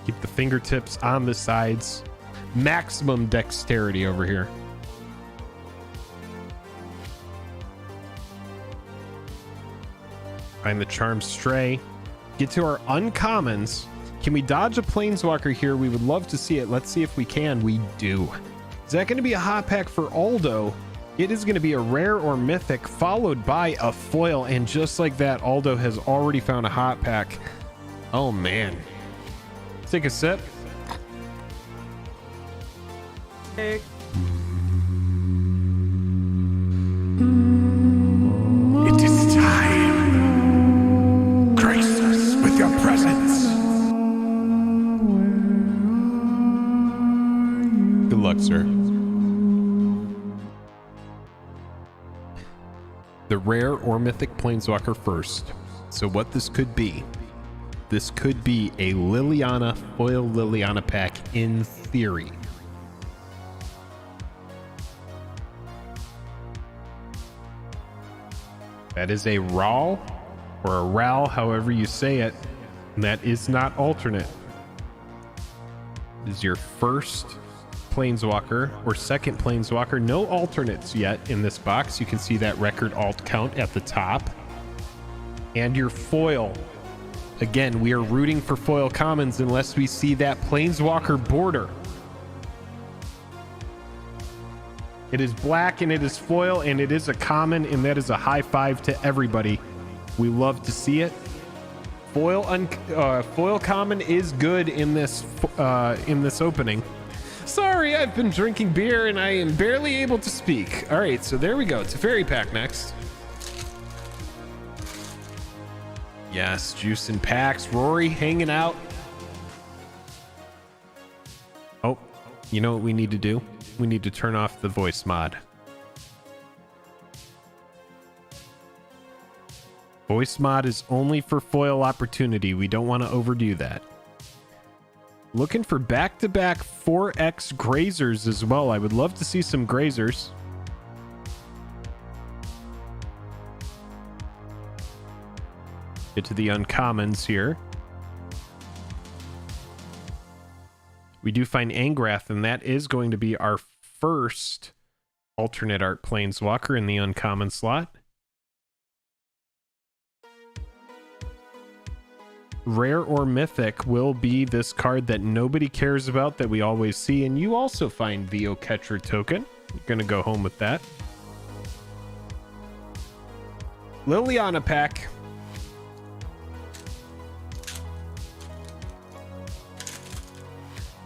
Keep the fingertips on the sides. Maximum dexterity over here. Find the Charmed Stray. Get to our uncommons. Can we dodge a Planeswalker here? We would love to see it. Let's see if we can. We do. Is that going to be a hot pack for Aldo? It is going to be a rare or mythic, followed by a foil. And just like that, Aldo has already found a hot pack. Oh, man. Take a sip. It is time. Grace us with your presence. Good luck, sir. The rare or mythic Planeswalker first. So what this could be. This could be a Liliana, Foil Liliana pack in theory. That is a Raw, or a Ral, however you say it. And that is not alternate. It is your first Planeswalker or second Planeswalker. No alternates yet in this box. You can see that record alt count at the top. And your foil. Again, we are rooting for foil commons unless we see that Planeswalker border. It is black and it is foil and it is a common, and that is a high five to everybody. We love to see it. Foil common is good in this opening. Sorry, I've been drinking beer and I am barely able to speak. All right, so there we go. Teferi pack next. Yes, juice and packs. Rory hanging out. Oh, you know what we need to do? We need to turn off the voice mod. Voice mod is only for foil opportunity. We don't want to overdo that. Looking for back-to-back 4X grazers as well. I would love to see some grazers. Get to the uncommons here. We do find Angrath, and that is going to be our first alternate art Planeswalker in the uncommon slot. Rare or mythic will be this card that nobody cares about that we always see, and you also find VO Catcher token. You're going to go home with that. Liliana pack.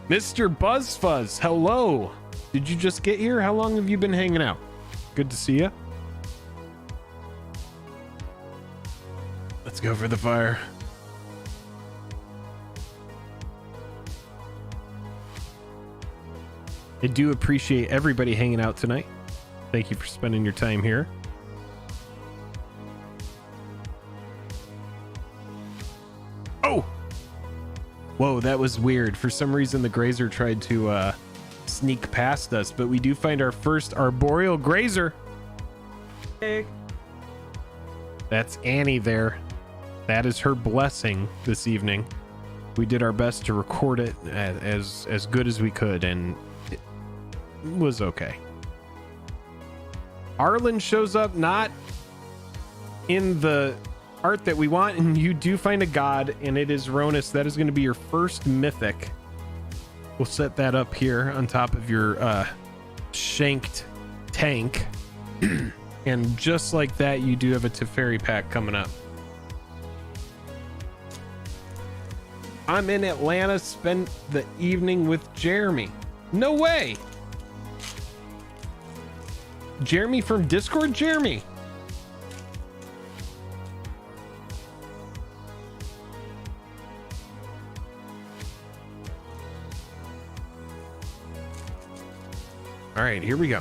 Mr. Buzzfuzz, hello. Did you just get here? How long have you been hanging out? Good to see you. Let's go for the fire. I do appreciate everybody hanging out tonight. Thank you for spending your time here. Oh! Whoa, that was weird. For some reason, the grazer tried to sneak past us, but we do find our first arboreal grazer. Hey. That's Annie there. That is her blessing this evening. We did our best to record it as good as we could, and it was okay. Arlen shows up not in the art that we want, and you do find a god, and it is Ronus. That is going to be your first mythic. We'll set that up here on top of your shanked tank. And just like that, you do have a Teferi pack coming up. I'm in Atlanta, spent the evening with Jeremy. No way! Jeremy from Discord? Jeremy! All right, here we go.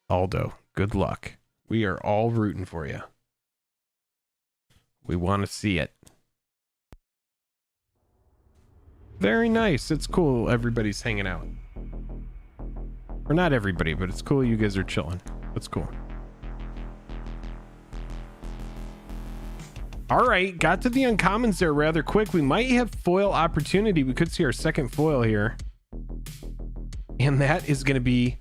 Aldo, good luck. We are all rooting for you. We want to see it. Very nice. It's cool everybody's hanging out. Or not everybody, but it's cool you guys are chilling. That's cool. All right, got to the uncommons there rather quick. We might have foil opportunity. We could see our second foil here. And that is going to be,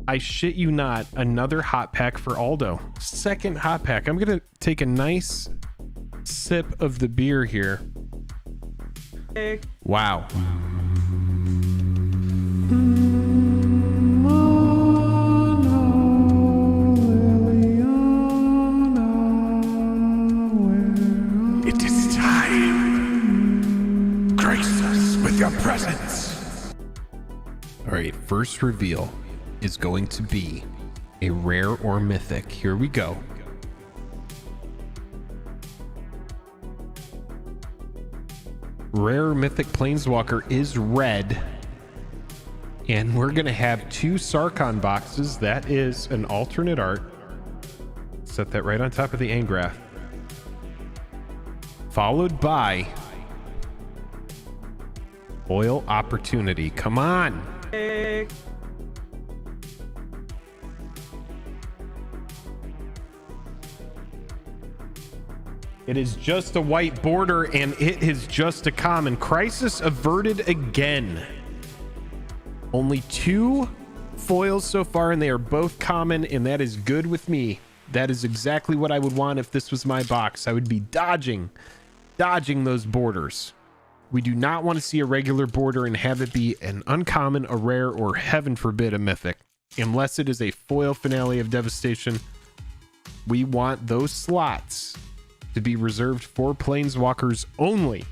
I shit you not, another hot pack for Aldo. Second hot pack. I'm going to take a nice sip of the beer here. Hey. Wow. It is time. Grace us with your presence. All right, first reveal is going to be a rare or mythic. Here we go. Rare mythic planeswalker is red. And we're going to have two Sarkhan boxes. That is an alternate art. Set that right on top of the Angraph. Followed by Foil Opportunity. Come on. Hey. It is just a white border, and it is just a common. Crisis averted again. Only two foils so far, and they are both common, and that is good with me. That is exactly what I would want if this was my box. I would be dodging those borders. We do not want to see a regular border and have it be an uncommon, a rare, or heaven forbid a mythic. Unless it is a foil Finale of Devastation, we want those slots to be reserved for planeswalkers only.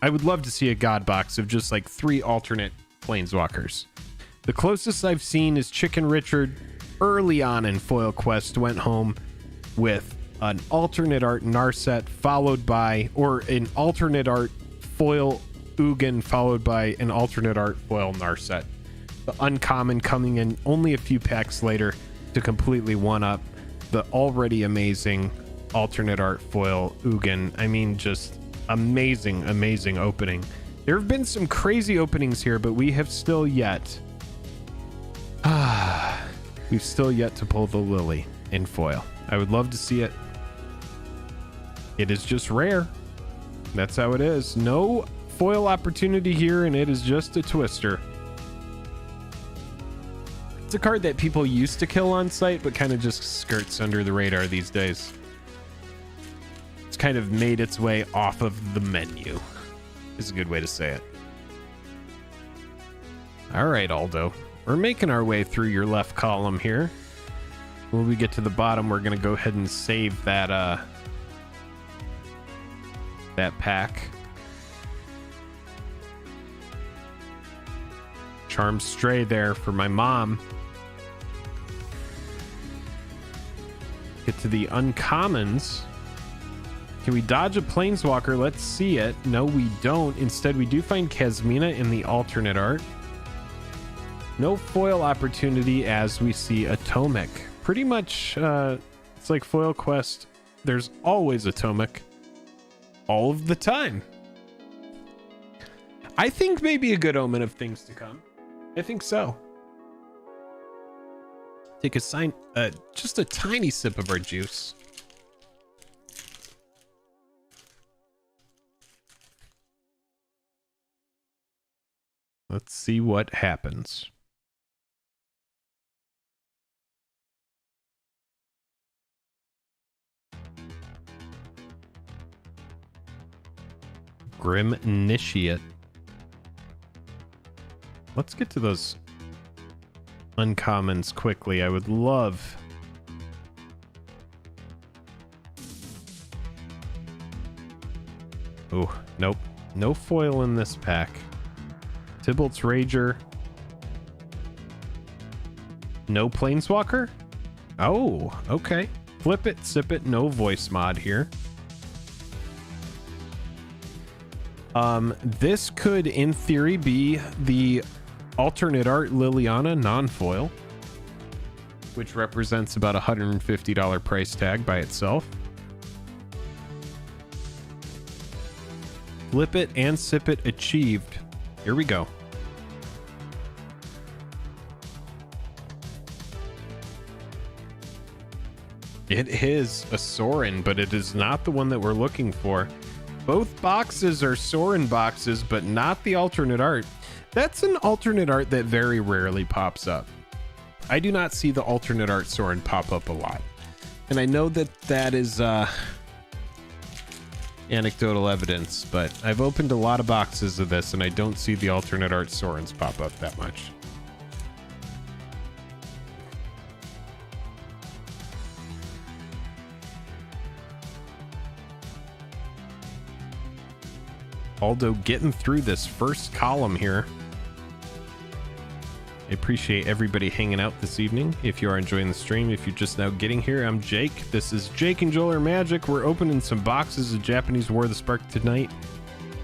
I would love to see a god box of just like 3 alternate planeswalkers. The closest I've seen is Chicken Richard early on in FoilQuest went home with an alternate art Narset followed by, or an alternate art foil Ugin followed by an alternate art foil Narset. The uncommon coming in only a few packs later to completely one up the already amazing alternate art foil Ugin. I mean, just amazing opening. There have been some crazy openings here, but we have still yet we've still yet to pull the Lily in foil. I would love to see it. It is just rare. That's how it is. No foil opportunity here, and it is just a twister. It's a card that people used to kill on site, but kind of just skirts under the radar these days. It's kind of made its way off of the menu, is a good way to say it. All right, Aldo. We're making our way through your left column here. When we get to the bottom, we're going to go ahead and save that that pack. Charmed Stray there for my mom. Get to the uncommons. Can we dodge a Planeswalker? Let's see it. No, we don't. Instead, we do find Kasmina in the alternate art. No foil opportunity as we see Atomic. Pretty much, it's like FoilQuest. There's always Atomic. All of the time. I think maybe a good omen of things to come. I think so. Take just a tiny sip of our juice. Let's see what happens. Grim Initiate. Let's get to those uncommons quickly. I would love... Oh, nope. No foil in this pack. Tybalt's Rager. No Planeswalker? Oh, okay. Flip it, sip it, no voice mod here. This could, in theory, be the alternate art Liliana non-foil, which represents about $150 price tag by itself. Flip it and sip it achieved. Here we go. It is a Sorin, but it is not the one that we're looking for. Both boxes are Sorin boxes, but not the alternate art. That's an alternate art that very rarely pops up. I do not see the alternate art Sorin pop up a lot. And I know that that is anecdotal evidence, but I've opened a lot of boxes of this and I don't see the alternate art Sorins pop up that much. Aldo getting through this first column here. I appreciate everybody hanging out this evening. If you are enjoying the stream, if you're just now getting here, I'm Jake. This is Jake and Joel Are Magic. We're opening some boxes of Japanese War of the Spark tonight.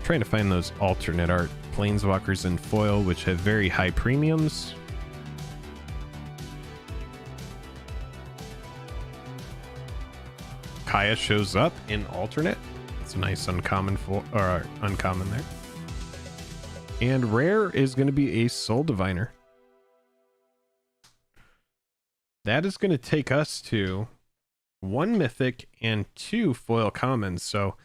Trying to find those alternate art Planeswalkers in foil, which have very high premiums. Kaya shows up in alternate. It's a nice uncommon uncommon there. And rare is going to be a Soul Diviner. That is going to take us to 1 mythic and 2 foil commons. So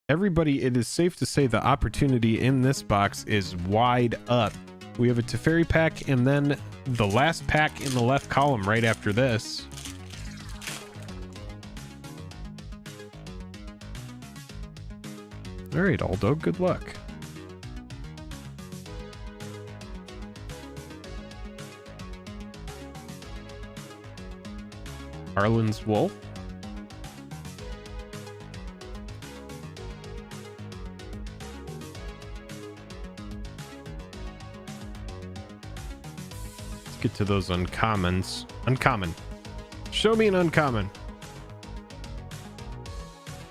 everybody, it is safe to say the opportunity in this box is wide up. We have a Teferi pack and then the last pack in the left column right after this. All right, Aldo, good luck. Arlen's Wolf. Let's get to those uncommons. Uncommon. Show me an uncommon.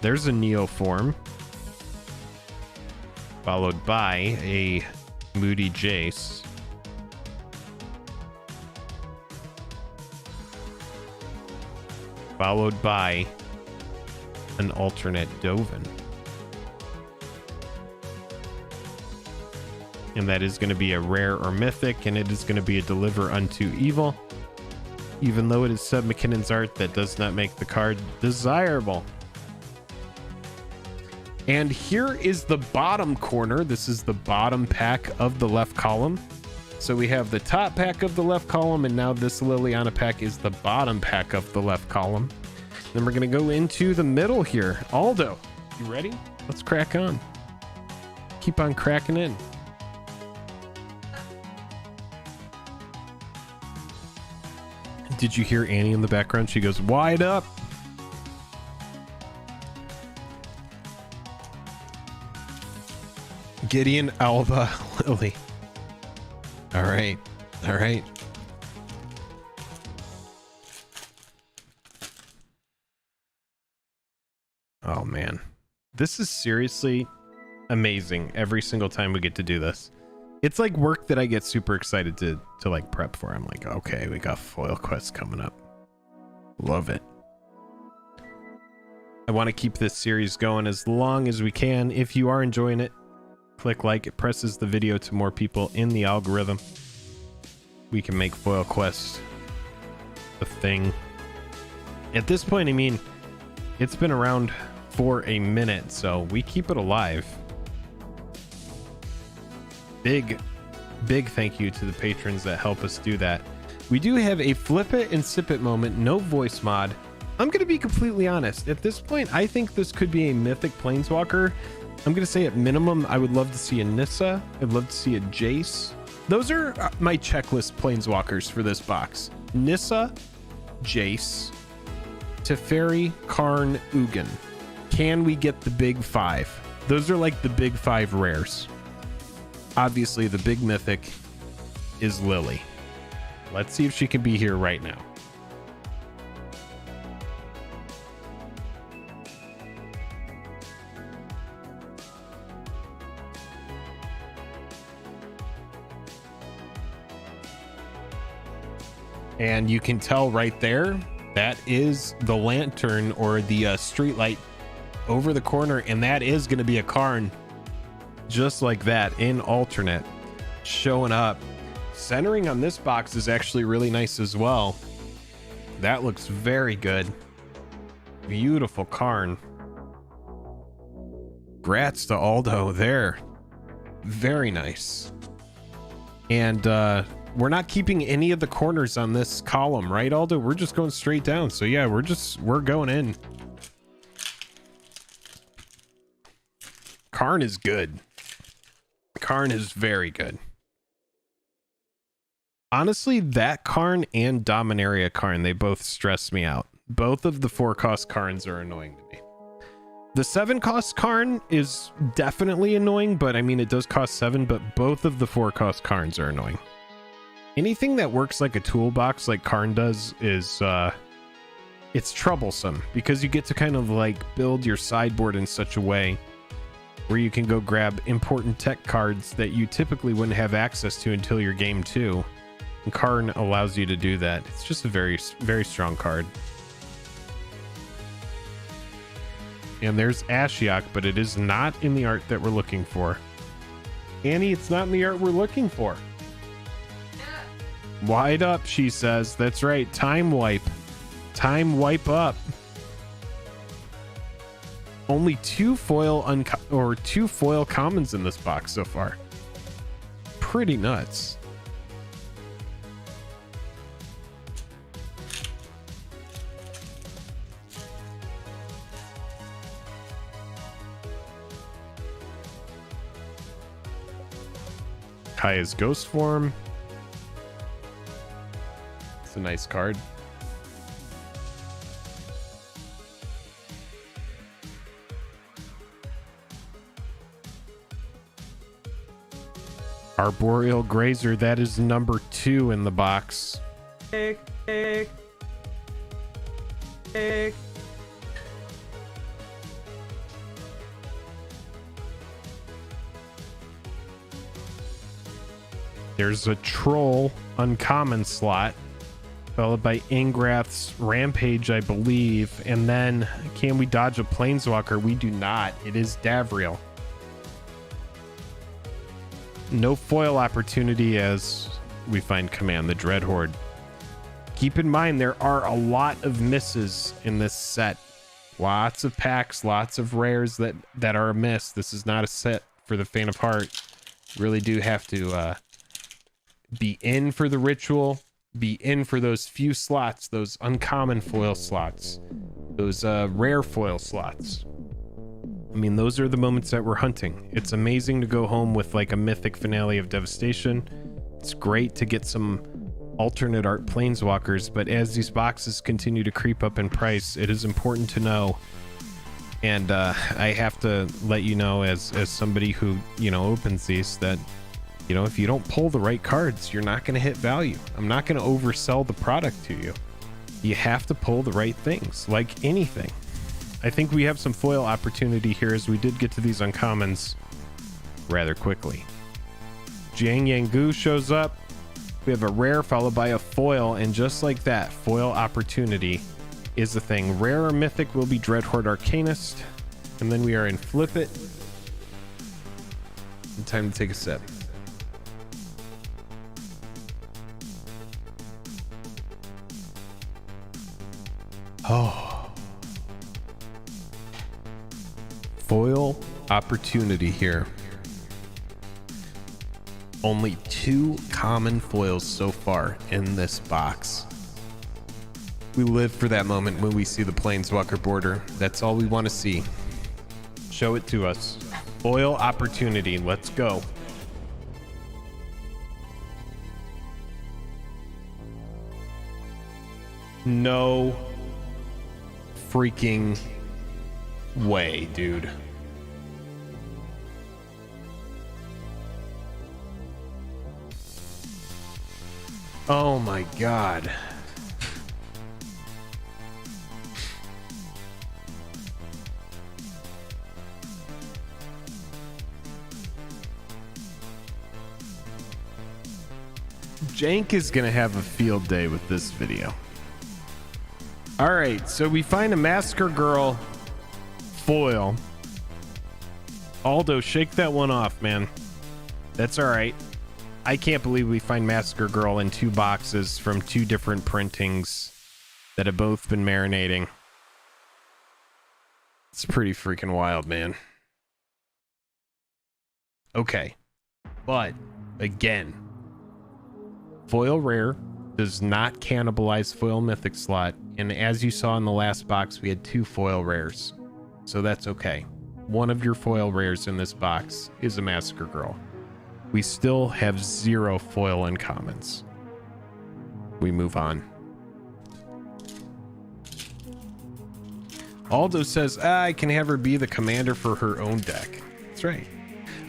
There's a Neo form. Followed by a Moody Jace. Followed by an alternate Dovin. And that is going to be a rare or mythic, and it is going to be a Deliver Unto Evil. Even though it is Seb McKinnon's art, that does not make the card desirable. And here is the bottom corner. This is the bottom pack of the left column. So we have the top pack of the left column, and now this Liliana pack is the bottom pack of the left column. Then we're going to go into the middle here. Aldo, you ready? Let's crack on. Keep on cracking in. Did you hear Annie in the background? She goes, wide up. Gideon, Alba, Lily. All right. All right. Oh, man. This is seriously amazing every single time we get to do this. It's like work that I get super excited to like prep for. I'm like, okay, we got FoilQuest coming up. Love it. I want to keep this series going as long as we can. If you are enjoying it, click like. It presses the video to more people in the algorithm. We can make FoilQuest a thing. At this point, I mean, it's been around for a minute, so we keep it alive. Big thank you to the patrons that help us do that. We do have a flip it and sip it moment, no voice mod. I'm going to be completely honest. At this point, I think this could be a mythic planeswalker. I'm going to say at minimum, I would love to see a Nissa. I'd love to see a Jace. Those are my checklist planeswalkers for this box. Nissa, Jace, Teferi, Karn, Ugin. Can we get the big five? Those are like the big five rares. Obviously, the big mythic is Lily. Let's see if she can be here right now. And you can tell right there, that is the lantern or the street light over the corner, and that is going to be a Karn. Just like that, in alternate, showing up. Centering on this box is actually really nice as well. That looks very good. Beautiful Karn. Grats to Aldo there. Very nice. And we're not keeping any of the corners on this column, right, Aldo? We're just going straight down. So yeah, we're going in. Karn is good. Karn is very good. Honestly, that Karn and Dominaria Karn, they both stress me out. Both of the 4-cost Karns are annoying to me. The 7-cost Karn is definitely annoying, but I mean, it does cost 7, but both of the 4-cost Karns are annoying. Anything that works like a toolbox like Karn does is, it's troublesome because you get to kind of like build your sideboard in such a way where you can go grab important tech cards that you typically wouldn't have access to until your game 2. And Karn allows you to do that. It's just a very, very strong card. And there's Ashiok, but it is not in the art that we're looking for. Annie, it's not in the art we're looking for. Wide up, she says. That's right. Time wipe. Time wipe up. Only two foil commons in this box so far. Pretty nuts. Kaya's Ghost Form. It's a nice card. Arboreal Grazer, that is number 2 in the box. There's a Troll uncommon slot, followed by Ingrath's Rampage, I believe. And then, can we dodge a Planeswalker? We do not. It is Davriel. No foil opportunity as we find Command the Dreadhorde. Keep in mind, there are a lot of misses in this set. Lots of packs, lots of rares that are a miss. This is not a set for the faint of heart. Really do have to be in for the ritual, be in for those few slots, those uncommon foil slots, those rare foil slots. I mean, those are the moments that we're hunting. It's amazing to go home with like a mythic finale of Devastation. It's great to get some alternate art planeswalkers, but as these boxes continue to creep up in price, it is important to know, and I have to let you know as somebody who, you know, opens these, that, you know, if you don't pull the right cards, you're not going to hit value. I'm not going to oversell the product to you. You have to pull the right things, like anything. I think we have some foil opportunity here, as we did get to these uncommons rather quickly. Jiang Yangu shows up. We have a rare followed by a foil, and just like that, foil opportunity is the thing. Rare or mythic will be Dreadhorde Arcanist, and then we are in Flip It. And time to take a sip. Oh. Foil opportunity here. Only 2 common foils so far in this box. We live for that moment when we see the Planeswalker border. That's all we want to see. Show it to us. Foil opportunity. Let's go. No freaking way, dude. Oh my god. Jank is gonna have a field day with this video. All right, so we find a Massacre Girl foil. Aldo, shake that one off, man. That's all right. I can't believe we find Massacre Girl in 2 boxes from 2 different printings that have both been marinating. It's pretty freaking wild, man. Okay. But, again, foil rare does not cannibalize foil mythic slot. And as you saw in the last box, we had 2 foil rares. So that's okay. One of your foil rares in this box is a Massacre Girl. We still have 0 foil uncommons. We move on. Aldo says, I can have her be the commander for her own deck. That's right.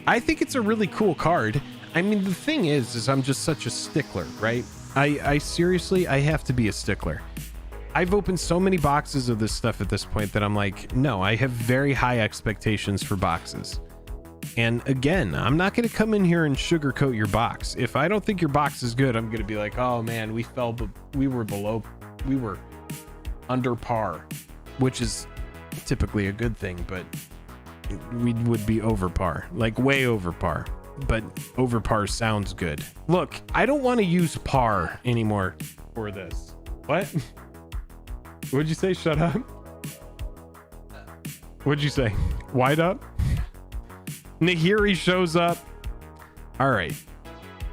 I think it's a really cool card. I mean, the thing is I'm just such a stickler, right? I seriously, I have to be a stickler. I've opened so many boxes of this stuff at this point that I'm like, no, I have very high expectations for boxes. And again, I'm not going to come in here and sugarcoat your box. If I don't think your box is good, I'm going to be like, oh man, we were under par, which is typically a good thing, but we would be over par, like way over par. But over par sounds good. Look, I don't want to use par anymore for this. What? What'd you say? Shut up? What'd you say? Wide up? Nahiri shows up. All right.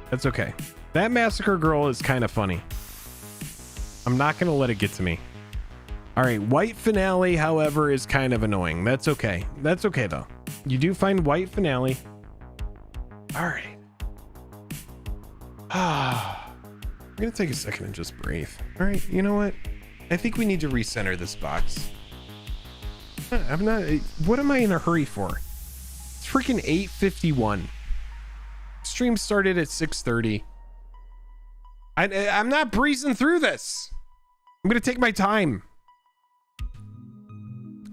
That's okay. That Massacre Girl is kind of funny. I'm not going to let it get to me. All right. White Finale, however, is kind of annoying. That's okay. That's okay, though. You do find White Finale. All right. I'm going to take a second and just breathe. All right. You know what? I think we need to recenter this box. I'm not. What am I in a hurry for? It's freaking 8:51. Stream started at 6:30. I'm not breezing through this. I'm gonna take my time.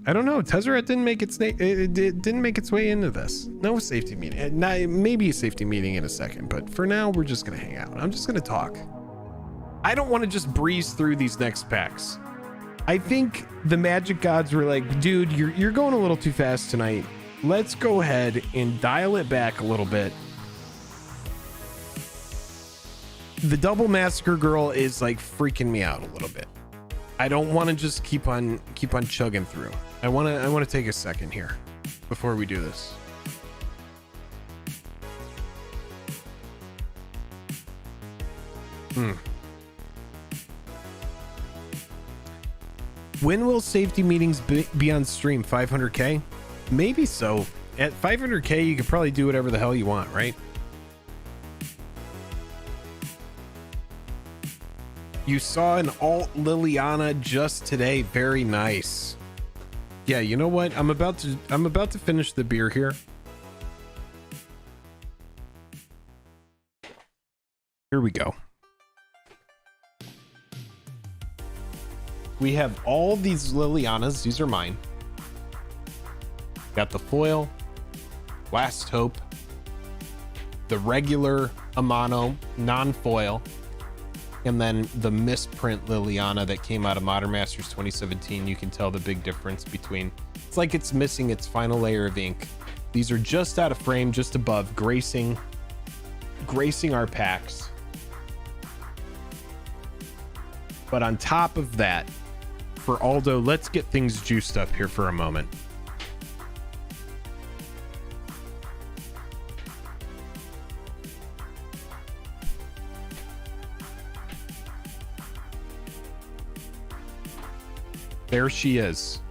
I don't know. Tezzeret didn't make it didn't make its way into this. No safety meeting. Maybe a safety meeting in a second, but for now we're just gonna hang out. I'm just gonna talk. I don't want to just breeze through these next packs. I think the Magic gods were like, dude, you're going a little too fast tonight. Let's go ahead and dial it back a little bit. The double Massacre Girl is like freaking me out a little bit. I don't want to just keep on chugging through. I want to take a second here before we do this. When will safety meetings be on stream? 500k? Maybe so. At 500k, you could probably do whatever the hell you want, right? You saw an alt Liliana just today. Very nice. Yeah, you know what? I'm about to finish the beer here. Here we go. We have all these Lilianas. These are mine. Got the foil, Last Hope, the regular Amano, non-foil, and then the misprint Liliana that came out of Modern Masters 2017. You can tell the big difference between, it's like it's missing its final layer of ink. These are just out of frame, just above, gracing our packs. But on top of that, for Aldo, let's get things juiced up here for a moment. There she is.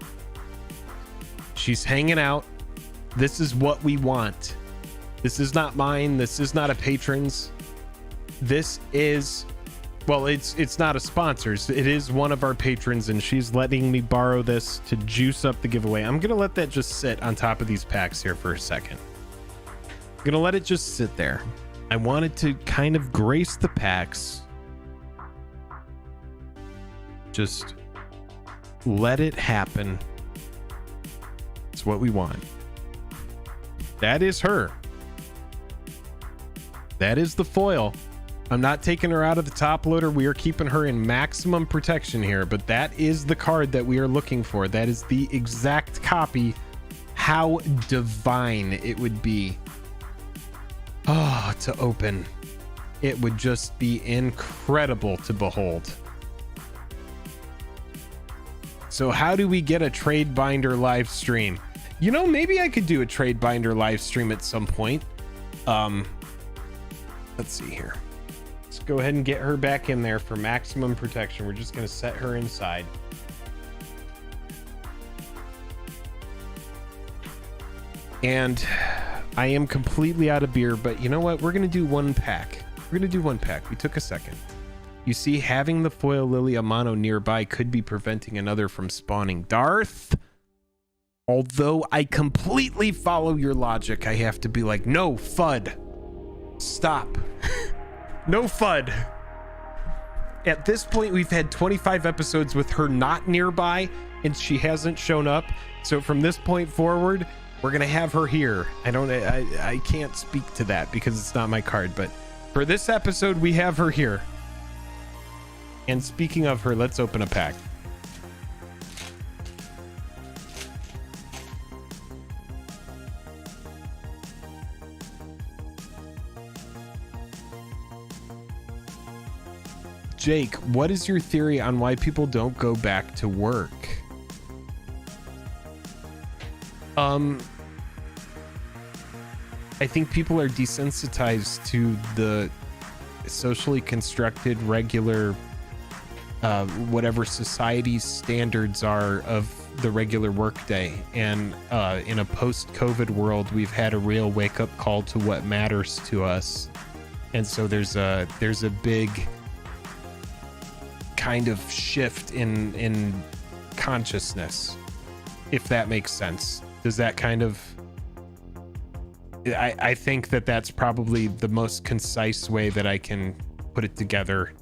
She's hanging out. This is what we want. This is not mine. This is not a patron's. This is, well, it's not a sponsor's. It is one of our patrons, and she's letting me borrow this to juice up the giveaway. I'm gonna let that just sit on top of these packs here for a second. I'm gonna let it just sit there. I wanted to kind of grace the packs. Just let it happen. It's what we want. That is her. That is the foil. I'm not taking her out of the top loader. We are keeping her in maximum protection here, but that is the card that we are looking for. That is the exact copy. How divine it would be. Oh, to open. It would just be incredible to behold. So how do we get a trade binder live stream? You know, maybe I could do a trade binder live stream at some point. Let's see here. Let's go ahead and get her back in there for maximum protection. We're just going to set her inside. And I am completely out of beer, but you know what? We're going to do one pack. We're going to do one pack. We took a second. You see, having the foil Lily Amano nearby could be preventing another from spawning. Darth, although I completely follow your logic, I have to be like, no, FUD. Stop. No FUD. At this point, we've had 25 episodes with her not nearby, and she hasn't shown up. So from this point forward, we're going to have her here. I can't speak to that because it's not my card, but for this episode, we have her here. And speaking of her, let's open a pack. Jake, what is your theory on why people don't go back to work? I think people are desensitized to the socially constructed regular whatever society's standards are of the regular workday, and in a post-COVID world, we've had a real wake-up call to what matters to us, and so there's a big kind of shift in consciousness, if that makes sense. Does that kind of? I think that's probably the most concise way that I can put it together.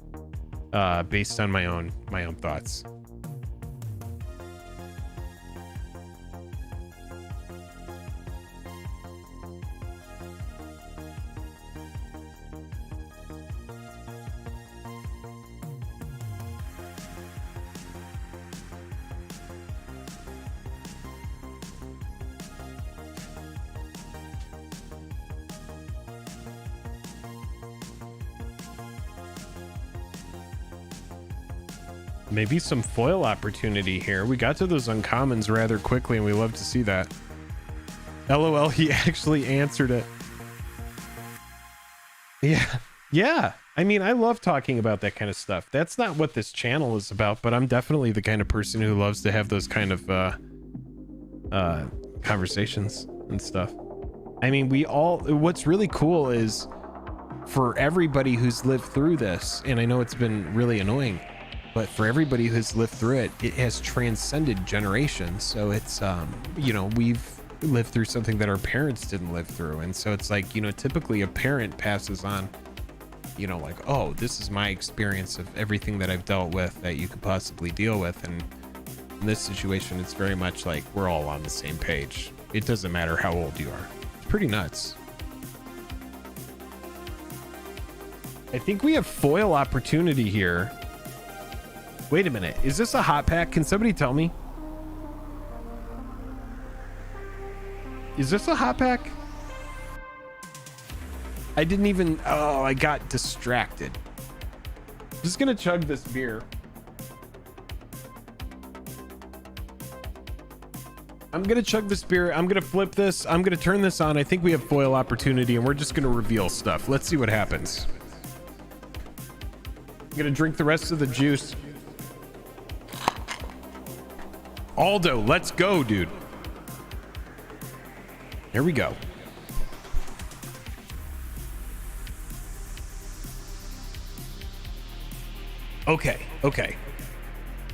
Based on my own thoughts. Maybe some foil opportunity here. We got to those uncommons rather quickly, and we love to see that. LOL, he actually answered it. Yeah. I mean, I love talking about that kind of stuff. That's not what this channel is about, but I'm definitely the kind of person who loves to have those kind of conversations and stuff. I mean, what's really cool is for everybody who's lived through this, and I know it's been really annoying, but for everybody who's lived through it, it has transcended generations. So it's, you know, we've lived through something that our parents didn't live through. And so it's like, you know, typically a parent passes on, you know, like, oh, this is my experience of everything that I've dealt with that you could possibly deal with. And in this situation, it's very much like we're all on the same page. It doesn't matter how old you are. It's pretty nuts. I think we have foil opportunity here. Wait a minute. Is this a hot pack? Can somebody tell me? Is this a hot pack? I didn't even... Oh, I got distracted. I'm just gonna chug this beer. I'm gonna chug this beer. I'm gonna flip this. I'm gonna turn this on. I think we have foil opportunity, and we're just gonna reveal stuff. Let's see what happens. I'm gonna drink the rest of the juice. Aldo, let's go, dude. Here we go. Okay.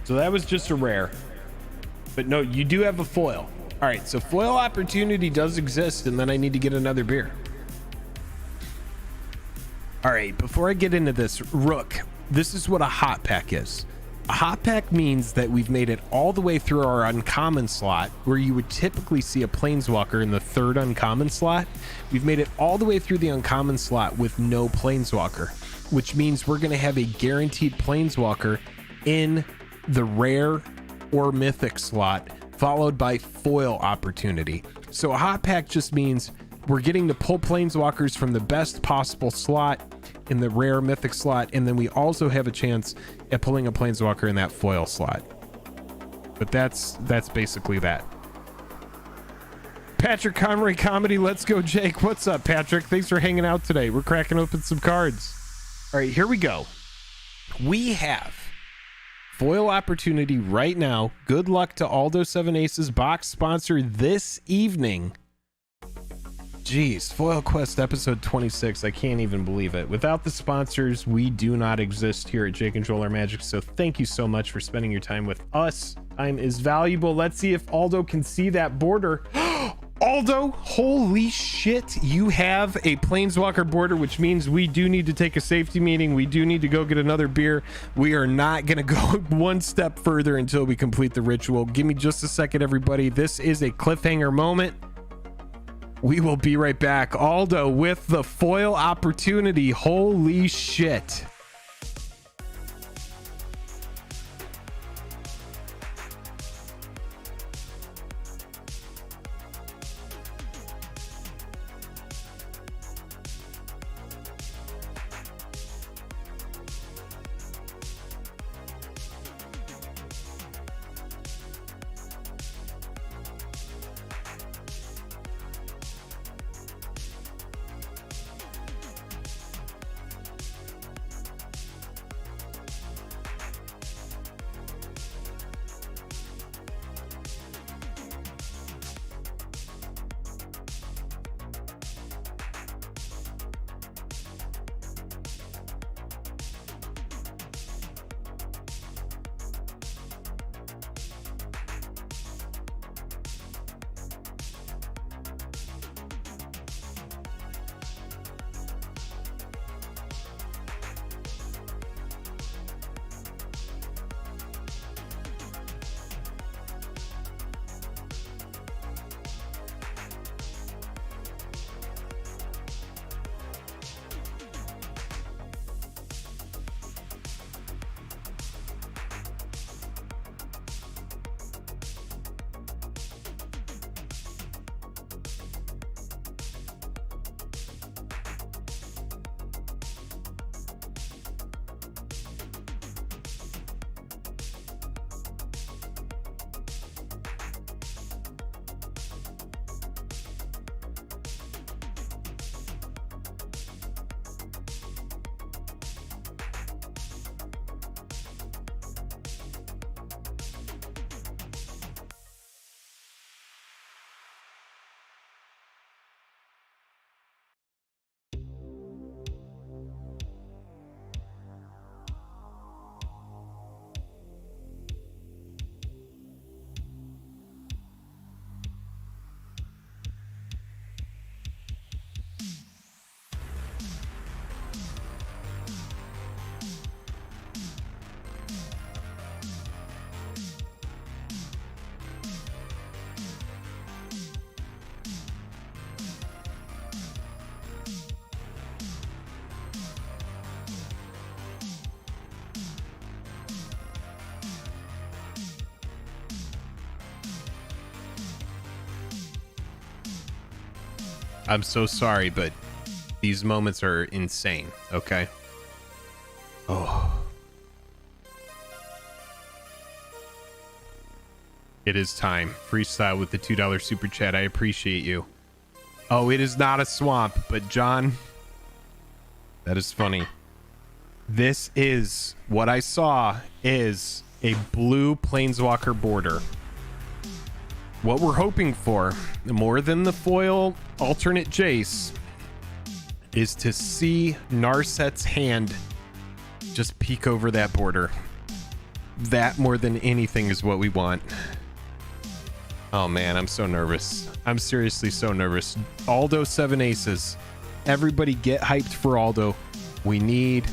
So that was just a rare. But no, you do have a foil. All right, so foil opportunity does exist, and then I need to get another beer. All right, before I get into this, Rook, this is what a hot pack is. A hot pack means that we've made it all the way through our uncommon slot, where you would typically see a planeswalker in the third uncommon slot. We've made it all the way through the uncommon slot with no planeswalker, which means we're going to have a guaranteed planeswalker in the rare or mythic slot, followed by foil opportunity. So a hot pack just means we're getting to pull planeswalkers from the best possible slot in the rare mythic slot, and then we also have a chance at pulling a planeswalker in that foil slot. But that's basically that. Patrick Conroy Comedy, let's go, Jake. What's up, Patrick? Thanks for hanging out today. We're cracking open some cards. All right, here we go. We have foil opportunity right now. Good luck to Aldo 7 Aces box sponsor this evening. Jeez, FoilQuest episode 26. I can't even believe it. Without the sponsors, we do not exist here at Jake and Joel Are Magic. So thank you so much for spending your time with us. Time is valuable. Let's see if Aldo can see that border. Aldo, holy shit, you have a planeswalker border, which means we do need to take a safety meeting. We do need to go get another beer. We are not going to go one step further until we complete the ritual. Give me just a second, everybody. This is a cliffhanger moment. We will be right back. Aldo with the foil opportunity. Holy shit. I'm so sorry, but these moments are insane, okay? Oh. It is time. Freestyle with the $2 super chat. I appreciate you. Oh, it is not a swamp, but John, that is funny. This is what I saw is a blue planeswalker border. What we're hoping for, more than the foil alternate Jace, is to see Narset's hand just peek over that border. That more than anything is what we want. Oh man, I'm so nervous. I'm seriously so nervous. Aldo 7 aces. Everybody get hyped for Aldo. We need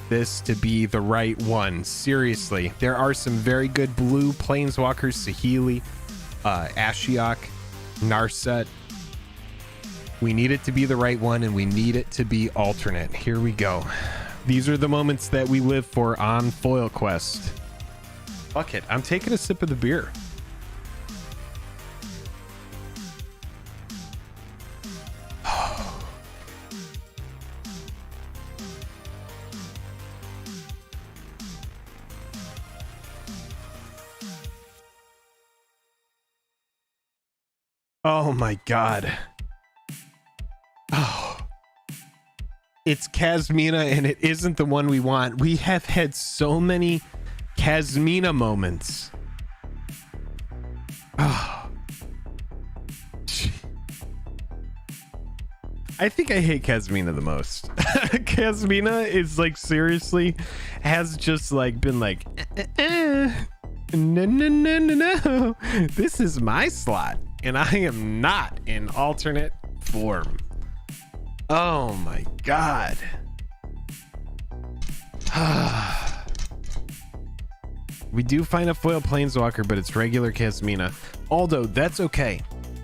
this to be the right one. Seriously, there are some very good blue planeswalkers. Saheeli, Ashiok, Narset. We need it to be the right one, and we need it to be alternate. Here we go. These are the moments that we live for on FoilQuest. Fuck it, I'm taking a sip of the beer. Oh my god. Oh. It's Kasmina, and it isn't the one we want. We have had so many Kasmina moments. Oh. I think I hate Kasmina the most. Kasmina is like seriously has just like been like no. This is my slot. And I am not in alternate form. Oh my god. We do find a foil planeswalker, but it's regular Kasmina. Aldo, that's okay.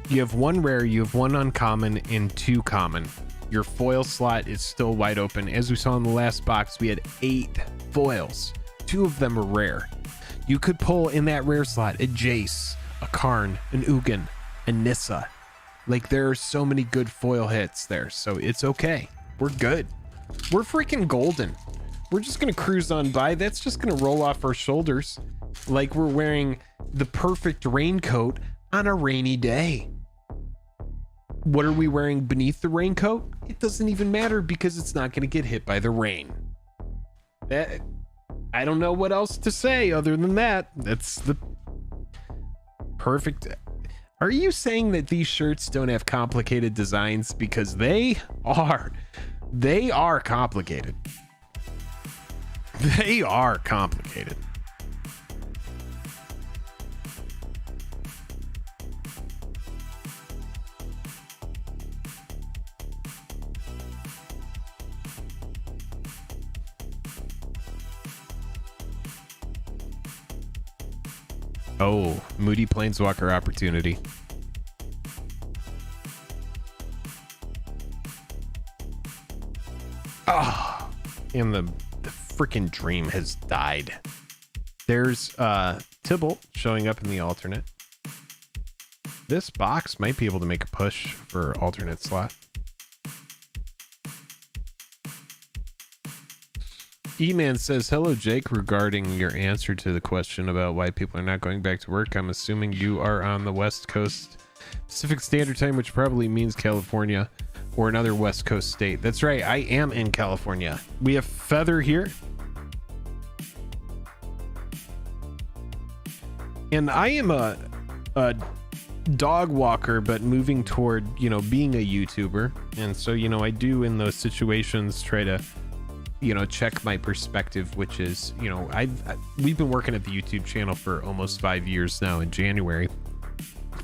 You have one rare, you have one uncommon, and 2 common. Your foil slot is still wide open. As we saw in the last box, we had 8 foils. 2 of them are rare. You could pull in that rare slot a Jace, a Karn, an Ugin, and Nissa. Like, there are so many good foil hits there, so it's okay. We're good. We're freaking golden. We're just gonna cruise on by. That's just gonna roll off our shoulders like we're wearing the perfect raincoat on a rainy day. What are we wearing beneath the raincoat? It doesn't even matter because it's not gonna get hit by the rain. I don't know what else to say other than that. That's the perfect. Are you saying that these shirts don't have complicated designs? Because they are complicated. They are complicated. Oh, Moody Planeswalker opportunity. Oh, and the freaking dream has died. There's Tibble showing up in the alternate. This box might be able to make a push for alternate slot. E-Man says, hello, Jake. Regarding your answer to the question about why people are not going back to work, I'm assuming you are on the West Coast Pacific Standard Time, which probably means California or another West Coast state. That's right. I am in California. We have Feather here. And I am a dog walker, but moving toward, being a YouTuber. And so, I do in those situations try to check my perspective, which is, we've been working at the YouTube channel for almost 5 years now. In January,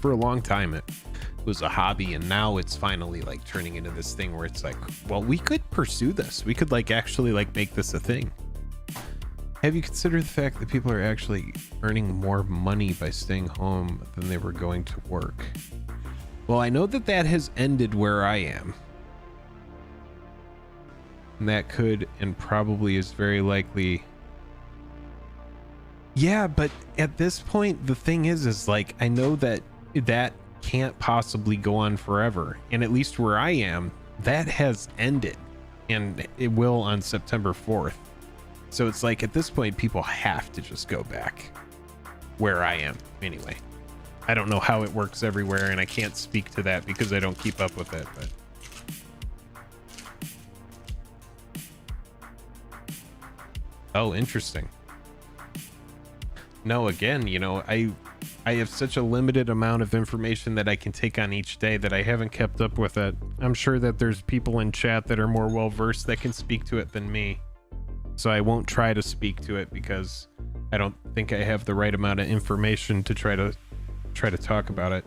for a long time, it was a hobby, and now it's finally like turning into this thing where it's like, well, we could pursue this. We could actually make this a thing. Have you considered the fact that people are actually earning more money by staying home than they were going to work? Well, I know that has ended where I am. And that could and probably is very likely. Yeah, but at this point, the thing is I know that can't possibly go on forever. And at least where I am, that has ended, and it will on September 4th. So it's like at this point, people have to just go back where I am anyway. I don't know how it works everywhere, and I can't speak to that because I don't keep up with it, but oh, interesting. No, again, you know, I have such a limited amount of information that I can take on each day that I haven't kept up with it. I'm sure that there's people in chat that are more well versed that can speak to it than me. So I won't try to speak to it because I don't think I have the right amount of information to try to talk about it.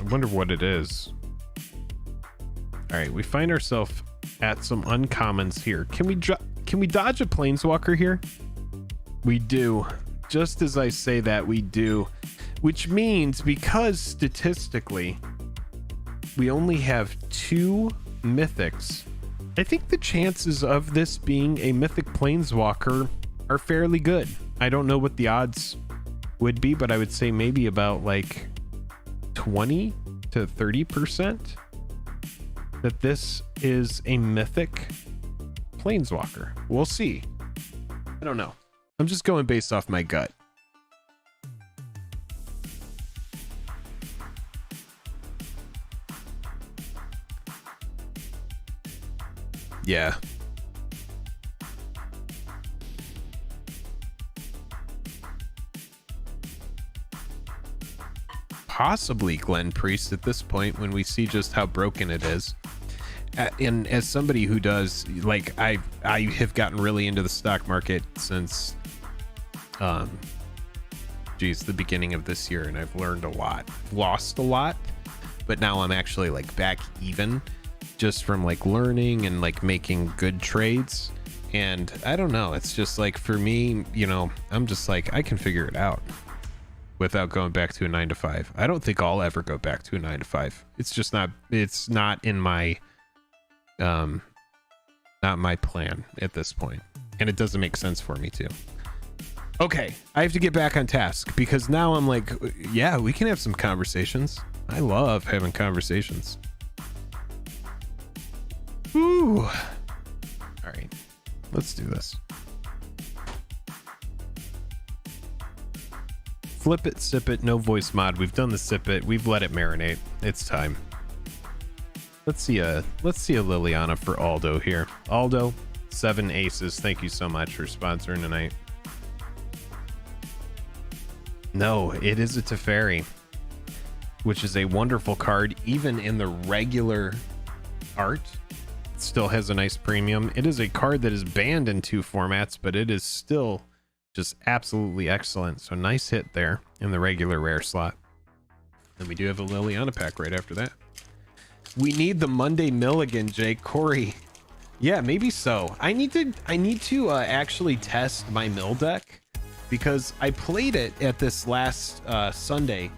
I wonder what it is. All right, we find ourselves at some uncommons here. Can we dodge a planeswalker here? We do. Just as I say that, we do. Which means, because statistically we only have 2 mythics, I think the chances of this being a mythic planeswalker are fairly good. I don't know what the odds would be, but I would say maybe about like 20 to 30% that this is a mythic planeswalker. We'll see. I don't know. I'm just going based off my gut. Yeah. Possibly Glen Priest at this point when we see just how broken it is. And as somebody who does, like, I have gotten really into the stock market since the beginning of this year, and I've learned a lot, lost a lot, but now I'm actually like back even just from like learning and like making good trades. And I don't know, it's just like, for me, you know, I'm just like, I can figure it out without going back to a 9-to-5. I don't think I'll ever go back to a 9-to-5. It's just not, it's not in my not my plan at this point, and it doesn't make sense for me to. Okay, I have to get back on task because now I'm like, yeah, we can have some conversations. I love having conversations. Ooh. All right, let's do this. Flip it, sip it, no voice mod. We've done the sip it. We've let it marinate. It's time. Let's see a Liliana for Aldo here. Aldo, 7 aces. Thank you so much for sponsoring tonight. No, it is a Teferi, which is a wonderful card. Even in the regular art, it still has a nice premium. It is a card that is banned in 2 formats, but it is still just absolutely excellent. So nice hit there in the regular rare slot. And we do have a Liliana pack right after that. We need the Monday Milligan, Jake. Corey. Yeah, maybe so. I need to actually test my mill deck because I played it at this last Sunday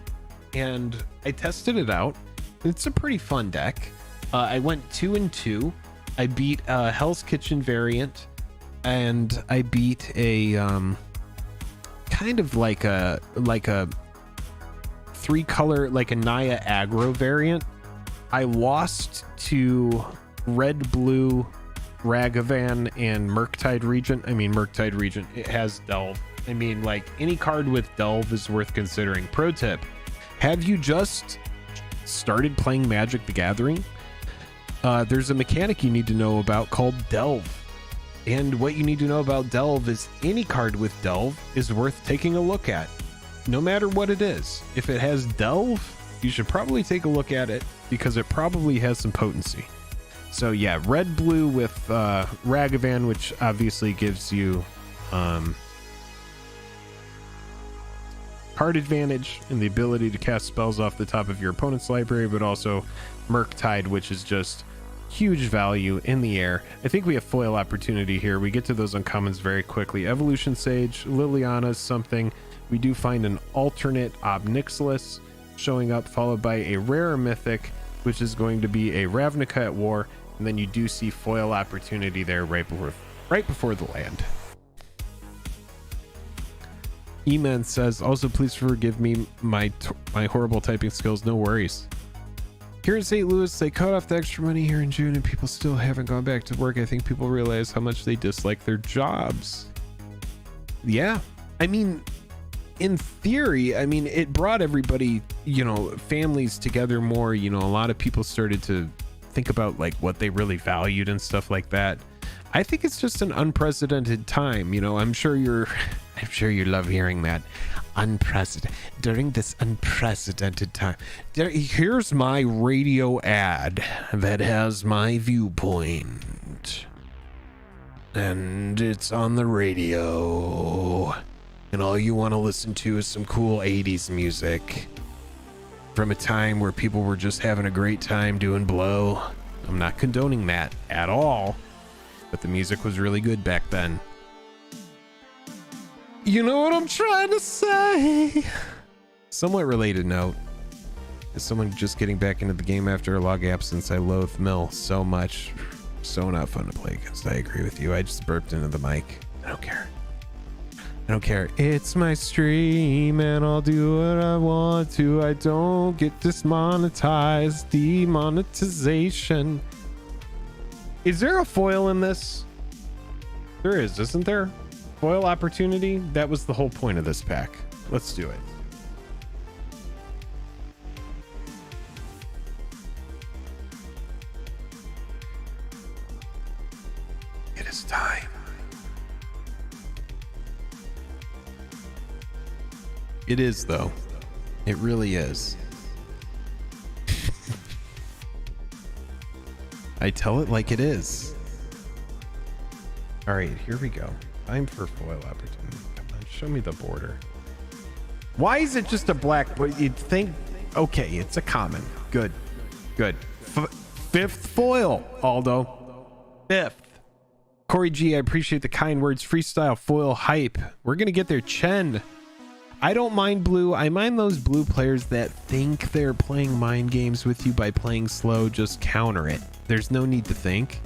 and I tested it out. It's a pretty fun deck. I went 2-2. I beat Hell's Kitchen variant, and I beat a kind of like a 3-color, like a Naya aggro variant. I lost to Red Blue Ragavan and Murktide Regent. I mean, Murktide Regent, it has Delve. I mean, like, any card with Delve is worth considering. Pro tip: have you just started playing Magic the Gathering? There's a mechanic you need to know about called Delve. And what you need to know about Delve is any card with Delve is worth taking a look at, no matter what it is. If it has Delve, you should probably take a look at it because it probably has some potency. So yeah, red blue with Ragavan, which obviously gives you card advantage and the ability to cast spells off the top of your opponent's library, but also Murktide, which is just huge value in the air. I think we have foil opportunity here. We get to those uncommons very quickly. Evolution Sage, Liliana's something. We do find an alternate Obnixilis showing up, followed by a rare mythic, which is going to be a Ravnica at War, And then you do see foil opportunity there right before the land. E-Man says, also please forgive me my horrible typing skills. No worries. Here in St. Louis, they cut off the extra money here in June and people still haven't gone back to work. I think people realize how much they dislike their jobs. Yeah. I mean, in theory, I mean, it brought everybody, you know, families together more. You know, a lot of people started to think about like what they really valued and stuff like that. I think it's just an unprecedented time. You know, I'm sure you love hearing that. Unprecedented. During this unprecedented time. Here's my radio ad that has my viewpoint. And it's on the radio. And all you want to listen to is some cool 80s music. From a time where people were just having a great time doing blow. I'm not condoning that at all. But the music was really good back then. You know what I'm trying to say? Somewhat related note. As someone just getting back into the game after a long absence, I loathe Mill so much. So not fun to play against. I agree with you. I just burped into the mic. I don't care. I don't care. It's my stream and I'll do what I want to. I don't get dismonetized. Demonetization. Is there a foil in this? There is, isn't there? Foil opportunity? That was the whole point of this pack. Let's do it. It is time. It is, though. It really is. I tell it like it is. All right, here we go. Time for foil opportunity. Come on, show me the border. Why is it just a black? You'd think, okay, it's a common. Good, good. Fifth foil, Aldo. Fifth. Corey G, I appreciate the kind words. Freestyle foil hype. We're gonna get there. Chen. I don't mind blue. I mind those blue players that think they're playing mind games with you by playing slow. Just counter it. There's no need to think.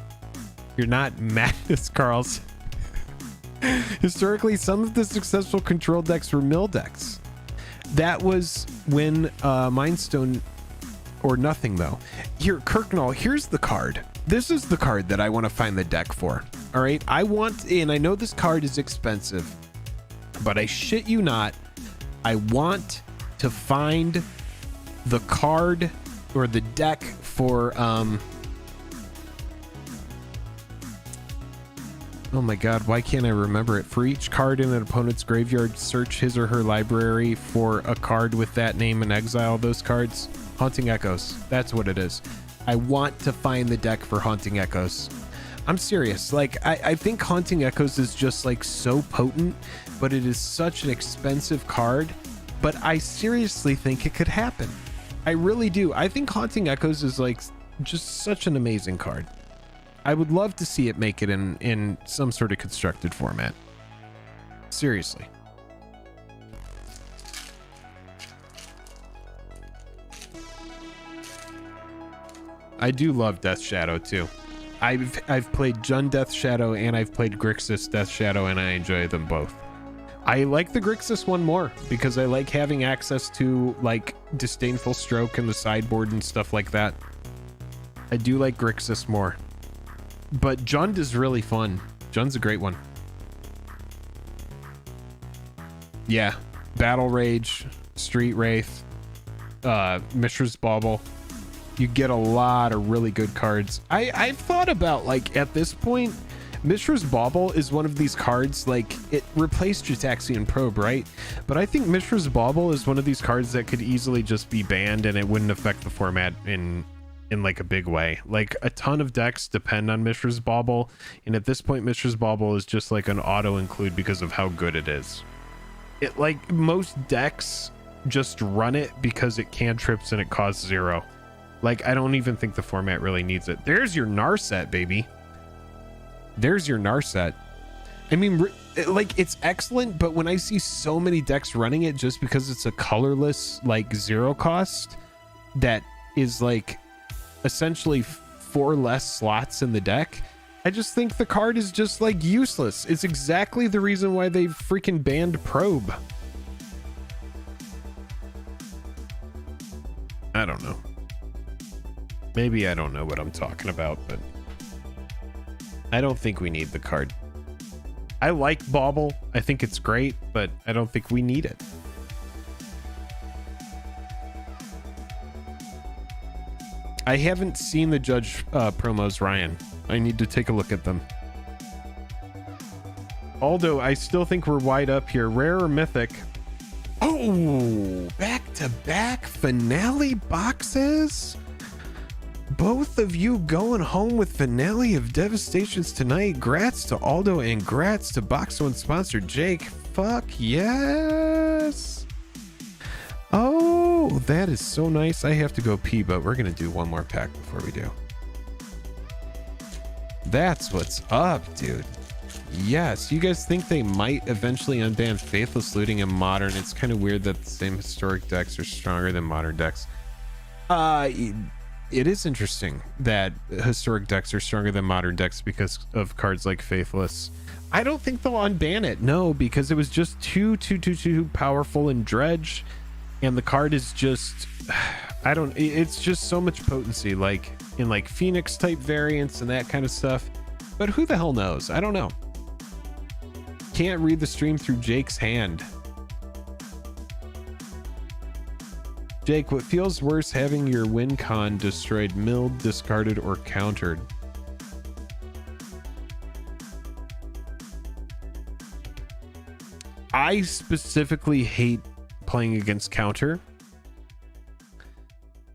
You're not Madness Carls. Historically, some of the successful control decks were mill decks. That was when Mindstone or nothing, though. Here, Kirknall, here's the card. This is the card that I want to find the deck for. All right, I want, and I know this card is expensive, but I shit you not, I want to find the card or the deck for oh my god, why can't I remember it? For each card in an opponent's graveyard, search his or her library for a card with that name and exile those cards. Haunting Echoes. That's what it is. I want to find the deck for Haunting Echoes. I'm serious. Like, I think Haunting Echoes is just like so potent, but it is such an expensive card. But I seriously think it could happen. I really do. I think Haunting Echoes is like just such an amazing card. I would love to see it make it in some sort of constructed format. Seriously. I do love Death Shadow too. I've played Jund Death Shadow and I've played Grixis Death Shadow and I enjoy them both. I like the Grixis one more because I like having access to like Disdainful Stroke in the sideboard and stuff like that. I do like Grixis more. But Jund is really fun. Jund's a great one. Yeah. Battle Rage, Street Wraith, Mishra's Bauble. You get a lot of really good cards. I've thought about, like, at this point, Mishra's Bauble is one of these cards, like, it replaced Jitaxian Probe, right? But I think Mishra's Bauble is one of these cards that could easily just be banned and it wouldn't affect the format in like a big way. Like, a ton of decks depend on Mishra's Bauble, and at this point Mishra's Bauble is just like an auto include because of how good it is. It, like, most decks just run it because it cantrips and it costs 0. Like, I don't even think the format really needs it. There's your Narset, baby. There's your Narset. I mean, like, it's excellent, but when I see so many decks running it just because it's a colorless, like, 0 cost that is, like, essentially 4 less slots in the deck. I just think the card is just like useless. It's exactly the reason why they freaking banned Probe. I don't know. Maybe I don't know what I'm talking about, but I don't think we need the card. I like Bauble. I think it's great, but I don't think we need it. I haven't seen the Judge promos, Ryan. I need to take a look at them. Aldo, I still think we're wide up here. Rare or mythic? Oh, back-to-back finale boxes? Both of you going home with finale of Devastations tonight. Grats to Aldo and grats to Box One sponsor Jake. Fuck yes. Oh, that is so nice. I have to go pee, but we're going to do one more pack before we do. That's what's up, dude. Yes, you guys think they might eventually unban Faithless Looting in Modern? It's kind of weird that the same historic decks are stronger than Modern decks. It is interesting that historic decks are stronger than Modern decks because of cards like Faithless. I don't think they'll unban it, no, because it was just too powerful in Dredge, and the card is just, it's just so much potency, like in like Phoenix type variants and that kind of stuff. But who the hell knows? I don't know. Can't read the stream through Jake's hand. Jake, what feels worse, having your win con destroyed, milled, discarded, or countered? I specifically hate playing against counter,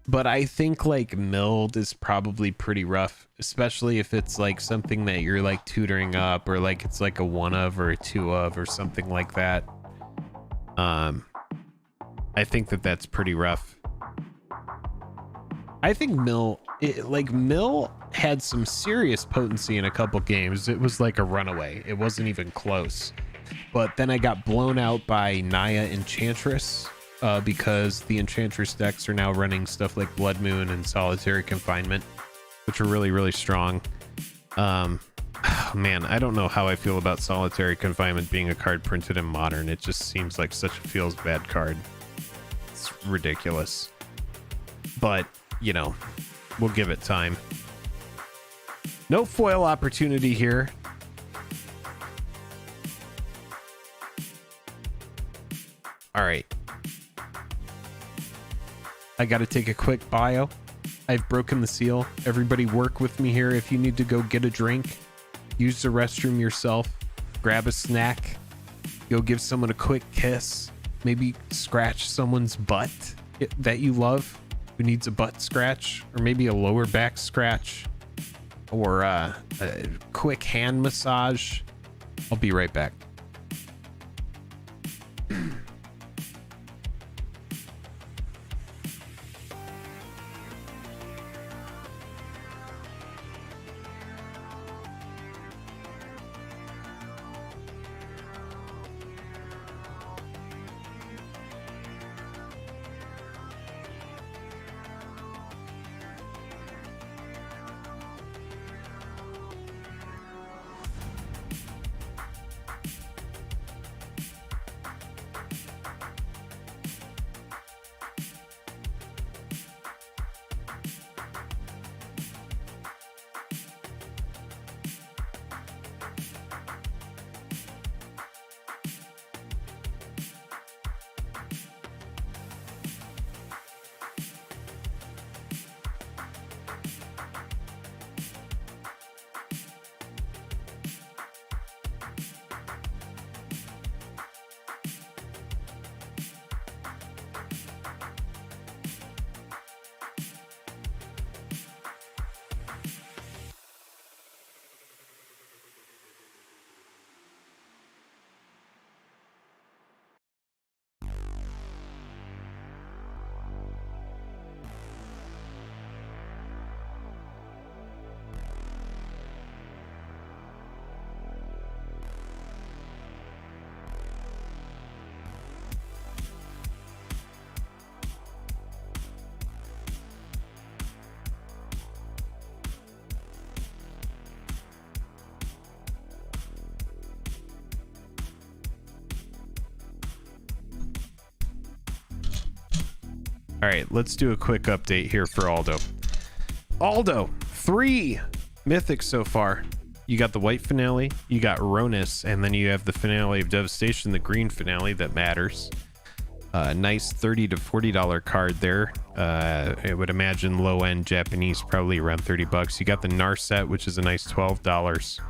but I think like milled is probably pretty rough, especially if it's like something that you're like tutoring up, or like it's like a 1 of or a 2 of or something like that. I think that that's pretty rough. I think Mill had some serious potency in a couple games. It was like a runaway. It wasn't even close. But then I got blown out by Naya Enchantress because the Enchantress decks are now running stuff like Blood Moon and Solitary Confinement, which are really, really strong. Man, I don't know how I feel about Solitary Confinement being a card printed in Modern. It just seems like such a feels bad card. It's ridiculous. But, you know, we'll give it time. No foil opportunity here. All right. I got to take a quick bio. I've broken the seal. Everybody work with me here. If you need to go get a drink, use the restroom yourself, grab a snack, go give someone a quick kiss, maybe scratch someone's butt that you love who needs a butt scratch, or maybe a lower back scratch, or a quick hand massage. I'll be right back. All right, let's do a quick update here for Aldo. Aldo, 3 mythics so far. You got the white finale, you got Ronus, and then you have the finale of Devastation, the green finale that matters. Nice $30 to $40 card there. I would imagine low end Japanese, probably around 30 bucks. You got the Narset, which is a nice $12.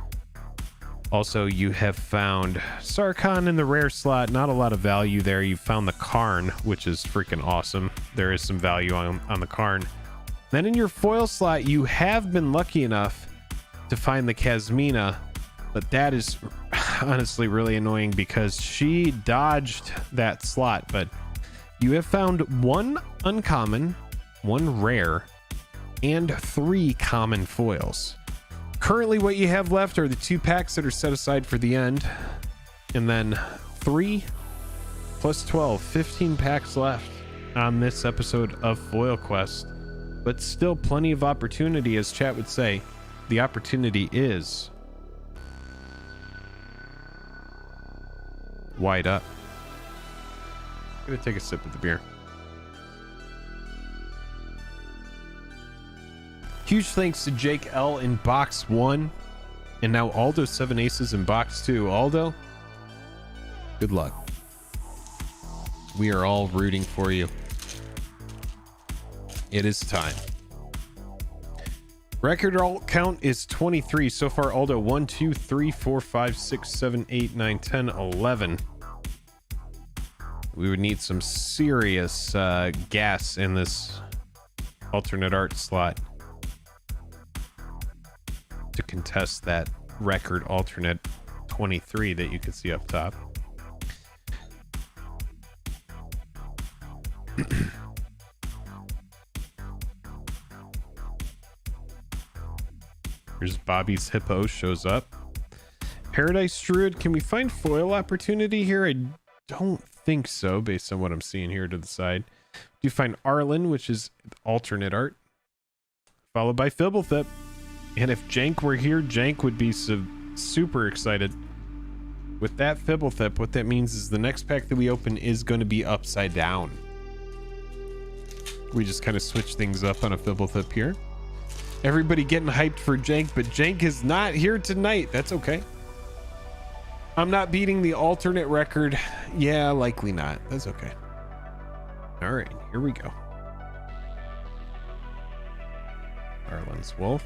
Also, you have found Sarkhan in the rare slot. Not a lot of value there. You found the Karn, which is freaking awesome. There is some value on the Karn. Then in your foil slot, you have been lucky enough to find the Kasmina, but that is honestly really annoying because she dodged that slot. But you have found 1 uncommon, 1 rare, and 3 common foils. Currently what you have left are the 2 packs that are set aside for the end, and then 3 plus 12, 15 packs left on this episode of FoilQuest, but still plenty of opportunity. As chat would say, the opportunity is wide up. I'm gonna take a sip of the beer. Huge thanks to Jake L in box 1, and now Aldo 7 Aces in box 2. Aldo, good luck. We are all rooting for you. It is time. Record alt count is 23 so far. Aldo 1 2 3 4 5 6 7 8 9 10 11. We would need some serious gas in this alternate art slot to contest that record alternate 23 that you can see up top. Here's Bobby's Hippo shows up. Paradise Druid, can we find foil opportunity here? I don't think so based on what I'm seeing here to the side. You find Arlen, which is alternate art, followed by Fibblethip. And if Jank were here, Jank would be super excited. With that Fibblethip, what that means is the next pack that we open is going to be upside down. We just kind of switch things up on a Fibblethip here. Everybody getting hyped for Jank, but Jank is not here tonight. That's okay. I'm not beating the alternate record. Yeah, likely not. That's okay. All right, here we go. Arlen's Wolf.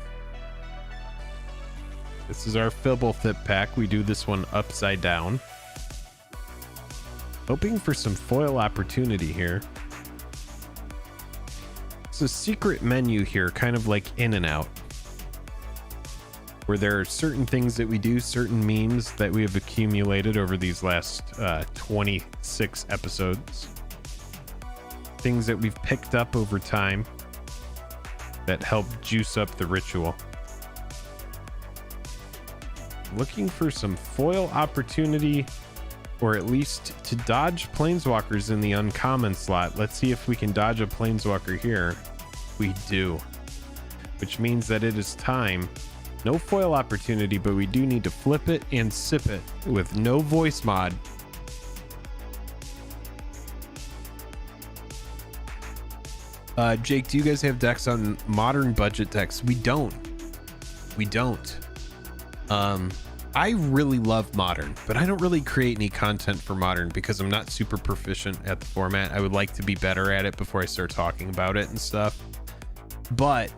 This is our Fibblethip pack. We do this one upside down. Hoping for some foil opportunity here. It's a secret menu here, kind of like In and Out, where there are certain things that we do, certain memes that we have accumulated over these last 26 episodes. Things that we've picked up over time that help juice up the ritual. Looking for some foil opportunity, or at least to dodge planeswalkers in the uncommon slot. Let's see if we can dodge a planeswalker here. We do, which means that it is time. No foil opportunity, but we do need to flip it and sip it with no voice mod. Jake, do you guys have decks on modern budget decks? We don't. I really love Modern, but I don't really create any content for Modern because I'm not super proficient at the format. I would like to be better at it before I start talking about it and stuff. But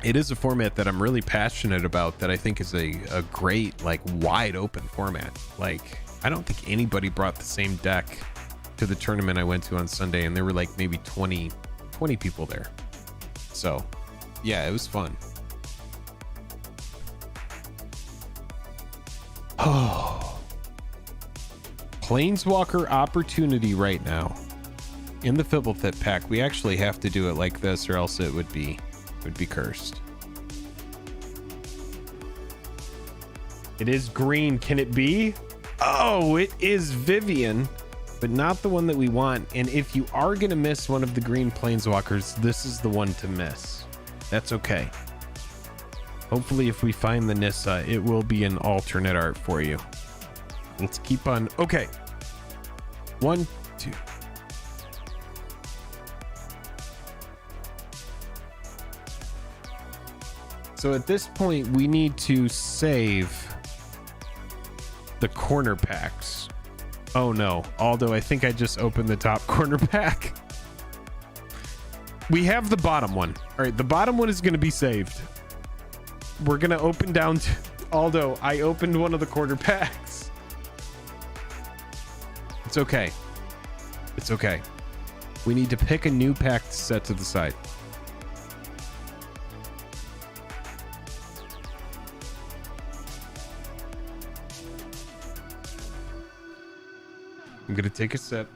it is a format that I'm really passionate about, that I think is a great, like, wide open format. Like, I don't think anybody brought the same deck to the tournament I went to on Sunday, and there were like maybe 20 people there. So yeah, it was fun. Oh, Planeswalker opportunity right now in the Fibblethip pack. We actually have to do it like this, or else it would be cursed. It is green. Can it be? Oh, it is Vivian, but not the one that we want. And if you are gonna miss one of the green planeswalkers, this is the one to miss. That's okay. Hopefully if we find the Nissa, it will be an alternate art for you. Let's keep on. Okay. 1, 2. So at this point, we need to save the corner packs. Oh no, Aldo, I think I just opened the top corner pack. We have the bottom one. All right, the bottom one is going to be saved. We're going to open down to... Aldo, I opened one of the corner packs. It's okay. It's okay. We need to pick a new pack to set to the side. I'm going to take a sip.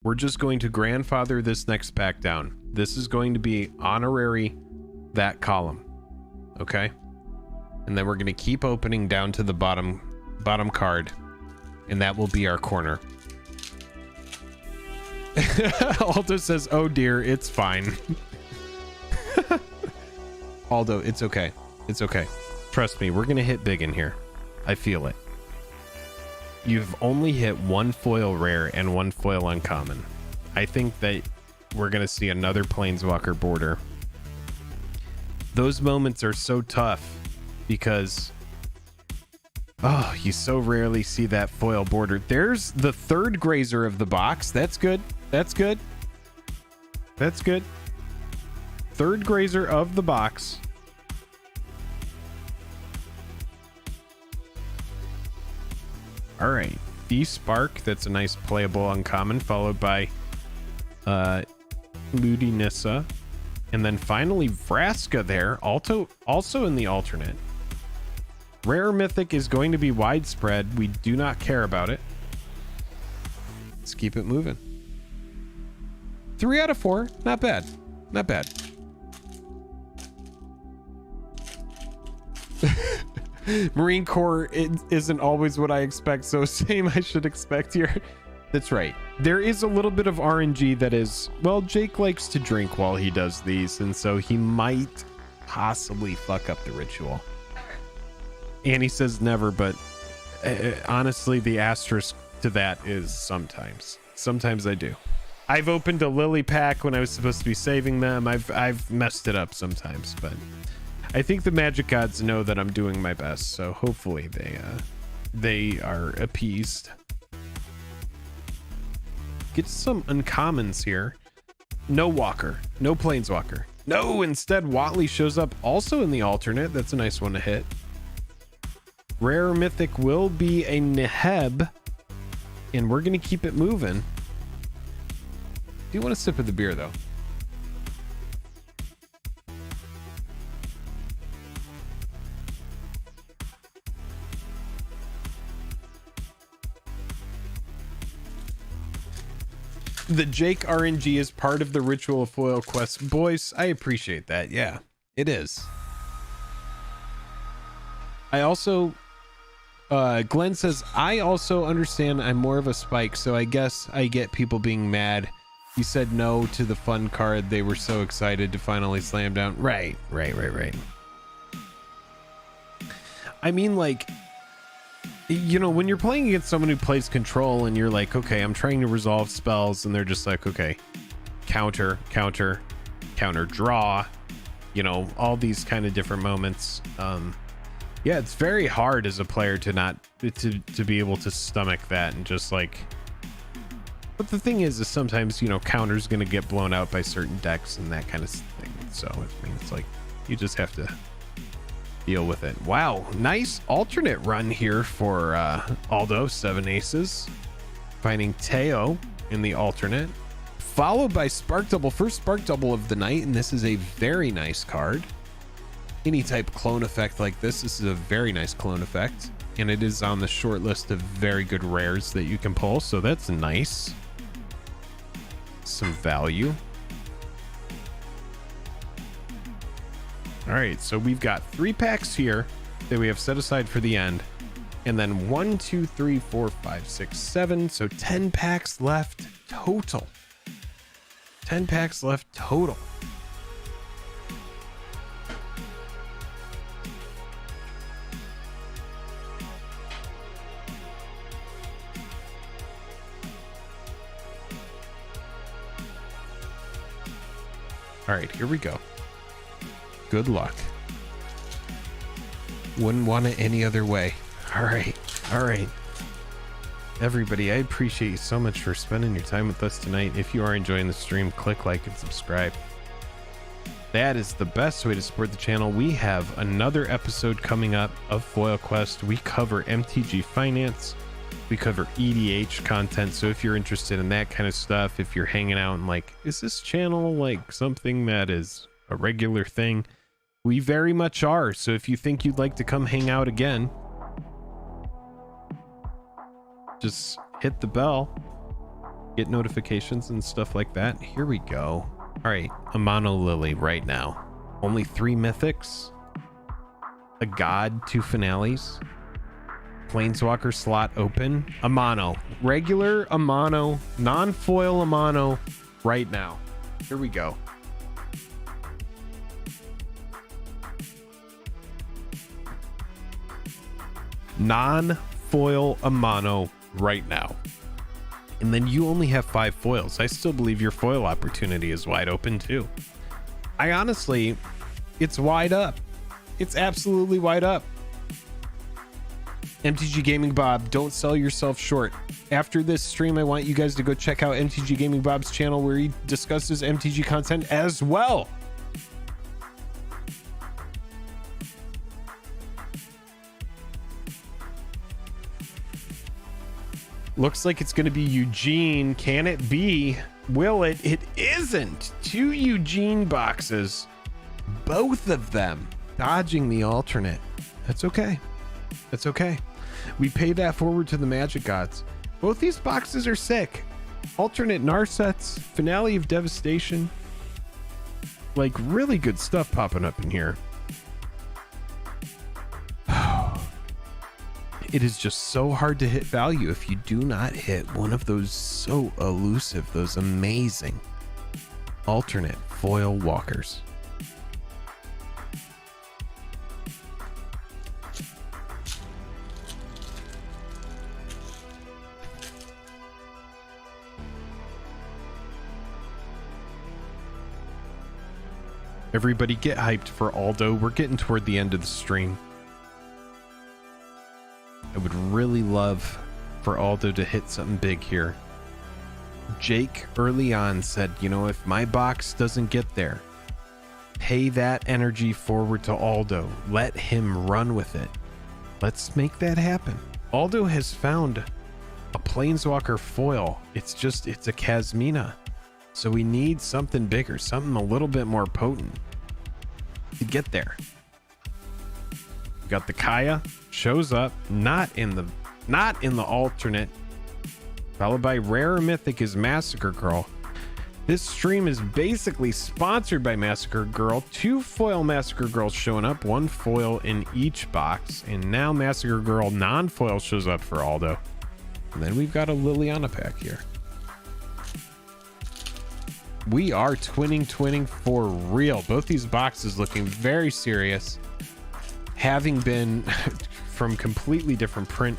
We're just going to grandfather this next pack down. This is going to be honorary that column. Okay? And then we're going to keep opening down to the bottom card. And that will be our corner. Aldo says, oh dear, it's fine. Aldo, it's okay. It's okay. Trust me, we're going to hit big in here. I feel it. You've only hit one foil rare and one foil uncommon. I think that we're going to see another Planeswalker border. Those moments are so tough because, oh, you so rarely see that foil border. There's the third grazer of the box. That's good. That's good. That's good. Third grazer of the box. All right, D-Spark, that's a nice playable uncommon, followed by Moody Nissa, and then finally Vraska there, also in the alternate. Rare Mythic is going to be widespread. We do not care about it. Let's keep it moving. 3 out of 4, not bad, not bad. Marine Corps isn't always what I expect, so same I should expect here. That's right. There is a little bit of RNG that is, well, Jake likes to drink while he does these, and so he might possibly fuck up the ritual. And he says never, but honestly, the asterisk to that is sometimes. Sometimes I do. I've opened a Lily pack when I was supposed to be saving them. I've messed it up sometimes, but I think the Magic gods know that I'm doing my best, so hopefully they are appeased. Get some uncommons here. No Walker, no Planeswalker. No, instead Watley shows up also in the alternate. That's a nice one to hit. Rare Mythic will be a Neheb, and we're going to keep it moving. Do you want a sip of the beer, though? The Jake RNG is part of the ritual of FoilQuest. Boys, I appreciate that. Yeah, it is. I also... Glenn says, I also understand I'm more of a spike, so I guess I get people being mad. You said no to the fun card. They were so excited to finally slam down. Right. I mean, like, you know, when you're playing against someone who plays control and you're like, okay, I'm trying to resolve spells, and they're just like, okay, counter, draw, you know, all these kind of different moments. Yeah, it's very hard as a player to not to be able to stomach that and just like. But the thing is sometimes, you know, counter's gonna get blown out by certain decks and that kind of thing. So I mean, it's like you just have to deal with it. Wow, nice alternate run here for Aldo. 7 aces, finding Teo in the alternate, followed by Spark Double. First Spark Double of the night, and this is a very nice card. Any type clone effect like this is a very nice clone effect, and it is on the short list of very good rares that you can pull, so that's nice. Some value. All right, so we've got 3 packs here that we have set aside for the end, and then 1, 2, 3, 4, 5, 6, 7, so 10 packs left total. 10 packs left total. All right, here we go. Good luck. Wouldn't want it any other way. All right. All right. Everybody, I appreciate you so much for spending your time with us tonight. If you are enjoying the stream, click like and subscribe. That is the best way to support the channel. We have another episode coming up of FoilQuest. We cover MTG finance. We cover EDH content. So if you're interested in that kind of stuff, if you're hanging out and like, is this channel like something that is a regular thing? We very much are. So if you think you'd like to come hang out again, just hit the bell, get notifications and stuff like that. Here we go. All right, Amano Lilly right now. Only 3 mythics, a god, 2 finales, planeswalker slot open. Amano, regular Amano, non-foil Amano right now. Here we go. Non-foil Amano right now. And then you only have 5 foils. I still believe your foil opportunity is wide open too. I honestly, it's wide up. It's absolutely wide up. MTG Gaming Bob, don't sell yourself short. After this stream, I want you guys to go check out MTG Gaming Bob's channel where he discusses MTG content as well. Looks like it's going to be Eugene. Can it be? Will it? It isn't. 2 Eugene boxes. Both of them dodging the alternate. That's okay. That's okay. We pay that forward to the Magic Gods. Both these boxes are sick. Alternate Narsets, Finale of Devastation. Like really good stuff popping up in here. It is just so hard to hit value if you do not hit one of those so elusive, those amazing alternate foil walkers. Everybody get hyped for Aldo. We're getting toward the end of the stream. I would really love for Aldo to hit something big here. Jake early on said, you know, if my box doesn't get there, pay that energy forward to Aldo. Let him run with it. Let's make that happen. Aldo has found a Planeswalker foil. It's a Kazmina. So we need something bigger, something a little bit more potent to get there. We got the Kaya, shows up, not in the alternate, followed by Rare or Mythic is Massacre Girl. This stream is basically sponsored by Massacre Girl. 2 foil Massacre Girls showing up, 1 foil in each box, and now Massacre Girl non-foil shows up for Aldo. And then we've got a Liliana pack here. We are twinning for real. Both these boxes looking very serious, having been from completely different print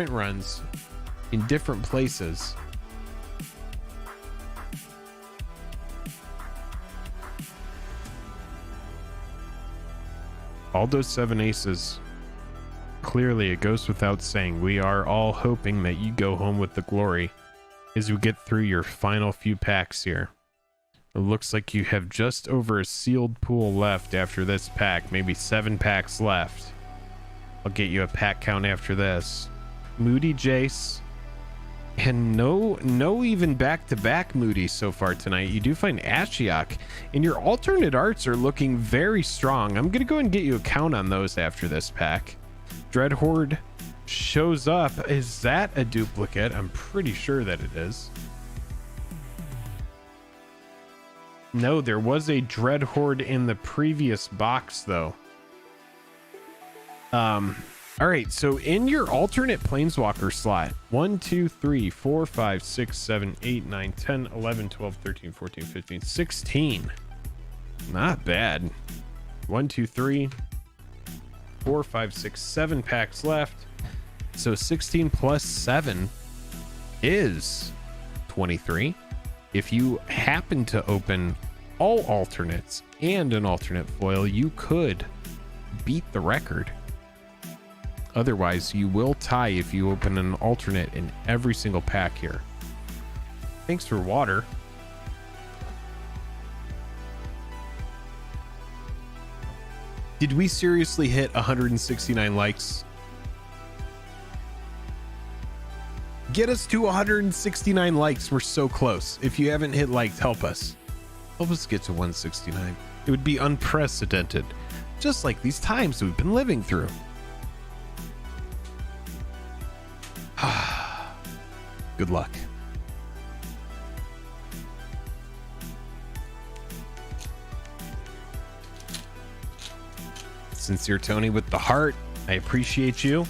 runs in different places. Aldo's 7 aces. Clearly, it goes without saying, we are all hoping that you go home with the glory as we get through your final few packs here. It looks like you have just over a sealed pool left after this pack, maybe 7 packs left. I'll get you a pack count after this. Moody Jace, and no even back-to-back Moody so far tonight. You do find Ashiok, and your alternate arts are looking very strong. I'm gonna go and get you a count on those after this pack. Dreadhorde shows up. Is that a duplicate? I'm pretty sure that it is. No, there was a Dreadhorde in the previous box though. All right, so in your alternate Planeswalker slot, 1, 2, 3, 4, 5, 6, 7, 8, 9, 10, 11, 12, 13, 14, 15, 16. Not bad. 1, 2, 3, 4, 5, 6, 7 packs left. So 16 plus 7 is 23. If you happen to open all alternates and an alternate foil, you could beat the record. Otherwise, you will tie if you open an alternate in every single pack here. Thanks for water. Did we seriously hit 169 likes? Get us to 169 likes. We're so close. If you haven't hit likes, help us. Help us get to 169. It would be unprecedented, just like these times we've been living through. Good luck. Sincere Tony with the heart. I appreciate you.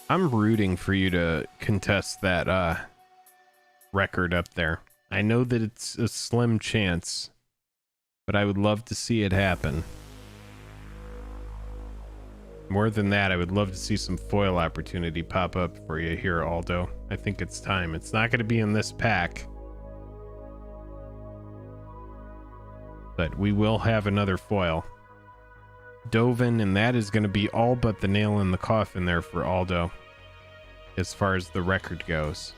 I'm rooting for you to contest that record up there. I know that it's a slim chance, but I would love to see it happen. More than that, I would love to see some foil opportunity pop up for you here, Aldo. I think it's time. It's not going to be in this pack, but we will have another foil. Dovin, and that is going to be all but the nail in the coffin there for Aldo as far as the record goes.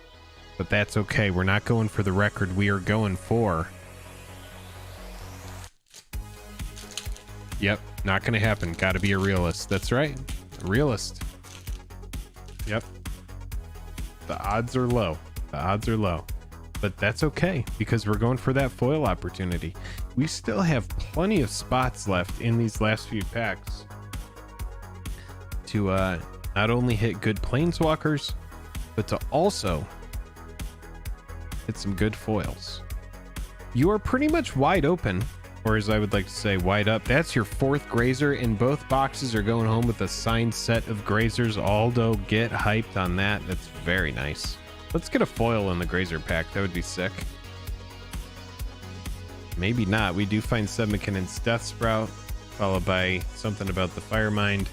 But that's okay. We're not going for the record. We are going for... Yep, not going to happen. Got to be a realist. That's right. A realist. Yep. The odds are low. The odds are low. But that's okay, because we're going for that foil opportunity. We still have plenty of spots left in these last few packs to not only hit good planeswalkers, but to also hit some good foils. You are pretty much wide open, or as I would like to say, wide up. That's your fourth Grazer, and both boxes are going home with a signed set of Grazers. Aldo, get hyped on that. That's very nice. Let's get a foil in the Grazer pack. That would be sick. Maybe not. We do find Submakinen's Death Sprout, followed by something about the Firemind.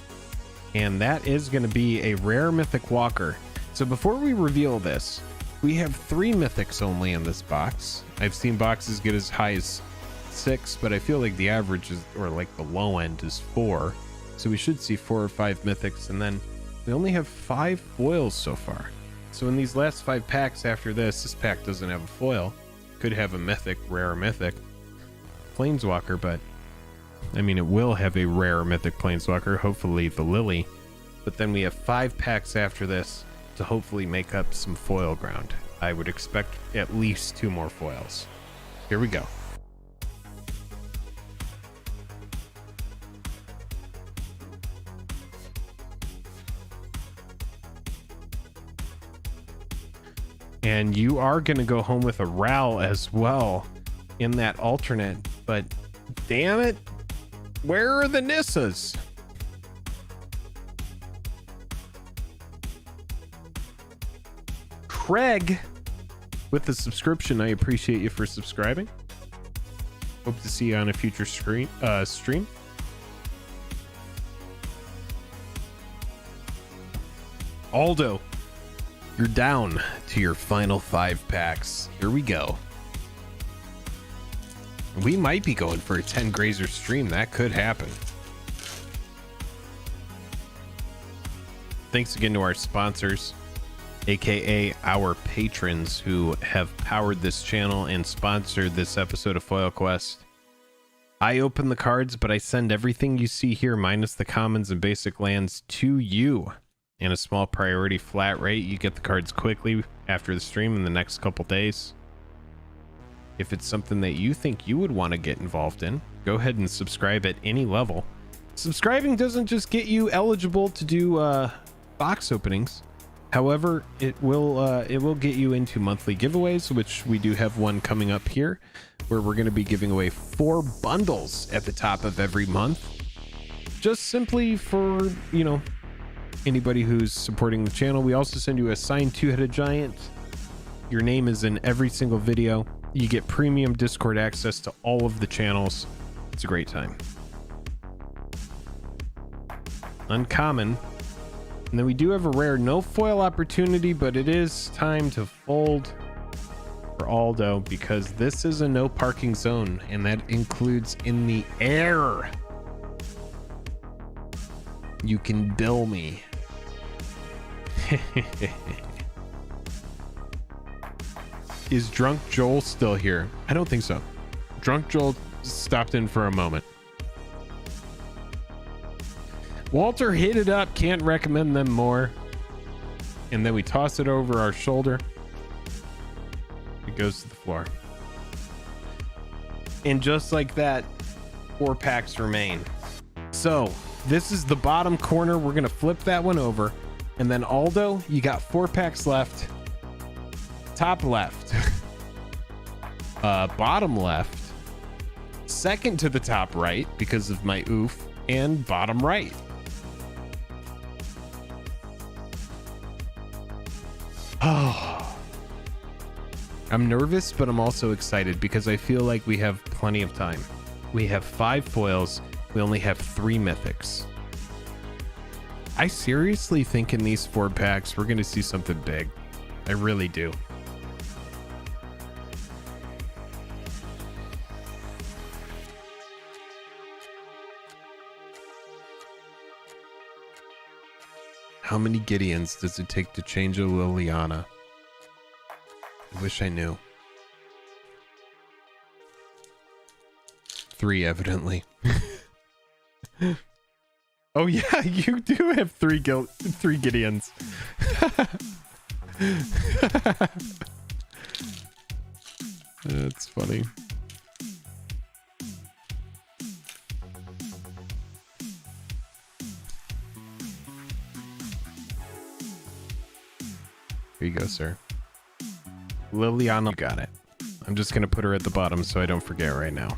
And that is going to be a rare Mythic Walker. So before we reveal this, we have 3 Mythics only in this box. I've seen boxes get as high as 6, but I feel like the average is, or like the low end is 4. So we should see 4 or 5 Mythics, and then we only have 5 foils so far. So in these last 5 packs after this pack doesn't have a foil. Could have a Mythic, rare Mythic Planeswalker, but I mean, it will have a rare Mythic Planeswalker, hopefully the Lily. But then we have 5 packs after this to hopefully make up some foil ground. I would expect at least 2 more foils. Here we go. And you are going to go home with a Ral as well in that alternate, but damn it, where are the Nissas? Craig with the subscription. I appreciate you for subscribing. Hope to see you on a future stream. Aldo, you're down to your final 5 packs. Here we go. We might be going for a 10 Grazer stream. That could happen. Thanks again to our sponsors, aka our patrons who have powered this channel and sponsored this episode of FoilQuest. I open the cards, but I send everything you see here, minus the commons and basic lands, to you in a small priority flat rate. You get the cards quickly after the stream in the next couple days. If it's something that you think you would want to get involved in, go ahead and subscribe at any level. Subscribing doesn't just get you eligible to do box openings. However, it will get you into monthly giveaways, which we do have one coming up here, where we're going to be giving away 4 bundles at the top of every month, just simply for, you know, anybody who's supporting the channel. We also send you a signed 2-headed giant. Your name is in every single video. You get premium Discord access to all of the channels. It's a great time. uncommon. And then we do have a rare, no foil opportunity, but it is time to fold for Aldo because this is a no parking zone, and that includes in the air. You can bill me. Is Drunk Joel still here? I don't think so. Drunk Joel stopped in for a moment. Walter hit it up. Can't recommend them more. And then we toss it over our shoulder. It goes to the floor. And just like that, 4 packs remain. So this is the bottom corner. We're going to flip that one over. And then Aldo, you got 4 packs left. Top left. Bottom left. Second to the top right because of my oof. And bottom right. Oh, I'm nervous, but I'm also excited because I feel like we have plenty of time. We have 5 foils. We only have 3 mythics. I seriously think in these 4 packs, we're going to see something big. I really do. How many Gideons does it take to change a Liliana? I wish I knew. 3, evidently. Oh yeah, you do have 3 Gideons. That's funny. Here you go, sir. Liliana, you got it. I'm just gonna put her at the bottom so I don't forget right now.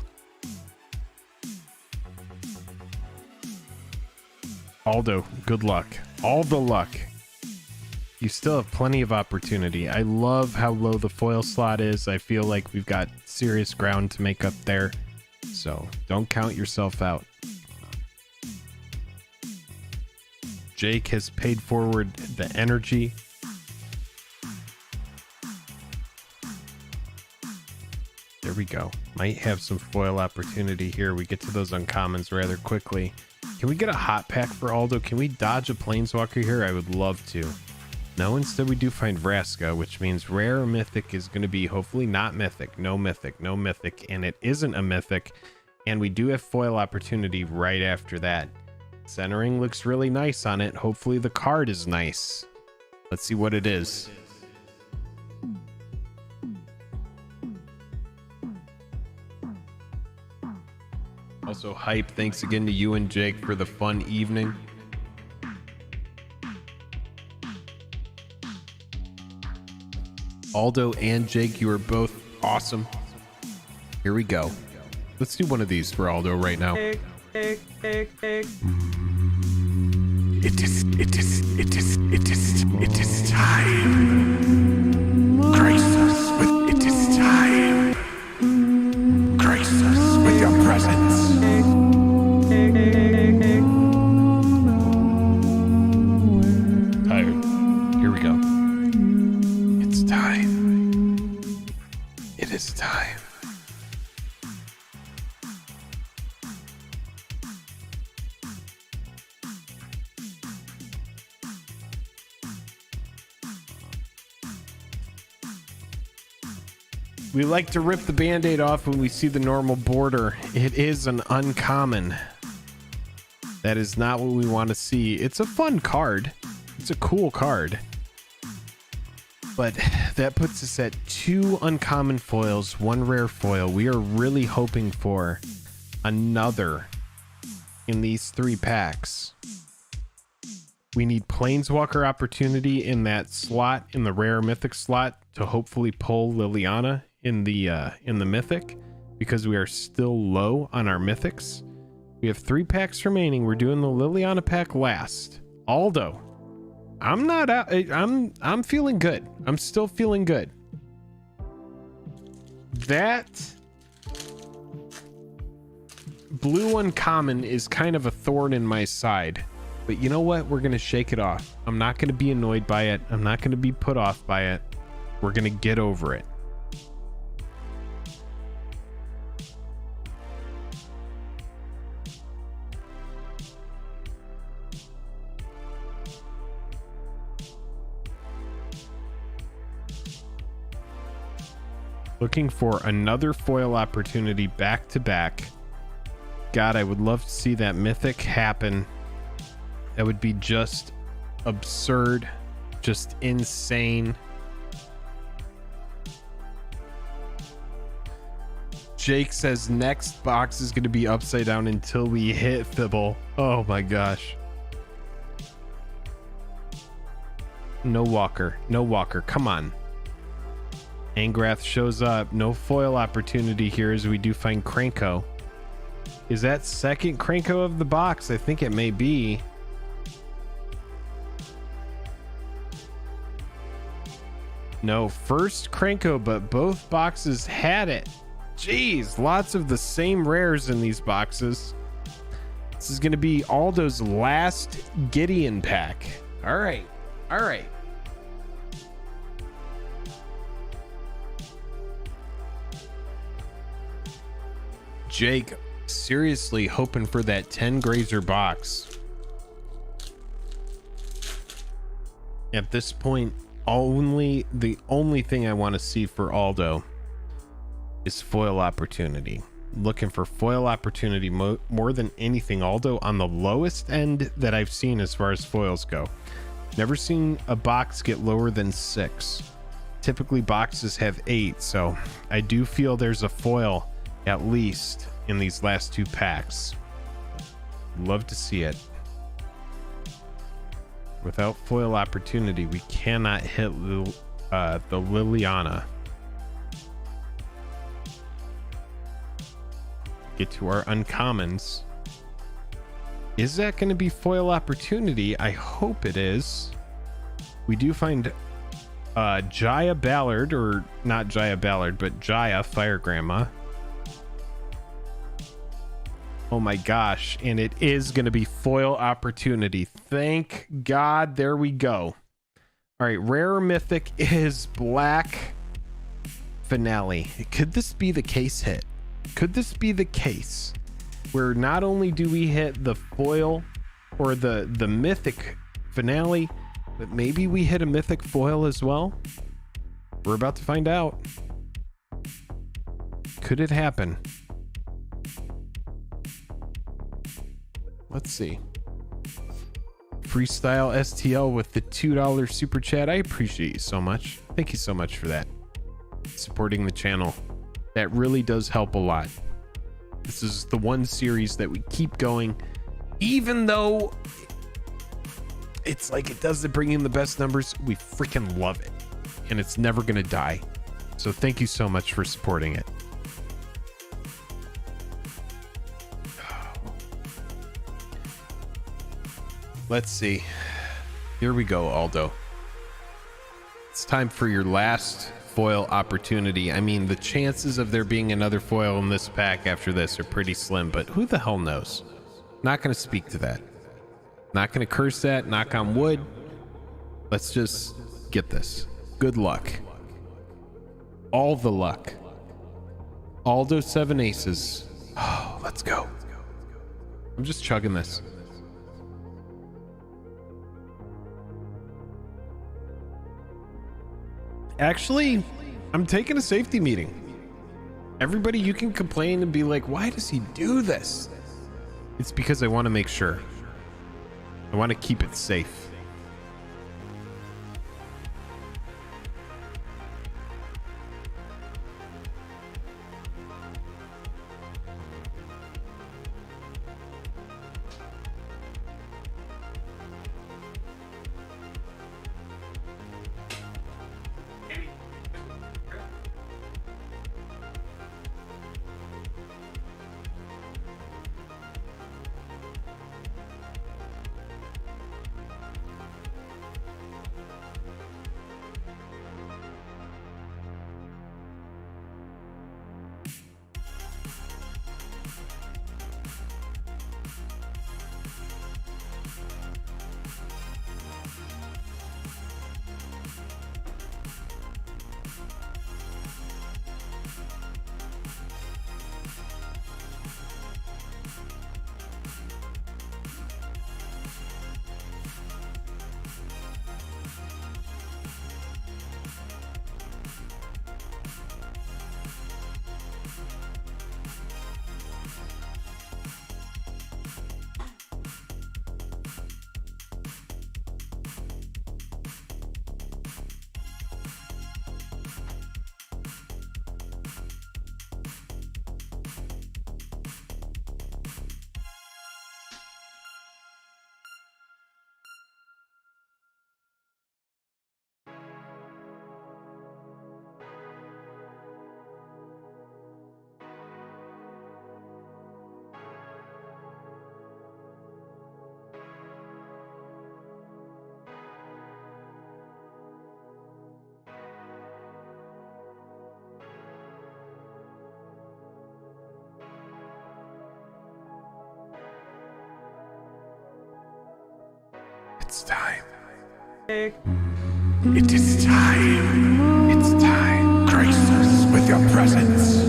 Aldo, good luck. All the luck. You still have plenty of opportunity. I love how low the foil slot is. I feel like we've got serious ground to make up there. So don't count yourself out. Jake has paid forward the energy. There we go. Might have some foil opportunity here. We get to those uncommons rather quickly. Can we get a hot pack for Aldo? Can we dodge a planeswalker here? I would love to. No, instead we do find Vraska, which means rare or mythic is going to be hopefully not mythic. No mythic, no mythic. And it isn't a mythic. And we do have foil opportunity right after that. Centering looks really nice on it. Hopefully the card is nice. Let's see what it is. Also, hype, thanks again to you and Jake for the fun evening. Aldo and Jake, you are both awesome. Here we go. Let's do one of these for Aldo right now. It is time. Grace us with, it is time. Grace us with your presence. Tired. Here we go. It's time. It is time. We like to rip the band-aid off when we see the normal border. It is an uncommon. That is not what we want to see. It's a fun card. It's a cool card. But that puts us at 2 uncommon foils, 1 rare foil. We are really hoping for another in these 3 packs. We need Planeswalker opportunity in that slot, in the rare mythic slot, to hopefully pull Liliana in the mythic, because we are still low on our mythics. We have 3 packs remaining. We're doing the Liliana pack last. Aldo, I'm not out. I'm feeling good. I'm still feeling good. That blue uncommon is kind of a thorn in my side. But you know what? We're going to shake it off. I'm not going to be annoyed by it. I'm not going to be put off by it. We're going to get over it. Looking for another foil opportunity back to back. God, I would love to see that mythic happen. That would be just absurd, just insane. Jake says next box is going to be upside down until we hit Fibble. Oh my gosh. No Walker. No Walker. Come on. Angrath shows up. No foil opportunity here as we do find Kranko. Is that second Kranko of the box? I think it may be. No, first Kranko, but both boxes had it. Jeez, lots of the same rares in these boxes. This is going to be Aldo's last Gideon pack. All right. All right. Jake, seriously hoping for that 10 Grazer box. At this point, the only thing I want to see for Aldo is foil opportunity. Looking for foil opportunity more than anything. Aldo on the lowest end that I've seen as far as foils go. Never seen a box get lower than 6. Typically boxes have 8, so I do feel there's a foil at least in these last 2 packs. Love to see it. Without foil opportunity, we cannot hit the Liliana. Get to our uncommons. Is that going to be foil opportunity? I hope it is. We do find Jaya Ballard, or not Jaya Ballard, but Jaya Fire Grandma. Oh my gosh, and it is going to be foil opportunity. Thank God. There we go. All right, rare mythic is Black Finale. Could this be the case hit? Could this be the case where not only do we hit the foil or the mythic finale, but maybe we hit a mythic foil as well? We're about to find out. Could it happen? Let's see. Freestyle STL with the $2 super chat. I appreciate you so much. Thank you so much for that. Supporting the channel. That really does help a lot. This is the one series that we keep going, even though it's like it doesn't bring in the best numbers. We freaking love it, and it's never gonna die. So thank you so much for supporting it. Let's see. Here we go, Aldo. It's time for your last foil opportunity. I mean, the chances of there being another foil in this pack after this are pretty slim, but who the hell knows? Not going to speak to that. Not going to curse that. Knock on wood. Let's just get this. Good luck. All the luck. Aldo 7 aces. Oh, let's go. I'm just chugging this. Actually, I'm taking a safety meeting. Everybody, you can complain and be like, why does he do this? It's because I want to make sure. I want to keep it safe. It's time. It is time. It's time. Grace us with your presence.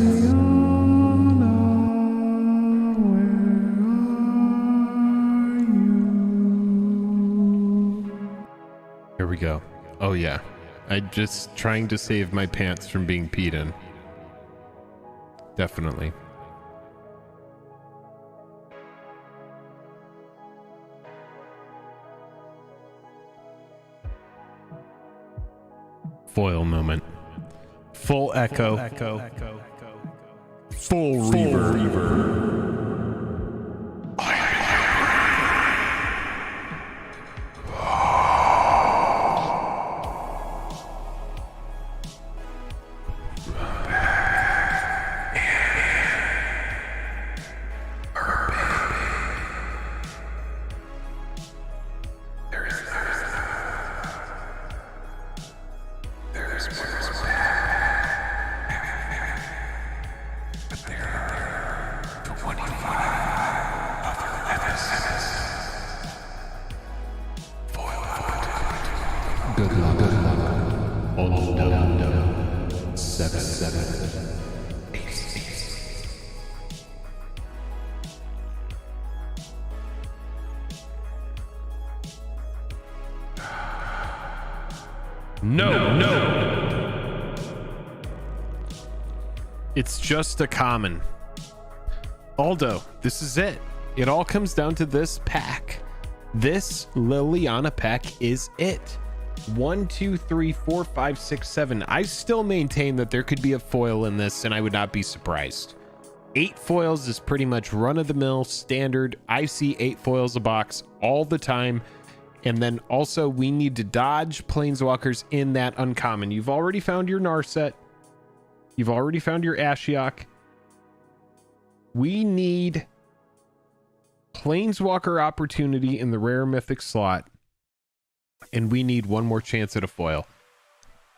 Here we go. Oh yeah. I'm just trying to save my pants from being peed in. Definitely. Foil moment. Full echo. Full reverb. No. It's just a common. Aldo, this is it. It all comes down to this pack. This Liliana pack is it. 1, 2, 3, 4, 5, 6, 7. I still maintain that there could be a foil in this, and I would not be surprised. 8 foils is pretty much run-of-the-mill standard. I see 8 foils a box all the time. And then also we need to dodge planeswalkers in that uncommon. You've already found your Narset. You've already found your Ashiok. We need planeswalker opportunity in the rare mythic slot. And we need one more chance at a foil.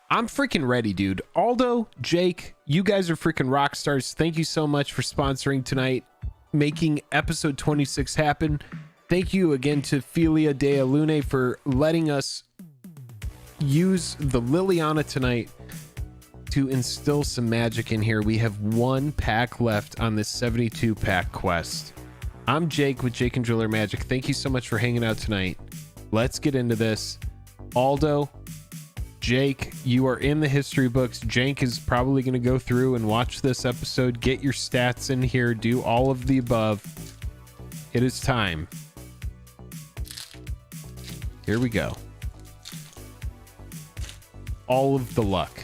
I'm freaking ready, dude. Aldo, Jake, you guys are freaking rock stars. Thank you so much for sponsoring tonight, making episode 26 happen. Thank you again to Filia de Lune for letting us use the Liliana tonight to instill some magic in here. We have 1 pack left on this 72 pack quest. I'm Jake with Jake and Driller Magic. Thank you so much for hanging out tonight. Let's get into this. Aldo, Jake, you are in the history books. Jake is probably going to go through and watch this episode, get your stats in here, do all of the above. It is time. Here we go. All of the luck.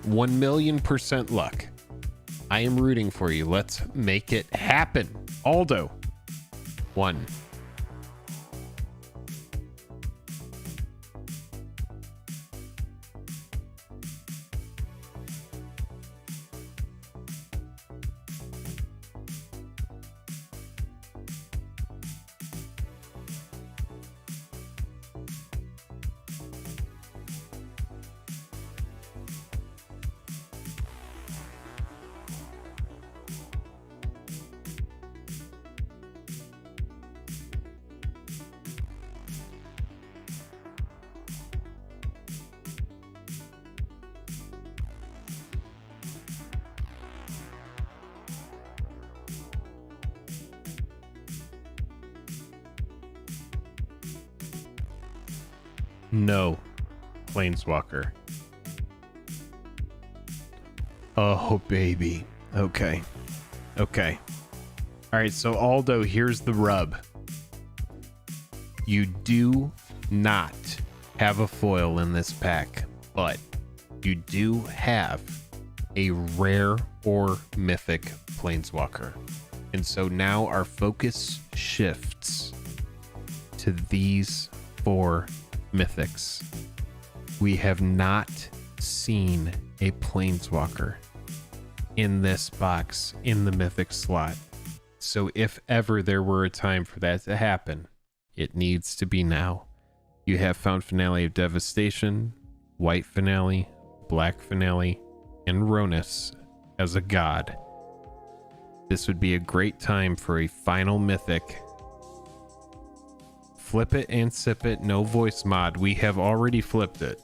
1,000,000% luck. I am rooting for you. Let's make it happen. Aldo. 1. No planeswalker. Oh, baby. Okay. All right, so Aldo, here's the rub. You do not have a foil in this pack, but you do have a rare or mythic planeswalker. And so now our focus shifts to these 4 mythics. We have not seen a planeswalker in this box in the mythic slot. So if ever there were a time for that to happen, it needs to be now. You have found Finale of Devastation, White Finale, Black Finale, and Ronus as a god. This would be a great time for a final mythic flip it and sip it. No voice mod. We have already flipped it.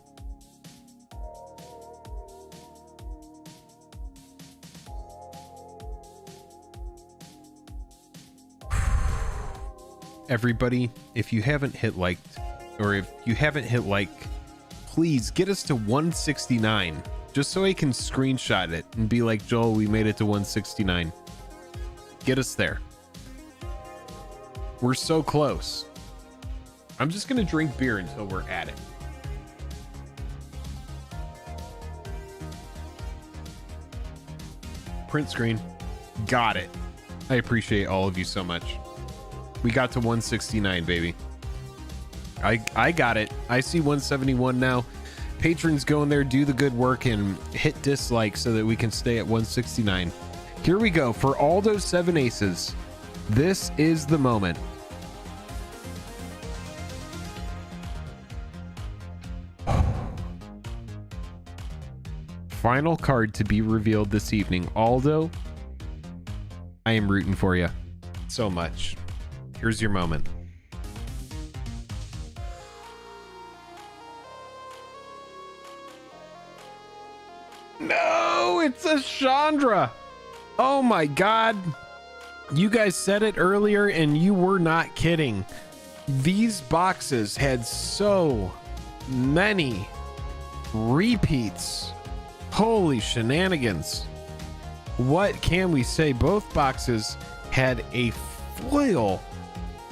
Everybody, if you haven't hit liked, or if you haven't hit like, please get us to 169 just so I can screenshot it and be like, Joel, we made it to 169. Get us there. We're so close. I'm just gonna drink beer until we're at it. Print screen. Got it. I appreciate all of you so much. We got to 169, baby. I got it. I see 171 now. Patrons go in there, do the good work, and hit dislike so that we can stay at 169. Here we go. For Aldo 7 Aces, this is the moment. Final card to be revealed this evening. Aldo, I am rooting for you so much. Here's your moment. No, it's a Chandra. Oh my God. You guys said it earlier and you were not kidding. These boxes had so many repeats. Holy shenanigans. What can we say? Both boxes had a foil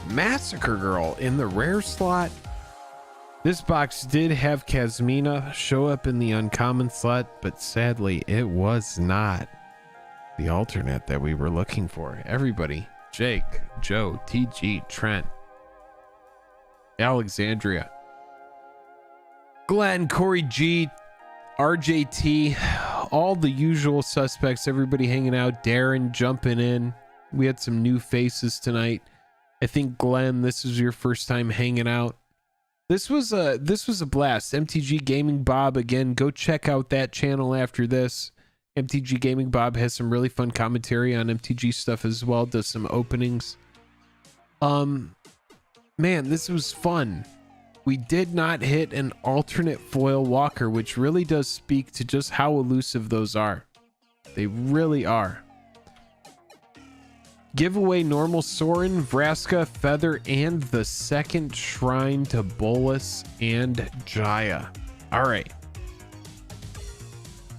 Massacre Girl in the rare slot. This box did have Kasmina show up in the uncommon slot, but sadly it was not the alternate that we were looking for. Everybody, Jake, Joe, TG, Trent, Alexandria, Glenn, Corey G, RJT, all the usual suspects, everybody hanging out, Darren jumping in. We had some new faces tonight. I think Glenn, this is your first time hanging out. This was a blast. MTG Gaming Bob, again, go check out that channel after this. MTG Gaming Bob has some really fun commentary on MTG stuff as well, does some openings. Man, this was fun. We did not hit an alternate foil walker, which really does speak to just how elusive those are. They really are. Giveaway normal Sorin, Vraska, Feather, and the second Shrine to Bolas and Jaya. All right.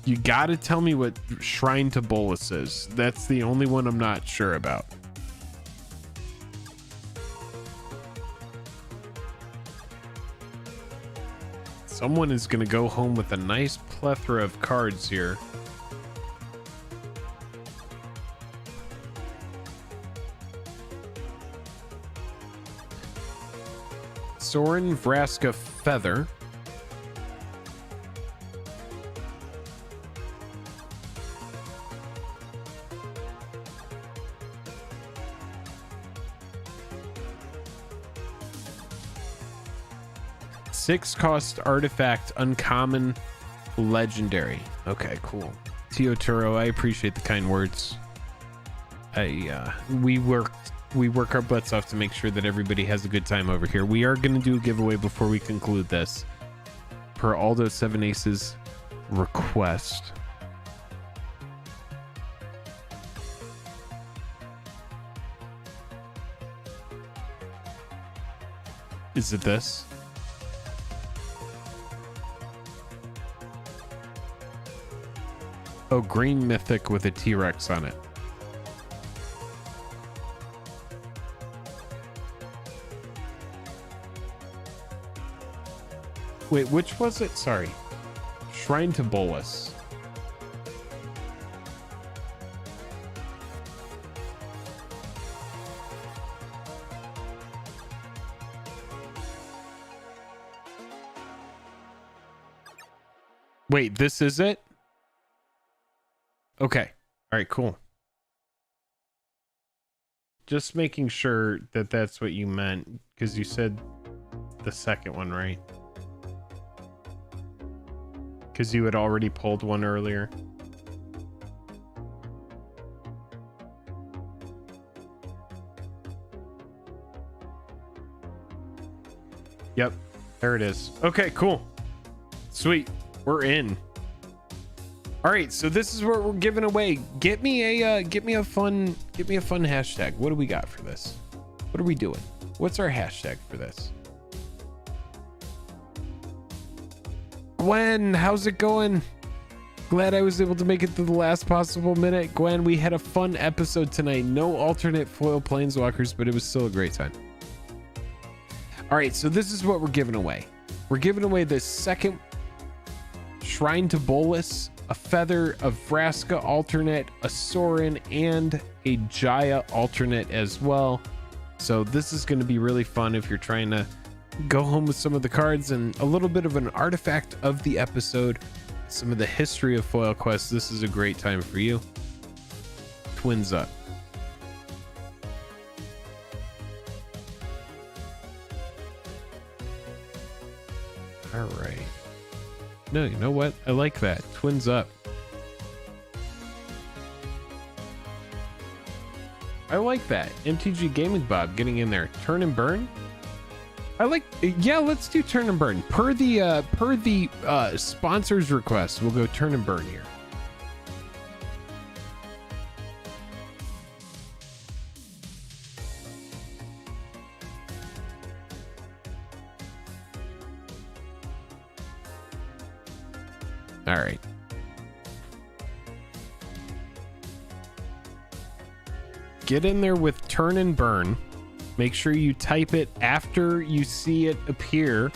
You gotta tell me what Shrine to Bolas is. That's the only one I'm not sure about. Someone is gonna go home with a nice plethora of cards here. Sorin, Vraska, Feather. Six cost artifact, uncommon, legendary. Okay, cool. Tio Turo, I appreciate the kind words. We work our butts off to make sure that everybody has a good time over here. We are going to do a giveaway before we conclude this, per Aldo 7 Aces request. Is it this? Oh, green mythic with a T-Rex on it. Wait, which was it? Sorry. Shrine to Bolas. Wait, this is it? Okay. All right, cool. Just making sure that that's what you meant, because you said the second one, right? Because you had already pulled one earlier. Yep, there it is. Okay, cool. Sweet. We're in. All right, so this is what we're giving away. Get me a fun hashtag. What do we got for this? What are we doing? What's our hashtag for this? Gwen, how's it going? Glad I was able to make it to the last possible minute. Gwen, we had a fun episode tonight. No alternate foil planeswalkers, but it was still a great time. All right, so this is what we're giving away. We're giving away the second Shrine to Bolas, a Feather of Vraska alternate, a Sorin, and a Jaya alternate as well. So this is going to be really fun if you're trying to go home with some of the cards and a little bit of an artifact of the episode, some of the history of FoilQuest. This is a great time for you. Twins up. All right. No, you know what? I like that. Twins up. I like that. MTG Gaming Bob getting in there. Turn and burn. I like. Yeah, let's do turn and burn. Per the sponsor's request, we'll go turn and burn here. All right. Get in there with turn and burn. Make sure you type it after you see it appear.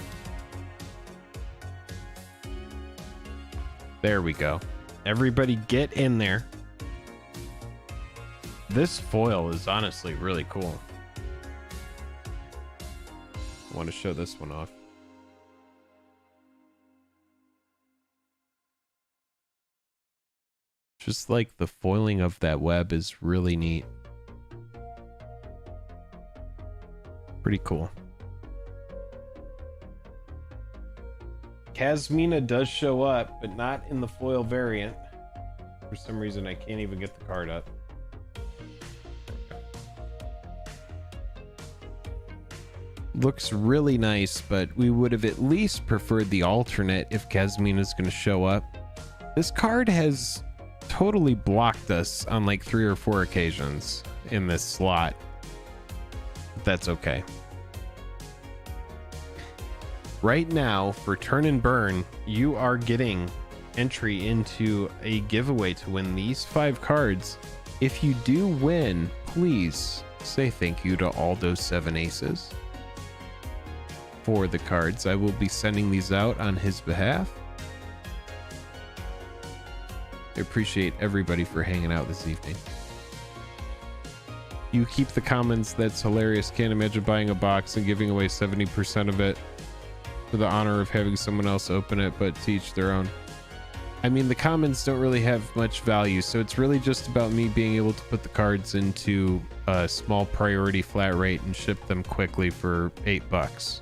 There we go. Everybody get in there. This foil is honestly really cool. I want to show this one off. Just like the foiling of that web is really neat. Pretty cool. Kasmina does show up, but not in the foil variant. For some reason, I can't even get the card up. Looks really nice, but we would have at least preferred the alternate if Kasmina is going to show up. This card has totally blocked us on like 3 or 4 occasions in this slot. That's okay. Right now, for turn and burn, you are getting entry into a giveaway to win these 5 cards. If you do win, please say thank you to all those 7 aces for the cards. I will be sending these out on his behalf. I appreciate everybody for hanging out this evening. You keep the commons. That's hilarious. Can't imagine buying a box and giving away 70% of it for the honor of having someone else open it, but to each their own. I mean, the commons don't really have much value, so it's really just about me being able to put the cards into a small priority flat rate and ship them quickly for $8.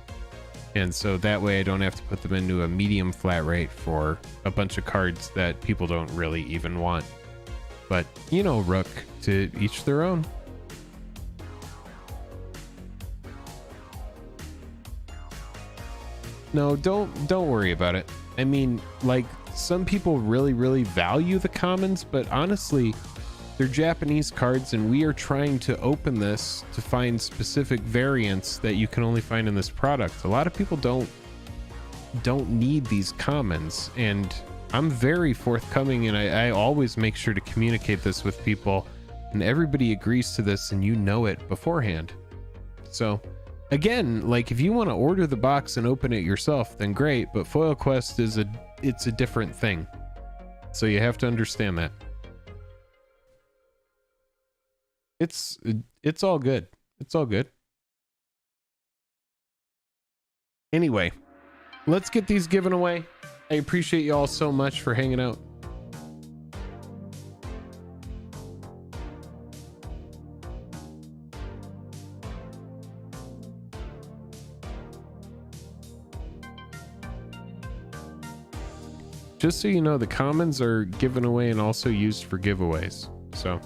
And so that way I don't have to put them into a medium flat rate for a bunch of cards that people don't really even want. But, you know, Rook, to each their own. No, don't worry about it. I mean, like, some people really value the commons, but honestly, they're Japanese cards, and we are trying to open this to find specific variants that you can only find in this product. A lot of people don't need these commons, and I'm very forthcoming, and I always make sure to communicate this with people, and everybody agrees to this, and you know it beforehand. So again, like, if you want to order the box and open it yourself, then great, but FoilQuest is it's a different thing, so you have to understand that. It's all good. It's all good. Anyway, let's get these given away. I appreciate you all so much for hanging out. Just so you know, the commons are given away and also used for giveaways. So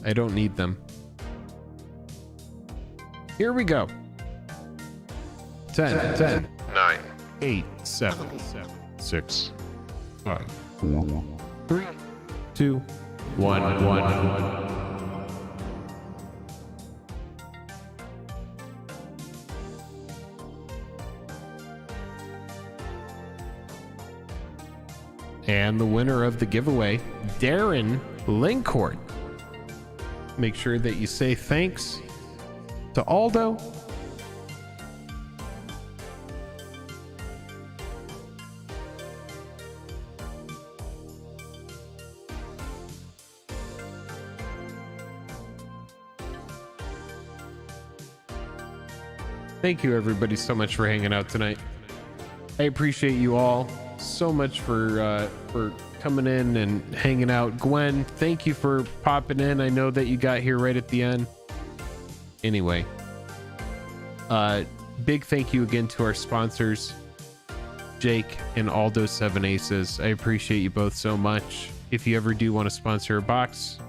I don't need them. Here we go. 10, 9, 8, 7, 6, 5, 3, 2, 1. And the winner of the giveaway, Darren Lincourt. Make sure that you say thanks to Aldo. Thank you everybody so much for hanging out tonight. I appreciate you all so much for coming in and hanging out. Gwen, thank you for popping in. I know that you got here right at the end. Anyway, big thank you again to our sponsors, Jake and Aldo 7 Aces. I appreciate you both so much. If you ever do want to sponsor a box,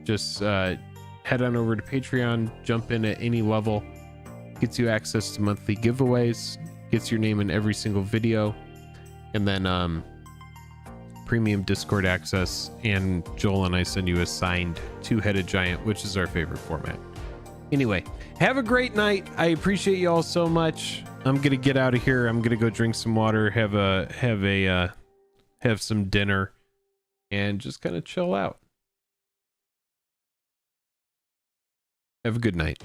just head on over to Patreon, jump in at any level. Gets you access to monthly giveaways, gets your name in every single video, and then premium Discord access, and Joel and I send you a signed two-headed giant, which is our favorite format. Anyway, have a great night. I appreciate you all so much. I'm gonna get out of here. I'm gonna go drink some water, have some dinner, and just kind of chill out. Have a good night.